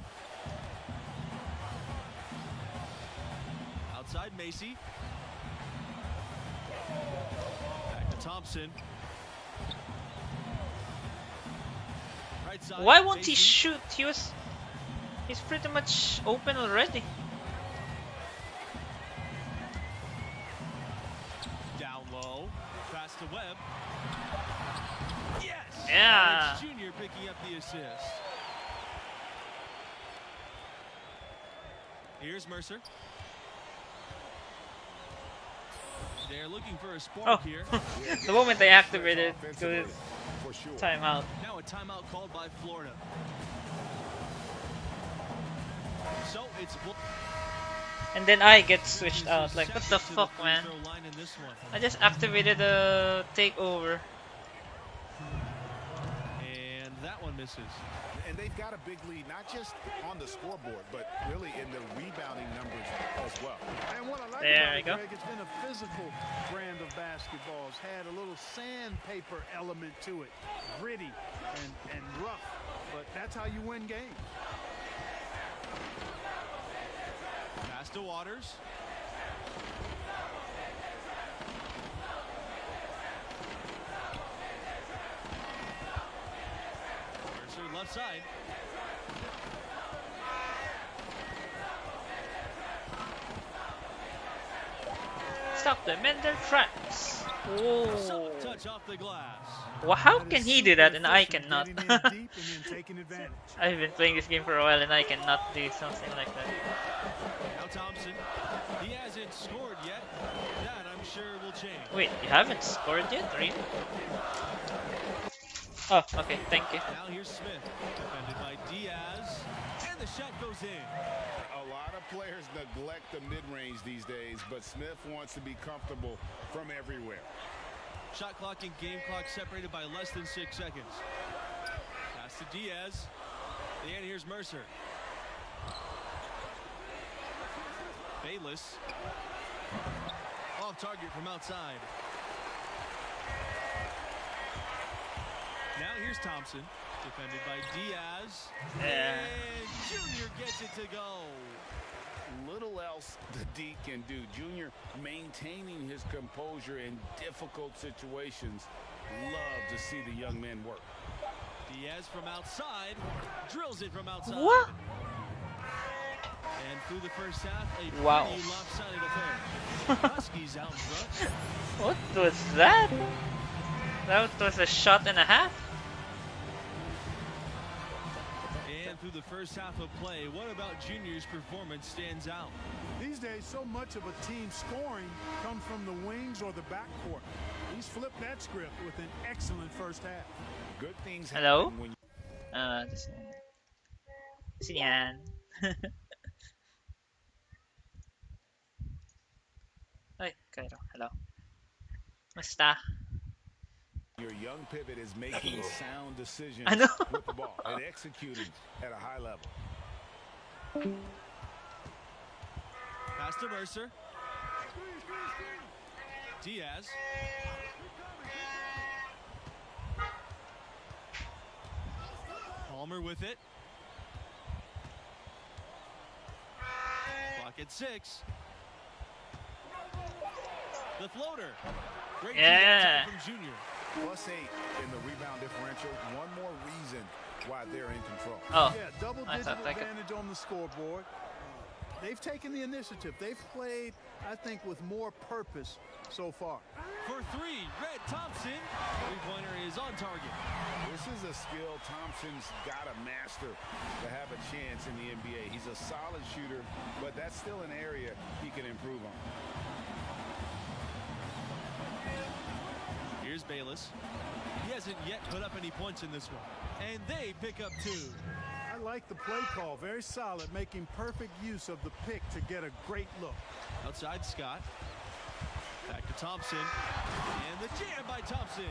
I: Outside Macy. Back to Thompson. Right side.
A: Why won't he
I: Macy.
A: shoot? He's pretty much open already.
I: Down low. Pass to Webb. Yes!
A: Yeah.
I: It's Junior picking up the assist. Here's Mercer. They're looking for a spark
A: Oh.
I: here.
A: The moment I activated, it goes
G: For sure.
A: timeout.
I: Now a timeout called by Florida. So it's
A: And then I get switched out. Like, what the fuck, man? I just activated the takeover.
I: And that one misses.
G: And they've got a big lead, not just on the scoreboard, but really in the rebounding numbers as well.
J: And what I like
A: There
J: about
A: we
J: it,
A: go.
J: Greg, it's been a physical brand of basketball. It's had a little sandpaper element to it. Gritty and rough. But that's how you win games.
I: Pass to Waters. Mercer left side.
A: Stop them in their tracks. Oh.
I: Soft touch off the glass.
A: Well, how
J: That
A: can
J: is
A: he do
J: super
A: that and I
J: efficient,
A: cannot?
J: getting in deep and then taking advantage.
A: I've been playing this game for a while and I cannot do something like that.
I: Now Thompson. He hasn't scored yet. That I'm sure will change.
A: Wait, you haven't scored yet? Really? Oh, okay, thank you.
I: Now here's Smith. Defended by Diaz. And the shot goes in.
G: A lot of players neglect the mid-range these days, but Smith wants to be comfortable from everywhere.
I: Shot clock and game clock separated by less than 6 seconds. Pass to Diaz. And here's Mercer. Bayless. Off target from outside. Now here's Thompson. Defended by Diaz.
A: Yeah.
I: And Junior gets it to go.
G: Little else the D can do. Junior maintaining his composure in difficult situations. Love to see the young men work.
I: Diaz from outside. Drills it from outside.
A: What?
I: And through the first half, a
A: Wow.
I: pretty lopsided affair. Huskies out in front.
A: What was that? That was a shot and a half?
I: And through the first half of play, what about Junior's performance stands out?
J: These days, so much of a team's scoring comes from the wings or the backcourt. He's flipped that script with an excellent first half.
G: Good things
A: Hello?
G: happen when
A: This Sinihan. Ay, Cairo. Hello. Basta.
G: your young pivot is making sound decisions
A: I know.
G: with the ball and executing at a high level.
I: Pass to Mercer. Diaz. Palmer with it. Clock at 6. The floater. Great
A: Yeah.
I: from Junior.
G: +8 in the rebound differential. One more reason why they're in control.
A: Oh,
J: Yeah,
A: I
J: double-digit
A: thought I could.
J: advantage on the scoreboard. They've taken the initiative. They've played, I think, with more purpose so far.
I: For 3, Red Thompson. Three-pointer is on target.
G: This is a skill Thompson's got to master to have a chance in the NBA. He's a solid shooter, but that's still an area he can improve on.
I: Here's Bayless. He hasn't yet put up any points in this one. And they pick up 2.
J: I like the play call. Very solid, making perfect use of the pick to get a great look.
I: Outside Scott. Back to Thompson. And the jam by Thompson.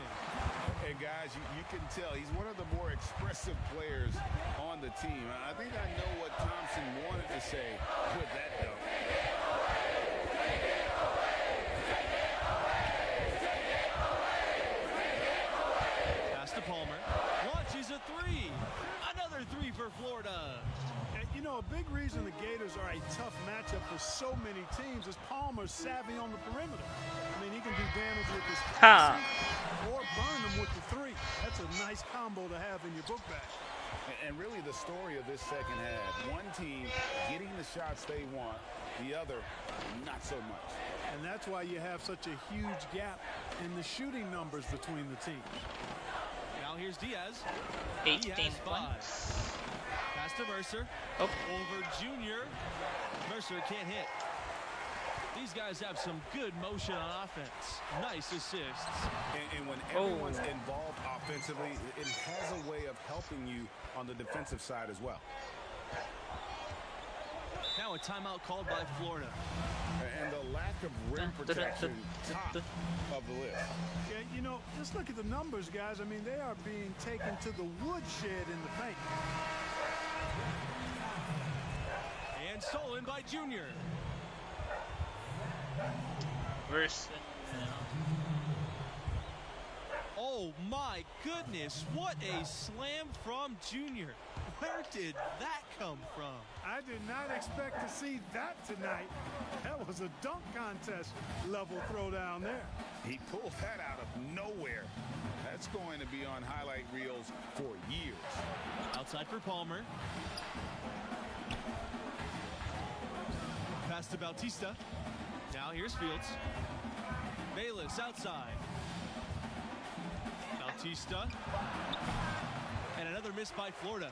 G: And guys, you can tell he's one of the more expressive players on the team. I think I know what Thompson wanted to say with that dunk.
I: Pass to Palmer. Launches a 3. Another 3 for Florida.
J: And, you know, a big reason the Gators are a tough matchup for so many teams is Palmer's savvy on the perimeter. I mean, he can do damage with his passing or burn them with the 3. That's a nice combo to have in your book bag.
G: And really the story of this second half, one team getting the shots they want, the other not so much.
J: And that's why you have such a huge gap in the shooting numbers between the teams.
I: Now here's Diaz.
A: 18
I: He has 5.
A: points.
I: Pass to Mercer.
A: Oh.
I: Over Junior. Mercer can't hit. These guys have some good motion on offense. Nice assists.
G: And when everyone's involved offensively, it has a way of helping you on the defensive side as well.
I: Now a timeout called by Florida.
G: And the lack of rim protection, top of the list.
J: Yeah, you know, just look at the numbers, guys. I mean, they are being taken to the woodshed in the paint.
I: And stolen by Junior.
A: Verse.
I: Oh my goodness, what a slam from Junior. Where did that come from?
J: I did not expect to see that tonight. That was a dunk contest level throwdown there.
G: He pulled that out of nowhere. That's going to be on highlight reels for years.
I: Outside for Palmer. Pass to Bautista. Now here's Fields. Bayless outside. Bautista. And another miss by Florida.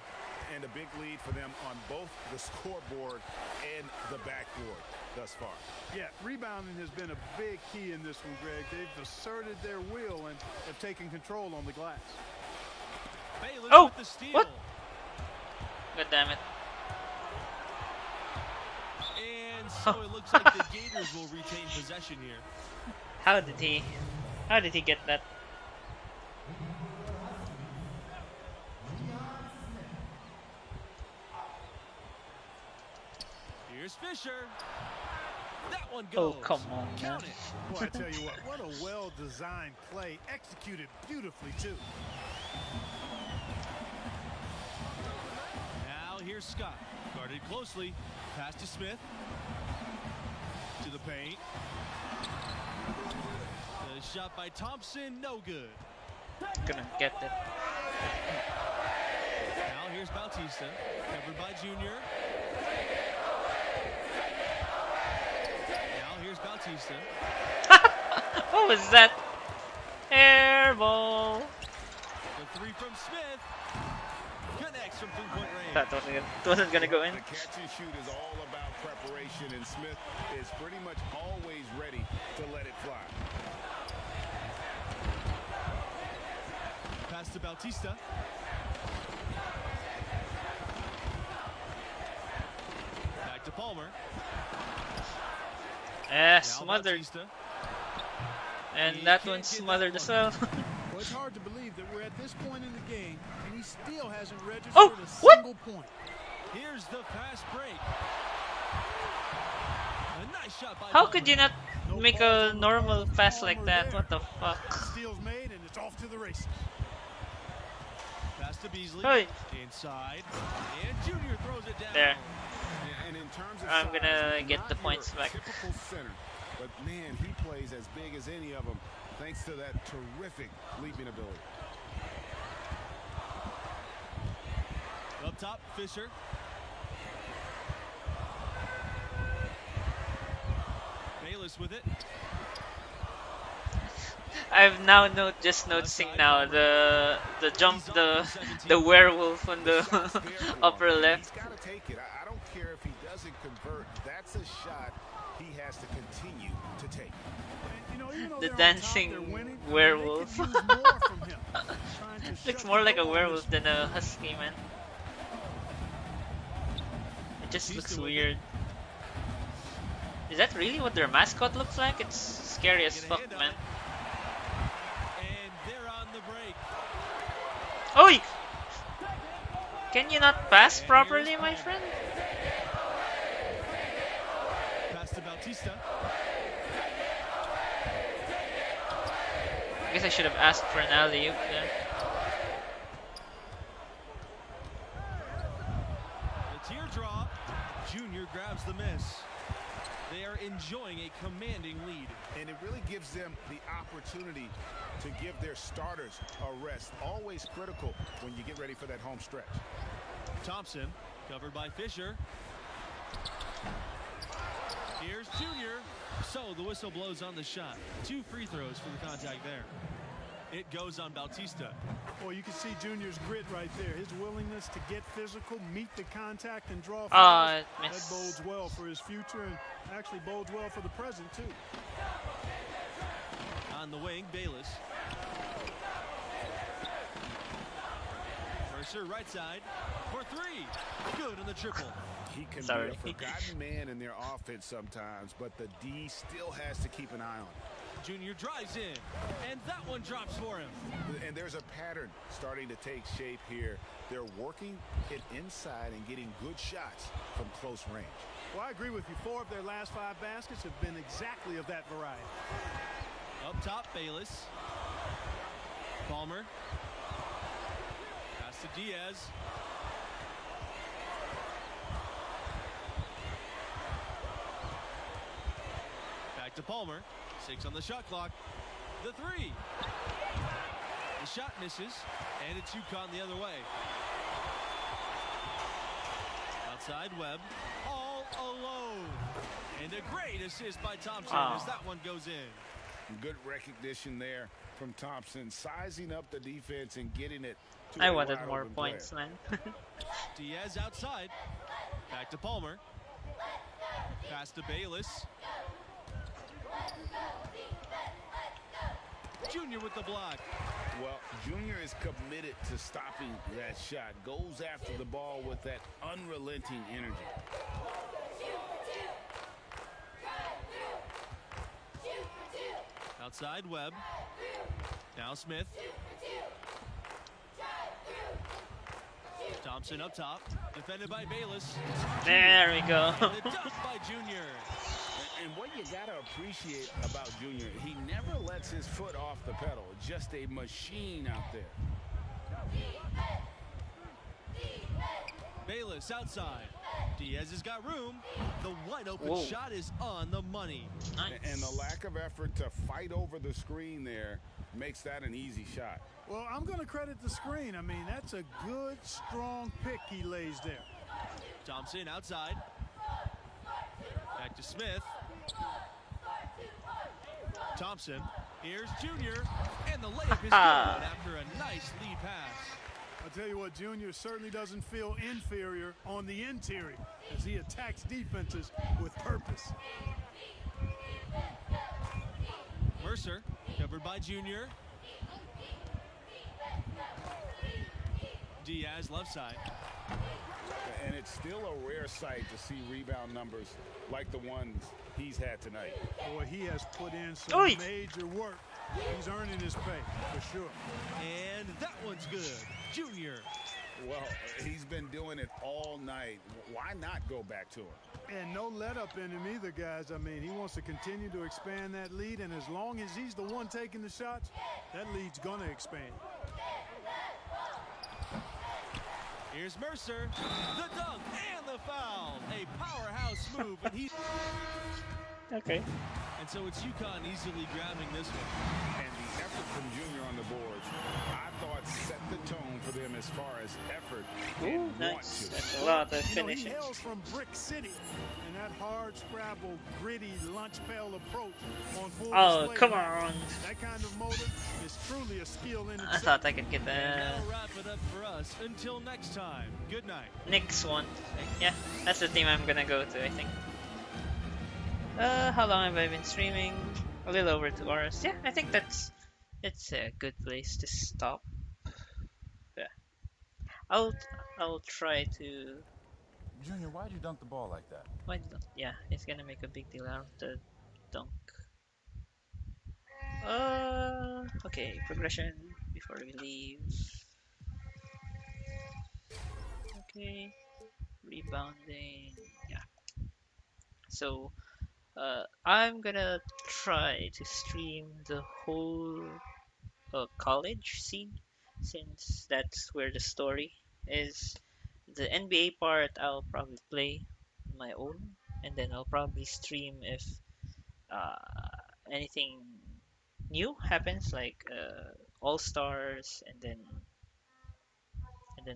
G: And a big lead for them on both the scoreboard and the backboard thus far.
J: Yeah, rebounding has been a big key in this one, Greg. They've asserted their will and have taken control on the glass.
I: Bayless
A: Oh,
I: with the steal.
A: what? God damn it.
I: And so it looks like the Gators will retain possession here.
A: How did he get that?
I: Here's Fisher. That one goes.
A: Oh, come on, man.
I: Count it.
J: Boy, I tell you what a well-designed play, executed beautifully, too.
I: Now here's Scott. Guarded closely. Pass to Smith. To the paint. The shot by Thompson, no good.
A: Couldn't get it.
I: Now here's Bautista. Covered by Junior. Here's Bautista.
A: What was that? Air ball.
I: The three from Smith. Connects from three-point range.
A: That wasn't gonna go in.
G: The catch and shoot is all about preparation, and Smith is pretty much always ready to let it fly.
I: Pass to Bautista. Back to Palmer.
A: Smothered.
I: Bautista.
A: And that one smothered as well.
J: Well, it's hard to believe that we're at this point in the game and he still hasn't registered
A: Oh,
J: a
A: what?
J: single point.
I: Here's the fast break. A nice shot by
A: How
I: Palmer.
A: could you not make a normal pass like that? What the fuck?
J: Steal's made and it's off to the races.
I: Pass to Beasley.
A: Hey.
I: Inside. And Junior throws it down.
A: There.
G: Yeah, and in terms of
A: I'm
G: size,
A: gonna
G: he's
A: get
G: not
A: the
G: your
A: points back.
G: Typical center, but man, he plays as big as any of them, thanks to that terrific leaping ability.
I: Up top, Fisher. Bayless with it.
A: I've now noticing now the jump the werewolf on the upper left.
G: He's got to take it. I don't care if he doesn't convert. That's a shot he has to continue to take.
J: And, you know, even though
A: The
J: they're on top,
A: dancing
J: they're winning,
A: werewolf.
J: they could use more from him. Trying to
A: Looks
J: shut
A: more
J: the
A: like a
J: door on
A: werewolf
J: this.
A: than a husky, man. It just looks weird. Is that really what their mascot looks like? It's scary as fuck, man.
I: And they're on the break.
A: Oi! Can you not pass properly, my friend?
I: Pass to Bautista.
A: I guess I should have asked for an alley-oop there.
I: The teardrop. Junior grabs the miss. They are enjoying a commanding lead.
G: And it really gives them the opportunity to give their starters a rest. Always critical when you get ready for that home stretch.
I: Thompson, covered by Fisher. Here's Junior. So the whistle blows on the shot. 2 free throws for the contact there. It goes on Bautista.
J: Well, you can see Junior's grit right there. His willingness to get physical, meet the contact, and draw fouls. That bodes well for his future and actually bodes well for the present, too.
I: On the wing, Bayless. Mercer right side for 3. Good on the triple.
G: He can be a forgotten man in their offense sometimes, but the D still has to keep an eye on him.
I: Junior drives in, and that one drops for him.
G: And there's a pattern starting to take shape here. They're working it inside and getting good shots from close range.
J: Well, I agree with you. 4 of their last 5 baskets have been exactly of that variety.
I: Up top, Bayless. Palmer. Pass to Diaz. Back to Palmer. 6 on the shot clock. The 3. The shot misses, and it's UConn the other way. Outside Webb, all alone. And a great assist by Thompson as that one goes in.
G: Good recognition there from Thompson, sizing up the defense and getting it to
A: I
G: a
A: wanted
G: wide
A: more
G: open
A: points,
G: player.
A: man.
I: Diaz outside. Back to Palmer. Pass to Bayless. Junior with the block.
G: Well, Junior is committed to stopping that shot. Goes after the ball with that unrelenting energy.
I: Outside Webb. Now Smith. Thompson up top. Defended by Bayless.
A: There we go.
I: And the dunk by Junior.
G: And what you got to appreciate about Junior, he never lets his foot off the pedal. Just a machine out there.
I: Bayless outside. Diaz has got room. The wide open
A: Whoa.
I: shot is on the money.
A: Nice.
G: And the lack of effort to fight over the screen there makes that an easy shot.
J: Well, I'm going to credit the screen. I mean, that's a good, strong pick he lays there.
I: Thompson outside. Back to Smith. Thompson, here's Junior, and the layup is good
A: Ah.
I: after a nice lead pass.
J: I'll tell you what, Junior certainly doesn't feel inferior on the interior as he attacks defenses with purpose.
I: Mercer, covered by Junior. Diaz left side.
G: And it's still a rare sight to see rebound numbers like the ones he's had tonight.
J: Boy, he has put in some
A: Oi.
J: major work. He's earning his pay, for sure.
I: And that one's good. Junior.
G: Well, he's been doing it all night. Why not go back to him?
J: And no let up in him either, guys. I mean, he wants to continue to expand that lead, and as long as he's the one taking the shots, that lead's going to expand.
I: Here's Mercer, the dunk and the foul. A powerhouse move, and he.
A: Okay.
I: And so it's UConn easily grabbing this one.
G: And the effort from Junior on the boards, I thought set the tone for them as far as effort
A: Ooh,
G: and want
A: nice.
G: to.
A: That's a lot of
J: You know, he
A: finishing.
J: hails from Brick City, and that hard scrabble, gritty lunch pail approach on full
A: Oh,
J: display.
A: come on.
J: That kind of motive is truly a skill in
A: I
J: itself.
A: thought I could get
I: And
A: the
I: that'll wrap it up for us. Until next time, good night.
A: next one. Yeah, that's the team I'm gonna go to, I think. How long have I been streaming? A little over 2 hours. Yeah, I think it's a good place to stop. Yeah. I'll try to.
C: Junior, why'd you dunk the ball like that?
A: Why not? Yeah, it's gonna make a big deal out of the dunk. Okay, progression before we leave. Okay, rebounding. Yeah. So, I'm gonna try to stream the whole college scene since that's where the story is. The NBA part I'll probably play on my own, and then I'll probably stream if anything new happens, like All Stars, and then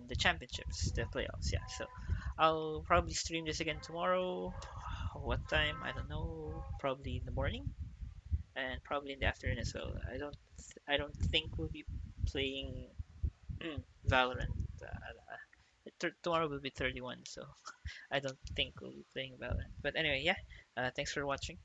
A: the championships, the playoffs. Yeah, so I'll probably stream this again tomorrow. What time? I don't know. Probably in the morning and probably in the afternoon as well. I don't think we'll be playing Valorant. Tomorrow will be 31, so I don't think we'll be playing Valorant. But anyway, yeah. Thanks for watching.